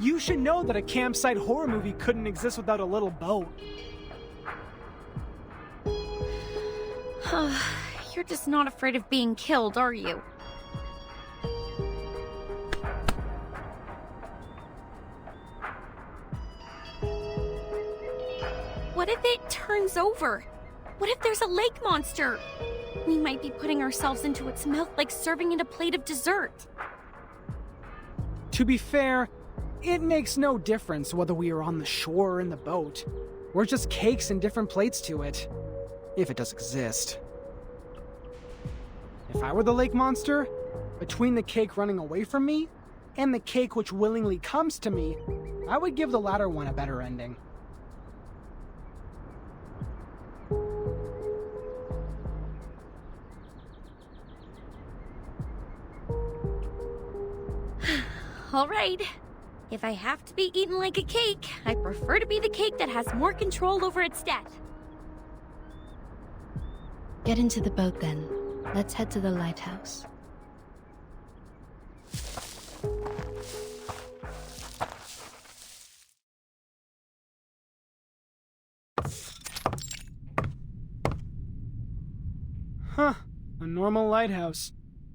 S14: You should know that a campsite horror movie couldn't exist without a little boat.
S4: You're just not afraid of being killed, are you? What if it turns over? What if there's a lake monster? We might be putting ourselves into its mouth like serving it a plate of dessert.
S14: To be fair, it makes no difference whether we are on the shore or in the boat. We're just cakes and different plates to it. If it does exist. If I were the lake monster, between the cake running away from me and the cake which willingly comes to me, I would give the latter one a better ending.
S4: All right. If I have to be eaten like a cake, I prefer to be the cake that has more control over its death.
S3: Get into the boat then. Let's head to the lighthouse.
S14: Huh. A normal lighthouse.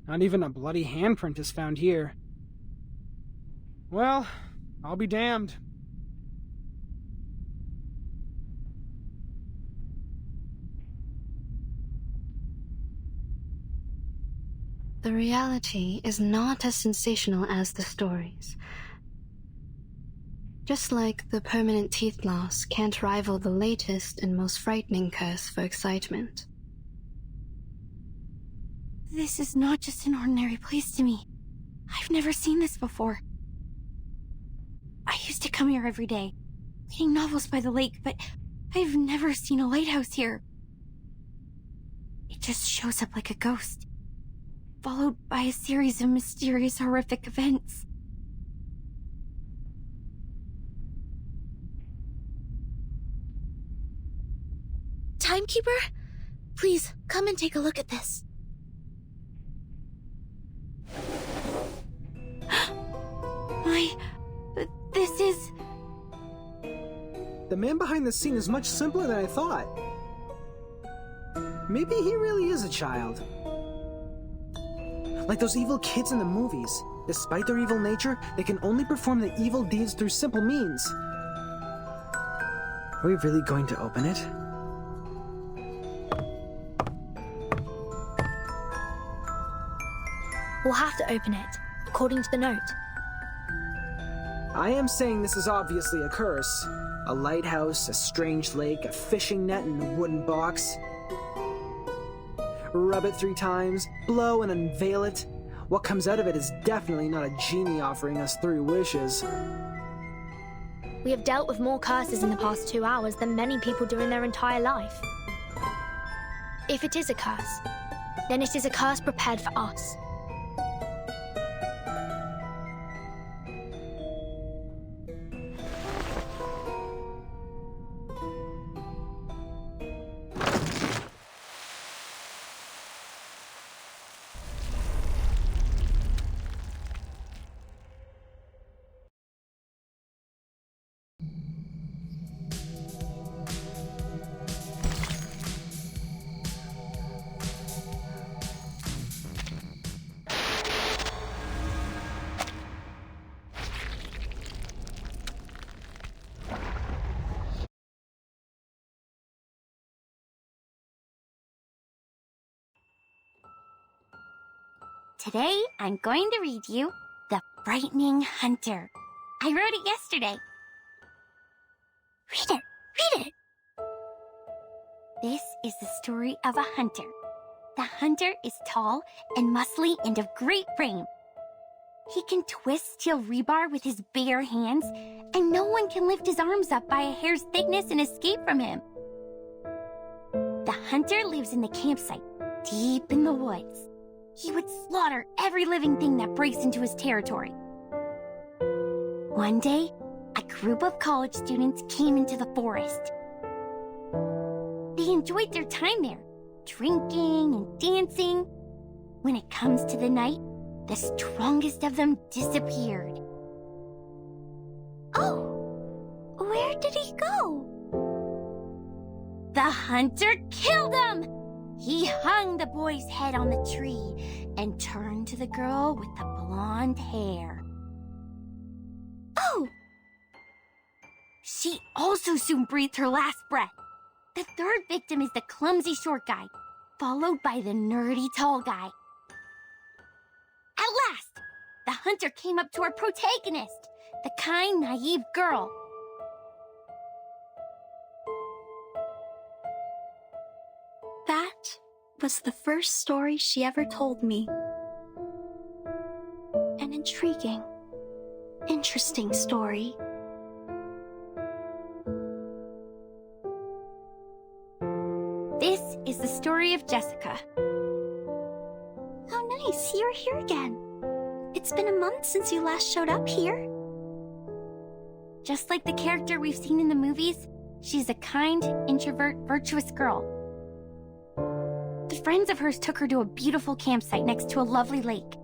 S14: Not even a bloody handprint is found here. Well, I'll be damned.
S3: The reality is not as sensational as the stories. Just like the permanent teeth loss can't rival the latest and most frightening curse for excitement.
S4: This is not just an ordinary place to me. I've never seen this before. I used to come here every day, reading novels by the lake, but I've never seen a lighthouse here. It just shows up like a ghost, followed by a series of mysterious, horrific events.
S9: Timekeeper, please come and take a look at this.
S4: This is...
S1: The man behind the scene is much simpler than I thought. Maybe he really is a child. Like those evil kids in the movies. Despite their evil nature, they can only perform the evil deeds through simple means. Are we really going to open it?
S2: We'll have to open it, according to the note.
S1: I am saying this is obviously a curse. A lighthouse, a strange lake, a fishing net, and a wooden box. Rub it 3 times, blow and unveil it. What comes out of it is definitely not a genie offering us 3 wishes.
S2: We have dealt with more curses in the past 2 hours than many people do in their entire life. If it is a curse, then it is a curse prepared for us.
S4: Today, I'm going to read you The Frightening Hunter. I wrote it yesterday. Read it! Read it! This is the story of a hunter. The hunter is tall and muscly and of great frame. He can twist steel rebar with his bare hands, and no one can lift his arms up by a hair's thickness and escape from him. The hunter lives in the campsite, deep in the woods. He would slaughter every living thing that breaks into his territory. One day, a group of college students came into the forest. They enjoyed their time there, drinking and dancing. When it comes to the night, the strongest of them disappeared.
S8: Oh, where did he go?
S4: The hunter killed him! He hung the boy's head on the tree and turned to the girl with the blonde hair.
S8: Oh!
S4: She also soon breathed her last breath. The third victim is the clumsy short guy, followed by the nerdy tall guy. At last, the hunter came up to our protagonist, the kind, naive girl.
S3: That was the first story she ever told me. An intriguing, interesting story.
S4: This is the story of Jessica.
S8: How nice, you're here again. It's been a month since you last showed up here.
S4: Just like the character we've seen in the movies, she's a kind, introvert, virtuous girl. Friends of hers took her to a beautiful campsite next to a lovely lake.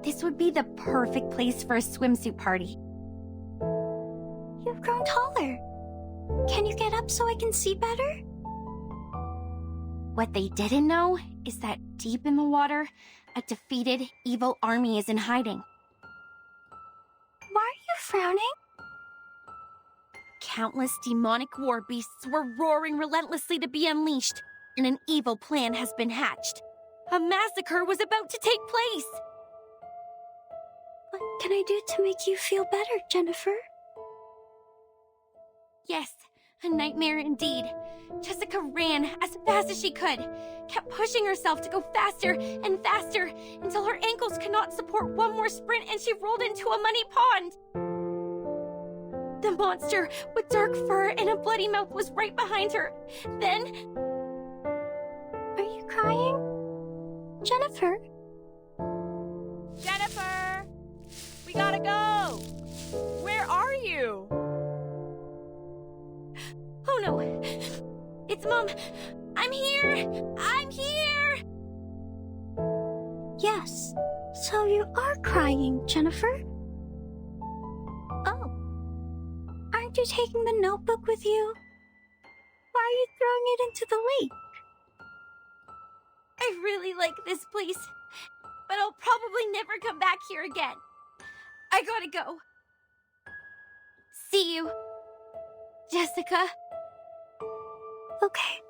S4: This would be the perfect place for a swimsuit party.
S8: You've grown taller. Can you get up so I can see better?
S4: What they didn't know is that deep in the water, a defeated, evil army is in hiding.
S8: Why are you frowning?
S4: Countless demonic war beasts were roaring relentlessly to be unleashed, and an evil plan has been hatched. A massacre was about to take place.
S8: What can I do to make you feel better, Jennifer?
S4: Yes, a nightmare indeed. Jessica ran as fast as she could, kept pushing herself to go faster and faster until her ankles could not support one more sprint and she rolled into a muddy pond. The
S8: monster with dark fur and a bloody mouth was right behind her. Then... Are you crying? Jennifer?
S16: Jennifer! We gotta go! Where are you?
S8: Oh no! It's Mom! I'm here! I'm here! Yes, so you are crying, Jennifer? Oh. Aren't you taking the notebook with you? Why are you throwing it into the lake? I really like this place, but I'll probably never come back here again. I gotta go. See you, Jessica. Okay.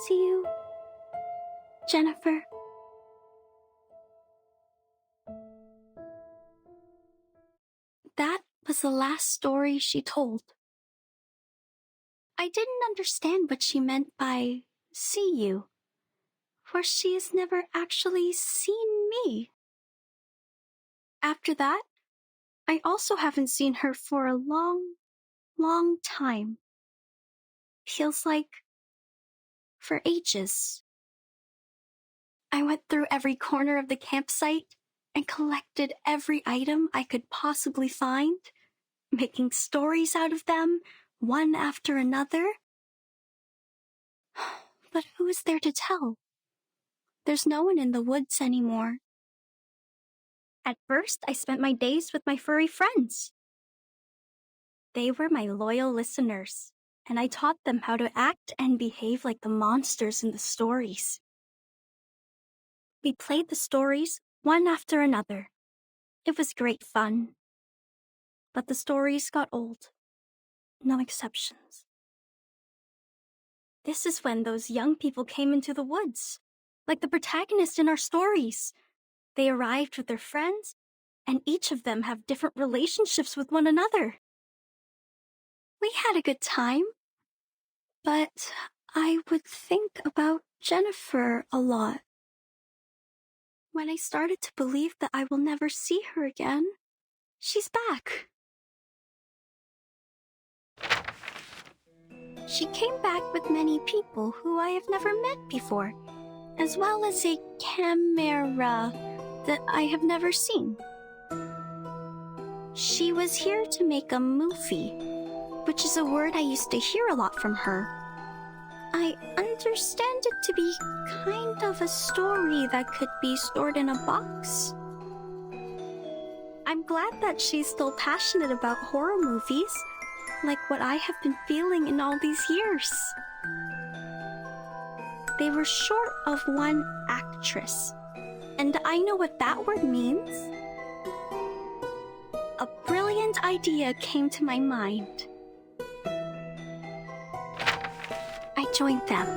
S8: See you, Jennifer. That was the last story she told. I didn't understand what she meant by see you, for she has never actually seen me. After that, I also haven't seen her for a long time. Feels like for ages. I went through every corner of the campsite and collected every item I could possibly find, making stories out of them, one after another. But who is there to tell? There's no one in the woods anymore. At first, I spent my days with my furry friends. They were my loyal listeners, and I taught them how to act and behave like the monsters in the stories. We played the stories one after another. It was great fun. But the stories got old. No exceptions. This is when those young people came into the woods, like the protagonist in our stories. They arrived with their friends, and each of them have different relationships with one another. We had a good time, but I would think about Jennifer a lot. When I started to believe that I will never see her again, she's back. She came back with many people who I have never met before, as well as a camera that I have never seen. She was here to make a movie, which is a word I used to hear a lot from her. I understand it to be kind of a story that could be stored in a box. I'm glad that she's still passionate about horror movies, like what I have been feeling in all these years. They were short of one actress, and I know what that word means. A brilliant idea came to my mind. I joined them.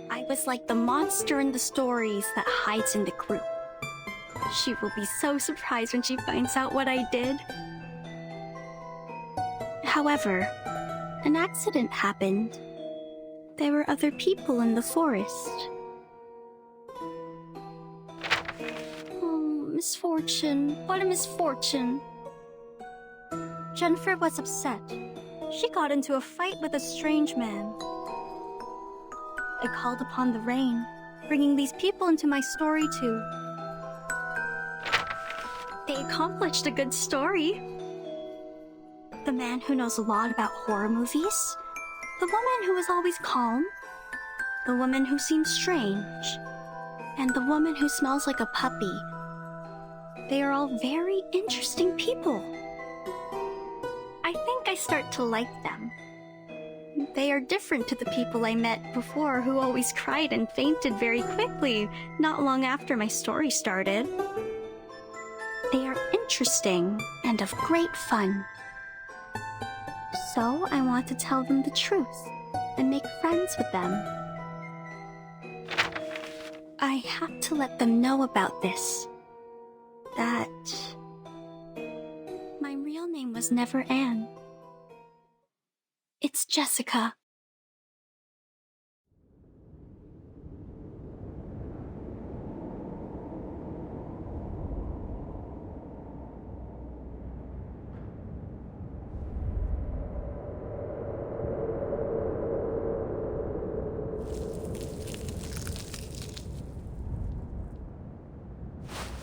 S8: I was like the monster in the stories that hides in the group. She will be so surprised when she finds out what I did. However, an accident happened. There were other people in the forest. Oh, misfortune. What a misfortune. Jennifer was upset. She got into a fight with a strange man. I called upon the rain, bringing these people into my story too. They accomplished a good story. The man who knows a lot about horror movies, the woman who is always calm, the woman who seems strange, and the woman who smells like a puppy. They are all very interesting people. I think I start to like them. They are different to the people I met before who always cried and fainted very quickly, not long after my story started. They are interesting and of great fun. So I want to tell them the truth and make friends with them. I have to let them know about this. That my real name was never Anne. It's Jessica.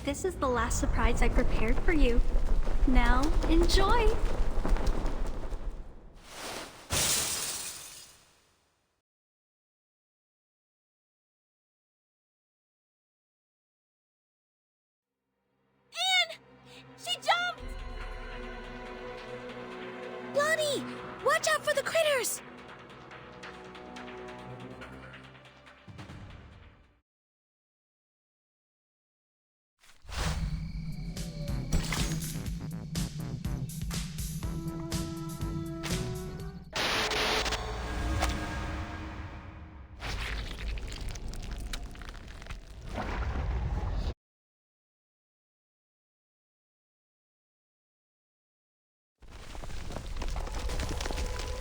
S8: This is the last surprise I prepared for you. Now, enjoy!
S2: She jumped! Blondie, watch out for the critters!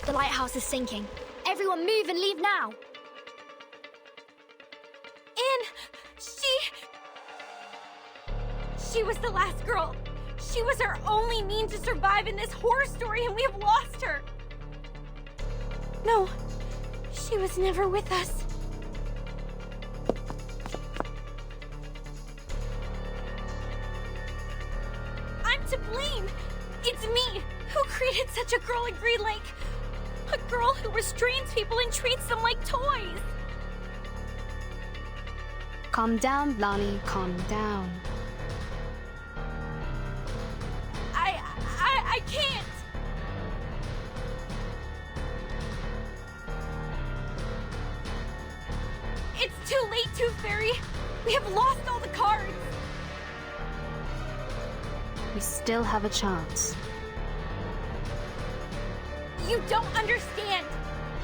S2: The lighthouse is sinking. Everyone move and leave now.
S8: And she was the last girl. She was our only means to survive in this horror story, and we have lost her. No, she was never with us. I'm to blame. It's me who created such a girl in Green Lake. A girl who restrains people and treats them like toys.
S3: Calm down, Blondie, calm down.
S8: I can't. It's too late, Tooth Fairy. We have lost all the cards.
S3: We still have a chance.
S8: You don't understand.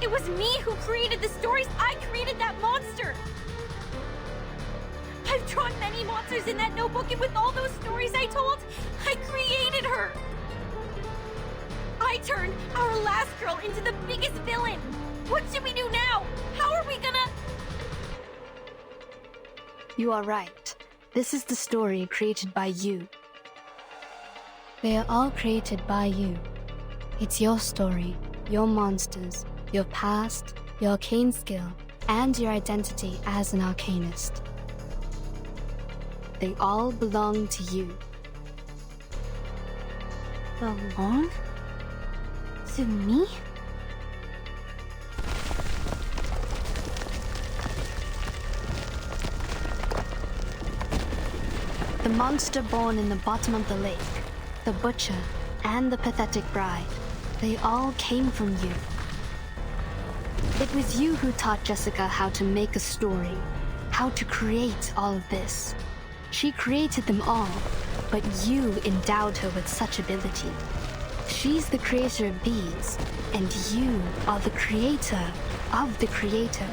S8: It was me who created the stories. I created that monster. I've drawn many monsters in that notebook, and with all those stories I told, I created her. I turned our last girl into the biggest villain. What should we do now? How are we gonna...
S3: You are right. This is the story created by you. They are all created by you. It's your story, your monsters, your past, your arcane skill, and your identity as an arcanist. They all belong to you.
S8: Belong? To me?
S3: The monster born in the bottom of the lake, the butcher, and the pathetic bride, they all came from you. It was you who taught Jessica how to make a story, how to create all of this. She created them all, but you endowed her with such ability. She's the creator of these, and you are the creator of the creator.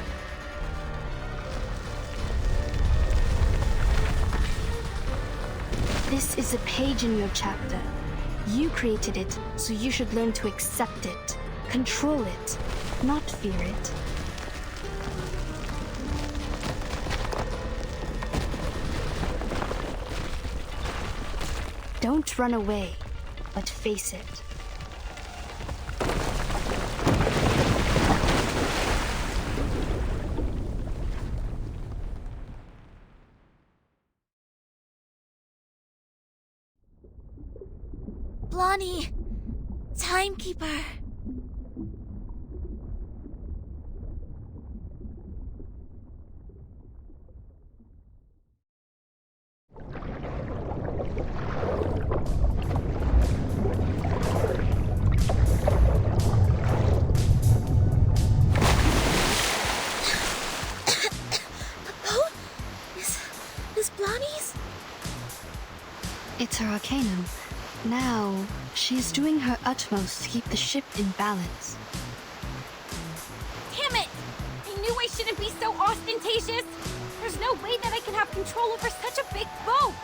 S3: This is a page in your chapter. You created it, so you should learn to accept it, control it, not fear it. Don't run away, but face it.
S9: Blondie! Timekeeper! Is Blondie's?
S3: It's her arcanum. Now, she's doing her utmost to keep the ship in balance.
S8: Damn it! I knew I shouldn't be so ostentatious. There's no way that I can have control over such a big boat.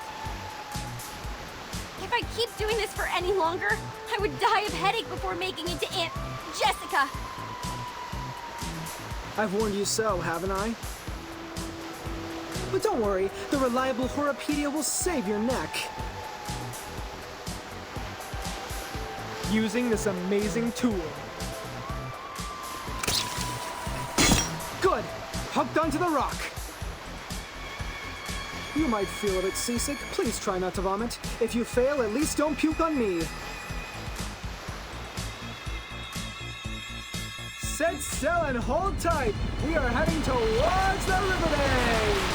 S8: If I keep doing this for any longer, I would die of headache before making it to Aunt Jessica.
S1: I've warned you so, haven't I? But don't worry, the reliable Horrorpedia will save your neck. Using this amazing tool. Good! Hooked onto the rock. You might feel a bit seasick. Please try not to vomit. If you fail, at least don't puke on me. Set sail and hold tight. We are heading towards the river bay.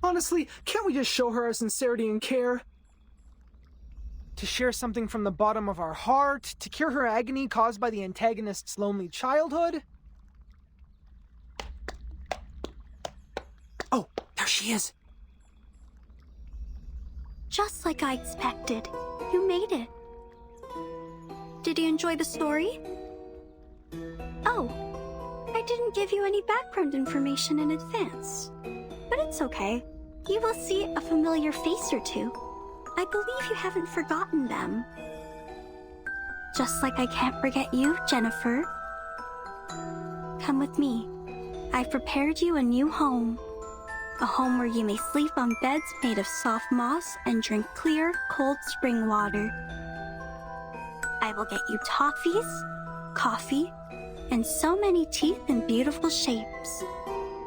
S1: Honestly, can't we just show her our sincerity and care? To share something from the bottom of our heart, to cure her agony caused by the antagonist's lonely childhood? Oh, there she is.
S8: Just like I expected. You made it. Did you enjoy the story? Oh, I didn't give you any background information in advance. But it's okay. You will see a familiar face or two. I believe you haven't forgotten them. Just like I can't forget you, Jennifer. Come with me. I've prepared you a new home. A home where you may sleep on beds made of soft moss and drink clear, cold spring water. I will get you toffees, coffee, and so many teeth in beautiful shapes.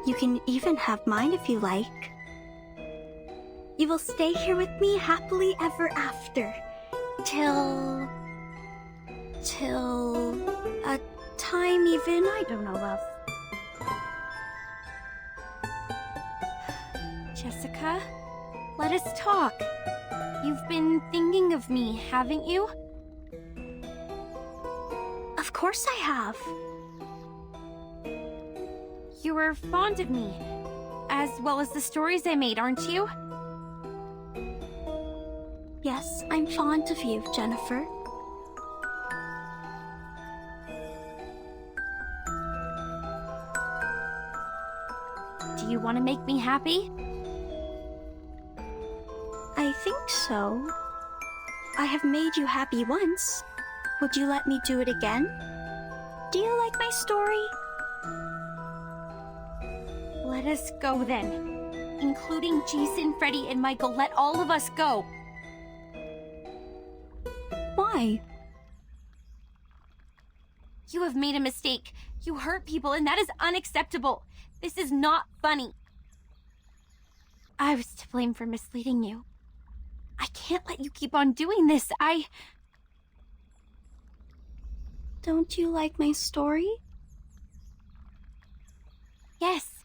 S8: You can even have mine if you like. You will stay here with me happily ever after. Till a time even I don't know of.
S4: Jessica, let us talk. You've been thinking of me, haven't you?
S8: Of course I have.
S4: You were fond of me, as well as the stories I made, aren't you?
S8: Yes, I'm fond of you, Jennifer.
S4: Do you want to make me happy?
S8: I think so. I have made you happy once. Would you let me do it again? Do you like my story?
S4: Let us go then. Including Jason, Freddy, and Michael. Let all of us go.
S8: Why?
S4: You have made a mistake. You hurt people, and that is unacceptable. This is not funny. I was to blame for misleading you. I can't let you keep on doing this.
S8: Don't you like my story?
S4: Yes,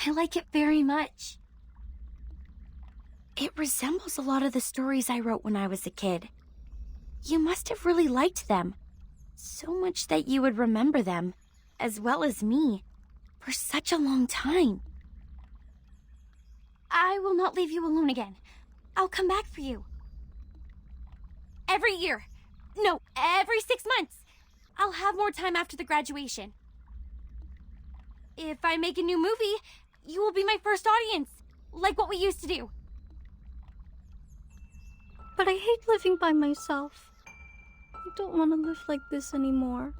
S4: I like it very much. It resembles a lot of the stories I wrote when I was a kid. You must have really liked them. So much that you would remember them, as well as me, for such a long time. I will not leave you alone again. I'll come back for you. Every year. No, every 6 months. I'll have more time after the graduation. If I make a new movie, you will be my first audience, like what we used to do.
S8: But I hate living by myself. I don't want to live like this anymore.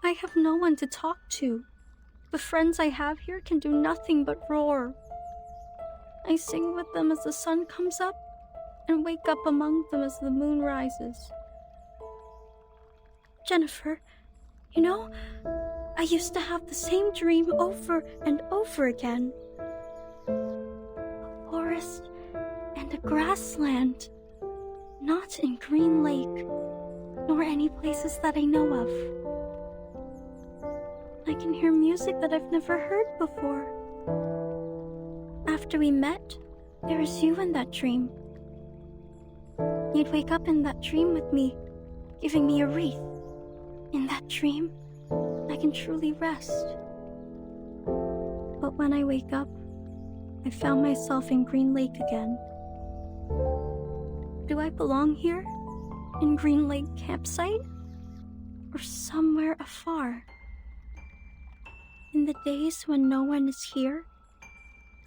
S8: I have no one to talk to. The friends I have here can do nothing but roar. I sing with them as the sun comes up and wake up among them as the moon rises. Jennifer, you know, I used to have the same dream over and over again. A forest and a grassland, not in Green Lake, nor any places that I know of. I can hear music that I've never heard before. After we met, there was you in that dream. You'd wake up in that dream with me, giving me a wreath. In that dream, I can truly rest. But when I wake up, I found myself in Green Lake again. Do I belong here? in Green Lake campsite? Or somewhere afar? In the days when no one is here,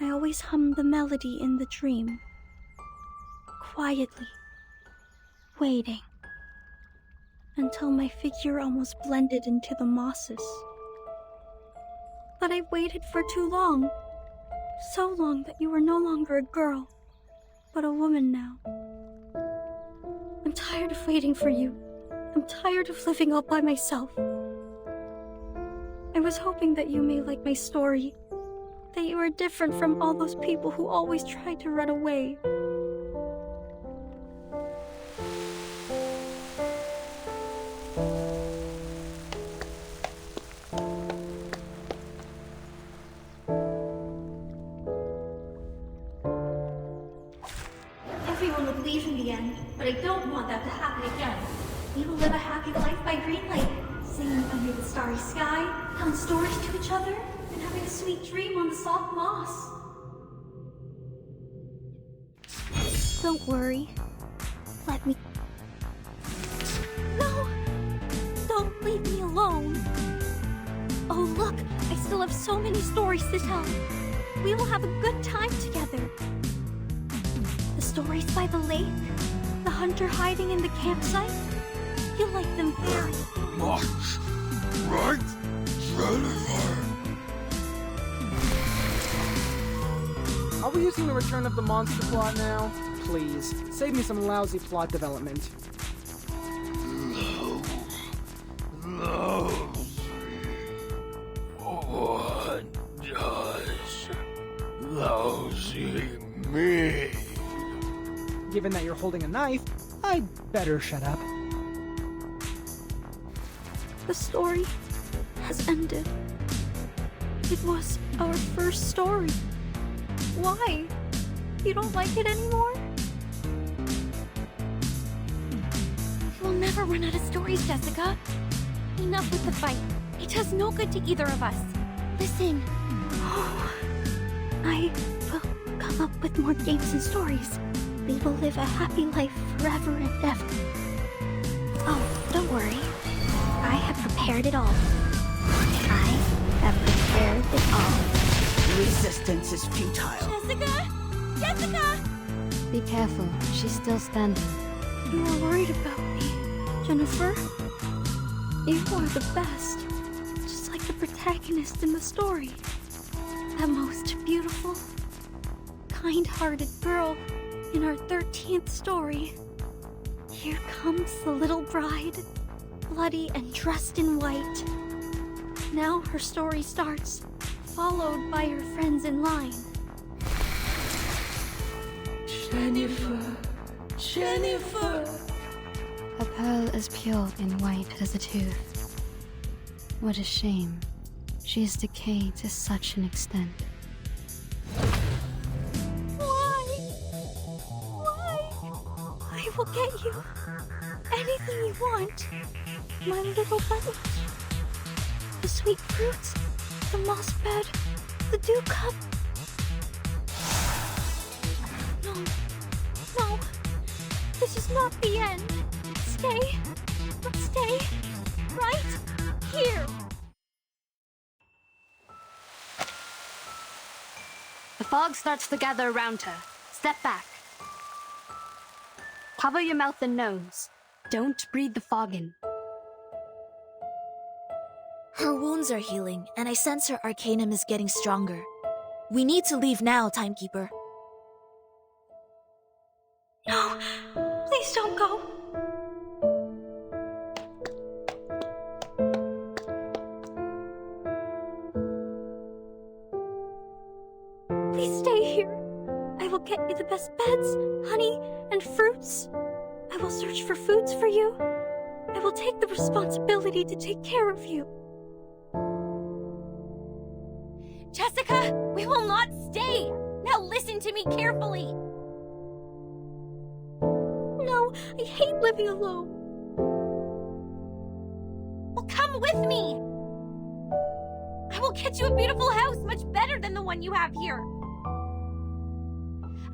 S8: I always hum the melody in the dream. Quietly. Waiting. Until my figure almost blended into the mosses. But I waited for too long. So long that you are no longer a girl, but a woman now. I'm tired of waiting for you. I'm tired of living all by myself. I was hoping that you may like my story, that you are different from all those people who always try to run away.
S17: Everyone would leave in the end, but I don't want that to happen again. We will live a happy life by Green Lake, singing under the starry sky, telling stories to each other, and having a sweet dream on the soft moss.
S8: Don't worry. Let me... No! Don't leave me alone! Oh look, I still have so many stories to tell. We will have a good time together. The stories by the lake, the hunter hiding in the campsite. You'll like them very
S12: much. Right, Jennifer?
S14: Are we using the Return of the Monster plot now? Please, save me some lousy plot development.
S12: No. What does lousy mean?
S14: Given that you're holding a knife, I'd better shut up.
S8: The story has ended. It was our first story. Why? You don't like it anymore?
S4: We'll never run out of stories, Jessica. Enough with the fight. It does no good to either of us. Listen.
S8: Oh, I will come up with more games and stories. We will live a happy life forever and ever.
S2: Oh, don't worry. I have prepared it all. I have prepared it all.
S6: Resistance is futile.
S4: Jessica! Jessica!
S3: Be careful, she's still standing.
S8: You are worried about me, Jennifer. You are the best, just like the protagonist in the story. The most beautiful, kind-hearted girl in our 13th story. Here comes the little bride, bloody and dressed in white. Now her story starts, followed by her friends in line.
S3: Jennifer, Jennifer. A pearl as pure and white as a tooth. What a shame. She is decayed to such an extent.
S8: Why? I will get you anything you want, my little bunny. The sweet fruits, the moss bed, the dew cup. No, this is not the end. Stay right here.
S10: The fog starts to gather around her. Step back. Cover your mouth and nose. Don't breathe the fog in.
S9: Her wounds are healing, and I sense her arcanum is getting stronger. We need to leave now, Timekeeper.
S8: No, please don't go. Please stay here. I will get you the best beds, honey, and fruits. I will search for foods for you. I will take the responsibility to take care of you.
S4: Jessica, we will not stay. Now listen to me carefully.
S8: No, I hate living alone.
S4: Well, come with me. I will get you a beautiful house, much better than the one you have here.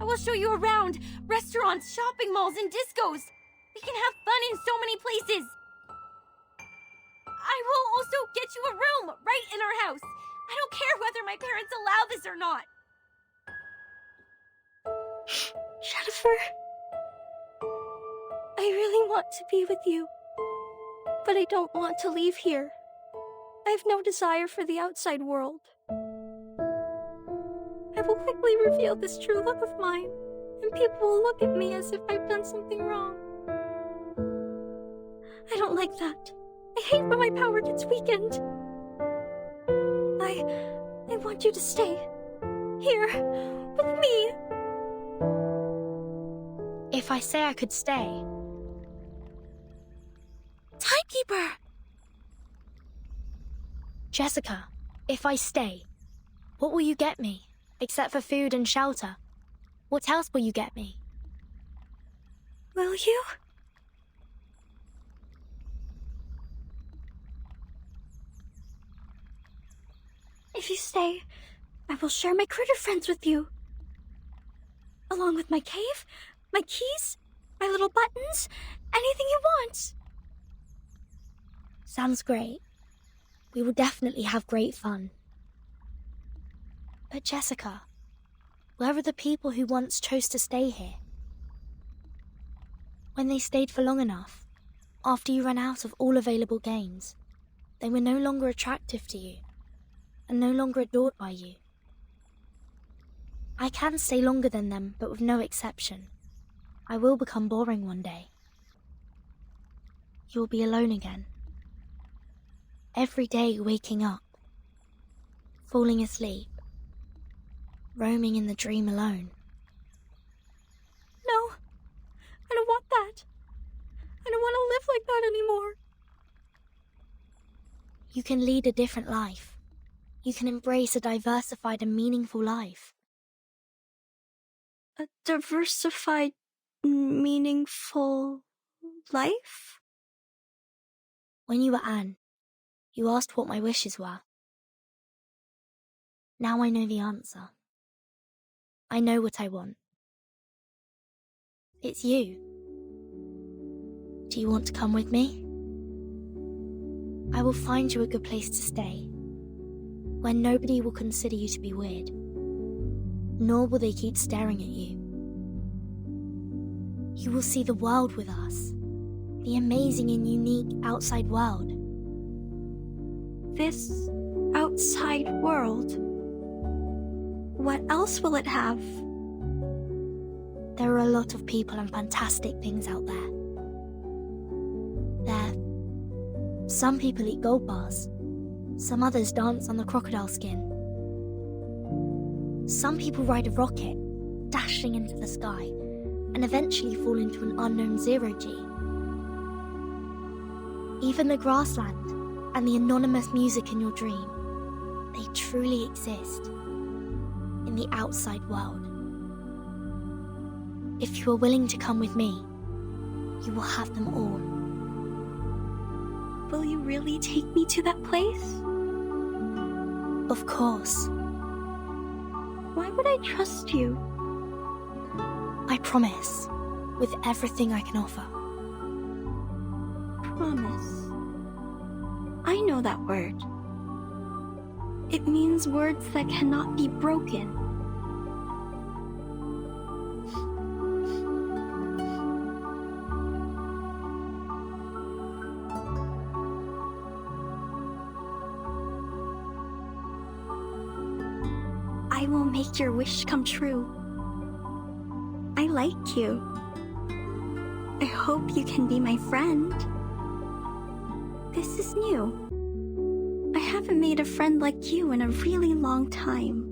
S4: I will show you around restaurants, shopping malls, and discos. We can have fun in so many places. I will also get you a room right in our house. I don't care whether my parents allow this or not.
S17: Jennifer, I really want to be with you, but I don't want to leave here. I have no desire for the outside world. I will quickly reveal this true love of mine, and people will look at me as if I've done something wrong. I don't like that. I hate when my power gets weakened. I want you to stay here with me.
S2: If I say I could stay...
S9: Timekeeper!
S2: Jessica, if I stay, what will you get me, except for food and shelter? What else will you get me?
S17: Will you? If you stay, I will share my critter friends with you. Along with my cave, my keys, my little buttons, anything you want.
S2: Sounds great. We will definitely have great fun. But Jessica, where are the people who once chose to stay here? When they stayed for long enough, after you ran out of all available games, they were no longer attractive to you, and no longer adored by you. I can stay longer than them, but with no exception. I will become boring one day. You will be alone again. Every day waking up, falling asleep, roaming in the dream alone.
S17: No, I don't want that. I don't want to live like that anymore.
S2: You can lead a different life. You can embrace a diversified and meaningful life.
S17: A diversified, meaningful life?
S2: When you were Anne, you asked what my wishes were. Now I know the answer. I know what I want. It's you. Do you want to come with me? I will find you a good place to stay, where nobody will consider you to be weird, nor will they keep staring at you. You will see the world with us, the amazing and unique outside world.
S17: This outside world? What else will it have?
S2: There are a lot of people and fantastic things out there. Some people eat gold bars. Some others dance on the crocodile skin. Some people ride a rocket, dashing into the sky, and eventually fall into an unknown zero-G. Even the grassland and the anonymous music in your dream, they truly exist in the outside world. If you are willing to come with me, you will have them all.
S17: Will you really take me to that place?
S2: Of course.
S17: Why would I trust you?
S2: I promise, with everything I can offer.
S17: Promise. I know that word. It means words that cannot be broken. I will make your wish come true. I like you. I hope you can be my friend. This is new. I haven't made a friend like you in a really long time.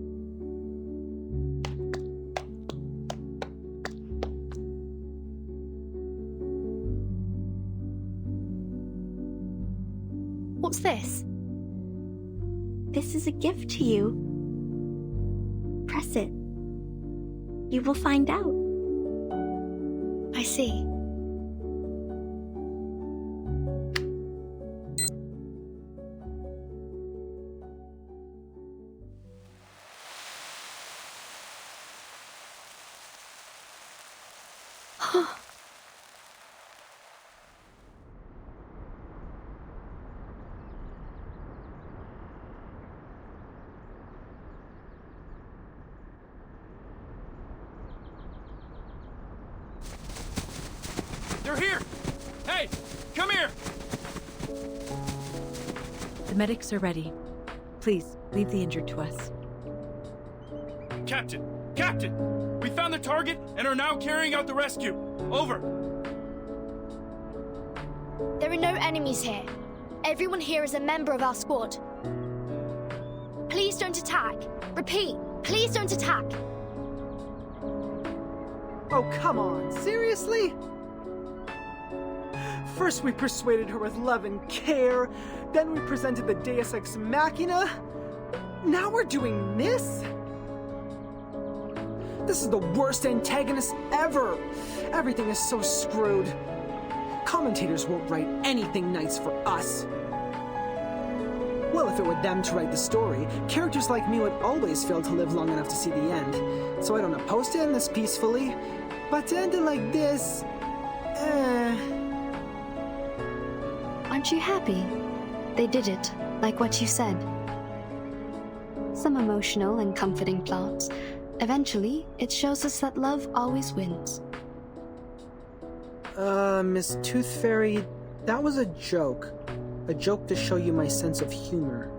S2: What's this?
S17: This is a gift to you. Press it. You will find out.
S2: I see.
S18: They're here! Hey, come here!
S19: The medics are ready. Please, leave the injured to us.
S18: Captain! Captain! We found the target and are now carrying out the rescue. Over.
S2: There are no enemies here. Everyone here is a member of our squad. Please don't attack. Repeat, please don't attack.
S14: Oh, come on. Seriously? First we persuaded her with love and care, then we presented the Deus Ex Machina. Now we're doing this? This is the worst antagonist ever. Everything is so screwed. Commentators won't write anything nice for us. Well, if it were them to write the story, characters like me would always fail to live long enough to see the end. So I don't oppose to end this peacefully, but to end it like this...
S3: Aren't you happy? They did it, like what you said. Some emotional and comforting plots. Eventually, it shows us that love always wins.
S1: Miss Tooth Fairy, that was a joke. A joke to show you my sense of humor.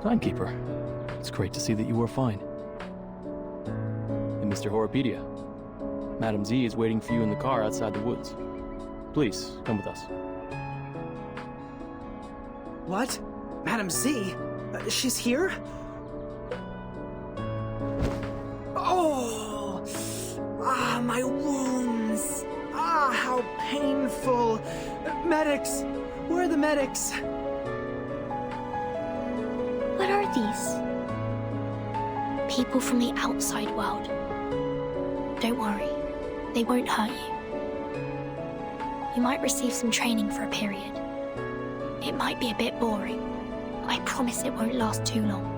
S5: Timekeeper, it's great to see that you are fine. And Mr. Horopedia, Madam Z is waiting for you in the car outside the woods. Please, come with us.
S1: What? Madam Z? She's here? Oh! Ah, my wounds! Ah, how painful! Medics! Where are the medics?
S2: What are these? People from the outside world. Don't worry, they won't hurt you. You might receive some training for a period. It might be a bit boring. I promise it won't last too long.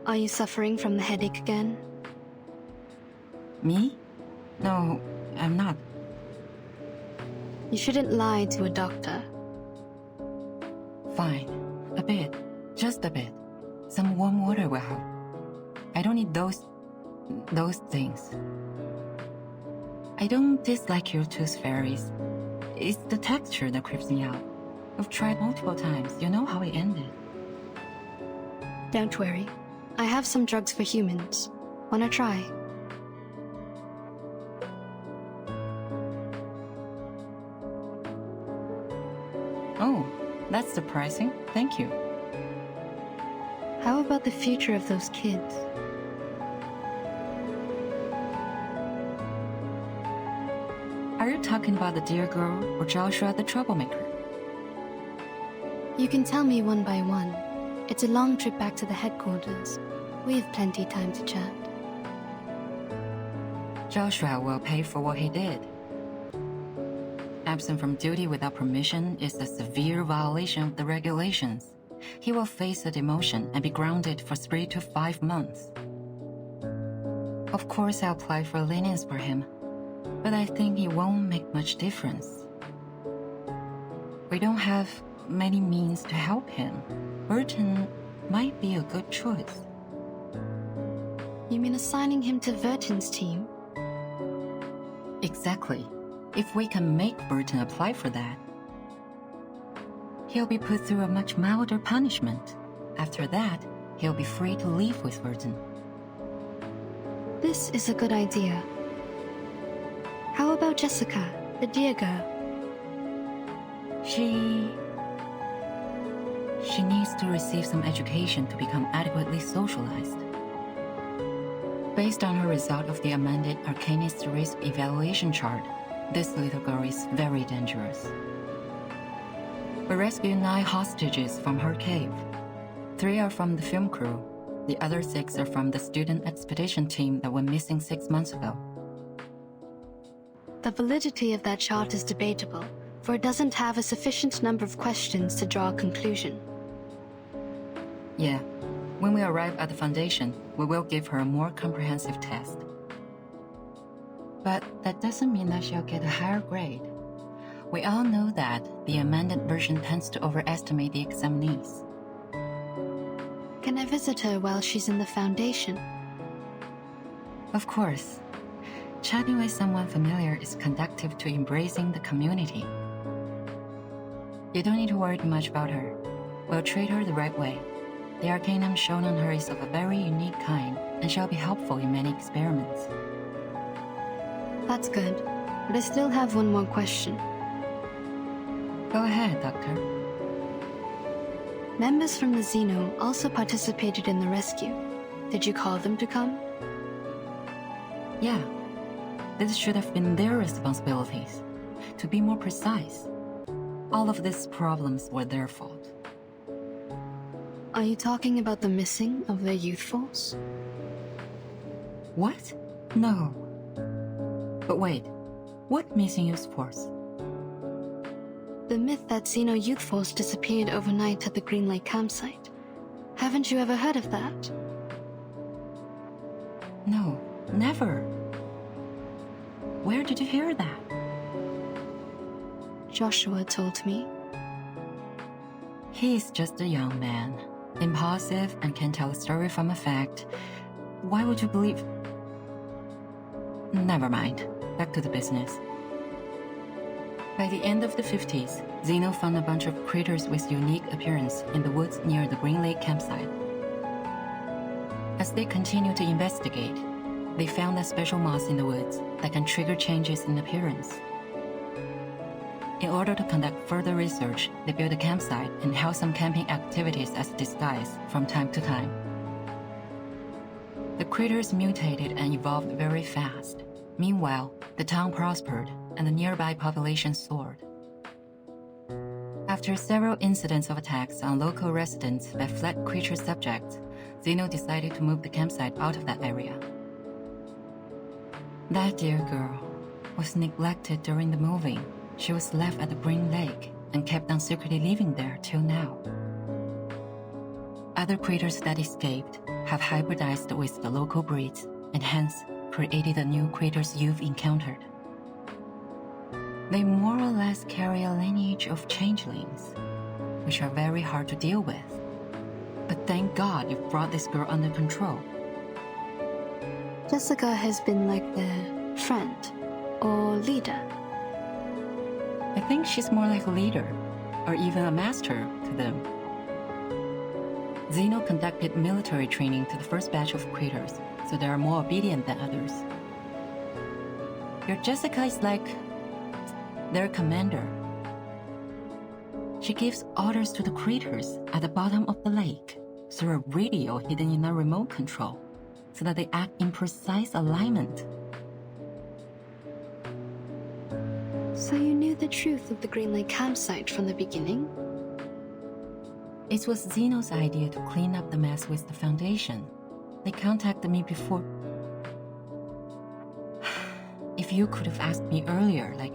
S3: Are you suffering from the headache again?
S13: Me? No, I'm not.
S3: You shouldn't lie to a doctor.
S13: Fine. A bit. Just a bit. Some warm water will help. I don't need those things. I don't dislike your tooth fairies. It's the texture that creeps me out. I've tried multiple times. You know how it ended.
S3: Don't worry. I have some drugs for humans. Wanna try?
S13: Oh, that's surprising. Thank you.
S3: How about the future of those kids?
S13: Are you talking about the dear girl or Joshua the troublemaker?
S3: You can tell me one by one. It's a long trip back to the headquarters. We have plenty time to chat.
S13: Joshua will pay for what he did. Absent from duty without permission is a severe violation of the regulations. He will face a demotion and be grounded for 3 to 5 months. Of course, I'll apply for lenience for him, but I think it won't make much difference. We don't have many means to help him. Burton might be a good choice.
S3: You mean assigning him to Verton's team?
S13: Exactly. If we can make Burton apply for that, he'll be put through a much milder punishment. After that, he'll be free to leave with Burton.
S3: This is a good idea. How about Jessica, the dear girl?
S13: She needs to receive some education to become adequately socialized. Based on her result of the amended Arcanist Risk Evaluation Chart, This little girl is very dangerous. We rescued 9 hostages from her cave. 3 are from the film crew. The other 6 are from the student expedition team that went missing 6 months ago.
S3: The validity of that chart is debatable, for it doesn't have a sufficient number of questions to draw a conclusion.
S13: Yeah, when we arrive at the Foundation, we will give her a more comprehensive test. But that doesn't mean that she'll get a higher grade. We all know that the amended version tends to overestimate the examinees.
S3: Can I visit her while she's in the Foundation?
S13: Of course. Chatting with someone familiar is conducive to embracing the community. You don't need to worry too much about her. We'll treat her the right way. The arcanum shown on her is of a very unique kind, and shall be helpful in many experiments.
S3: That's good, but I still have one more question.
S13: Go ahead, Doctor.
S3: Members from the Xeno also participated in the rescue. Did you call them to come?
S13: Yeah. This should have been their responsibilities. To be more precise, all of these problems were their fault.
S3: Are you talking about the missing of their youth force?
S13: What? No. But wait, what missing youth force?
S3: The myth that Xeno youth force disappeared overnight at the Green Lake campsite. Haven't you ever heard of that?
S13: No, never. Where did you hear that?
S3: Joshua told me.
S13: He's just a young man, impulsive and can tell a story from a fact. Why would you believe? Never mind. Back to the business. By the end of the 50s, Xeno found a bunch of critters with unique appearance in the woods near the Green Lake campsite. As they continued to investigate, they found a special moss in the woods that can trigger changes in appearance. In order to conduct further research, they built a campsite and held some camping activities as a disguise from time to time. The critters mutated and evolved very fast. Meanwhile, the town prospered and the nearby population soared. After several incidents of attacks on local residents by fled creature subjects, Xeno decided to move the campsite out of that area. That dear girl was neglected during the moving. She was left at the Green Lake and kept on secretly living there till now. Other critters that escaped have hybridized with the local breeds and hence created the new critters you've encountered. They more or less carry a lineage of changelings, which are very hard to deal with. But thank God you've brought this girl under control.
S3: Jessica has been like their friend or leader.
S13: I think she's more like a leader, or even a master to them. Xeno conducted military training to the first batch of critters, so they are more obedient than others. Your Jessica is like their commander. She gives orders to the critters at the bottom of the lake through a radio hidden in a remote control, so that they act in precise alignment.
S3: So you knew the truth of the Green Lake campsite from the beginning?
S13: It was Xeno's idea to clean up the mess with the Foundation. They contacted me before. If you could have asked me earlier, like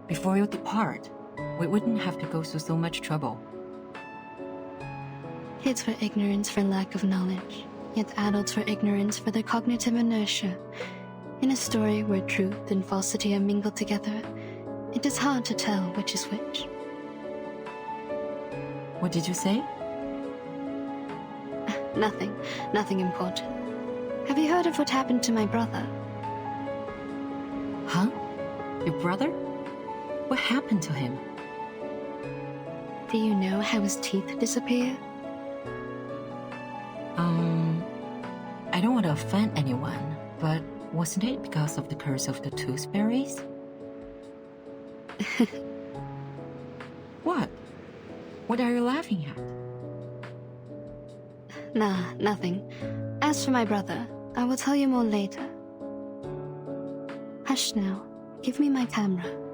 S13: before you depart, we wouldn't have to go through so much trouble.
S3: Kids were ignorant for lack of knowledge, yet adults were ignorant for their cognitive inertia. In a story where truth and falsity are mingled together, it is hard to tell which is which.
S13: What did you say?
S3: Nothing important. Have you heard of what happened to my brother?
S13: Huh? Your brother? What happened to him?
S3: Do you know how his teeth disappear?
S13: I don't want to offend anyone, but wasn't it because of the curse of the tooth fairies? What? What are you laughing at?
S3: Nah, nothing. As for my brother, I will tell you more later. Hush now. Give me my camera.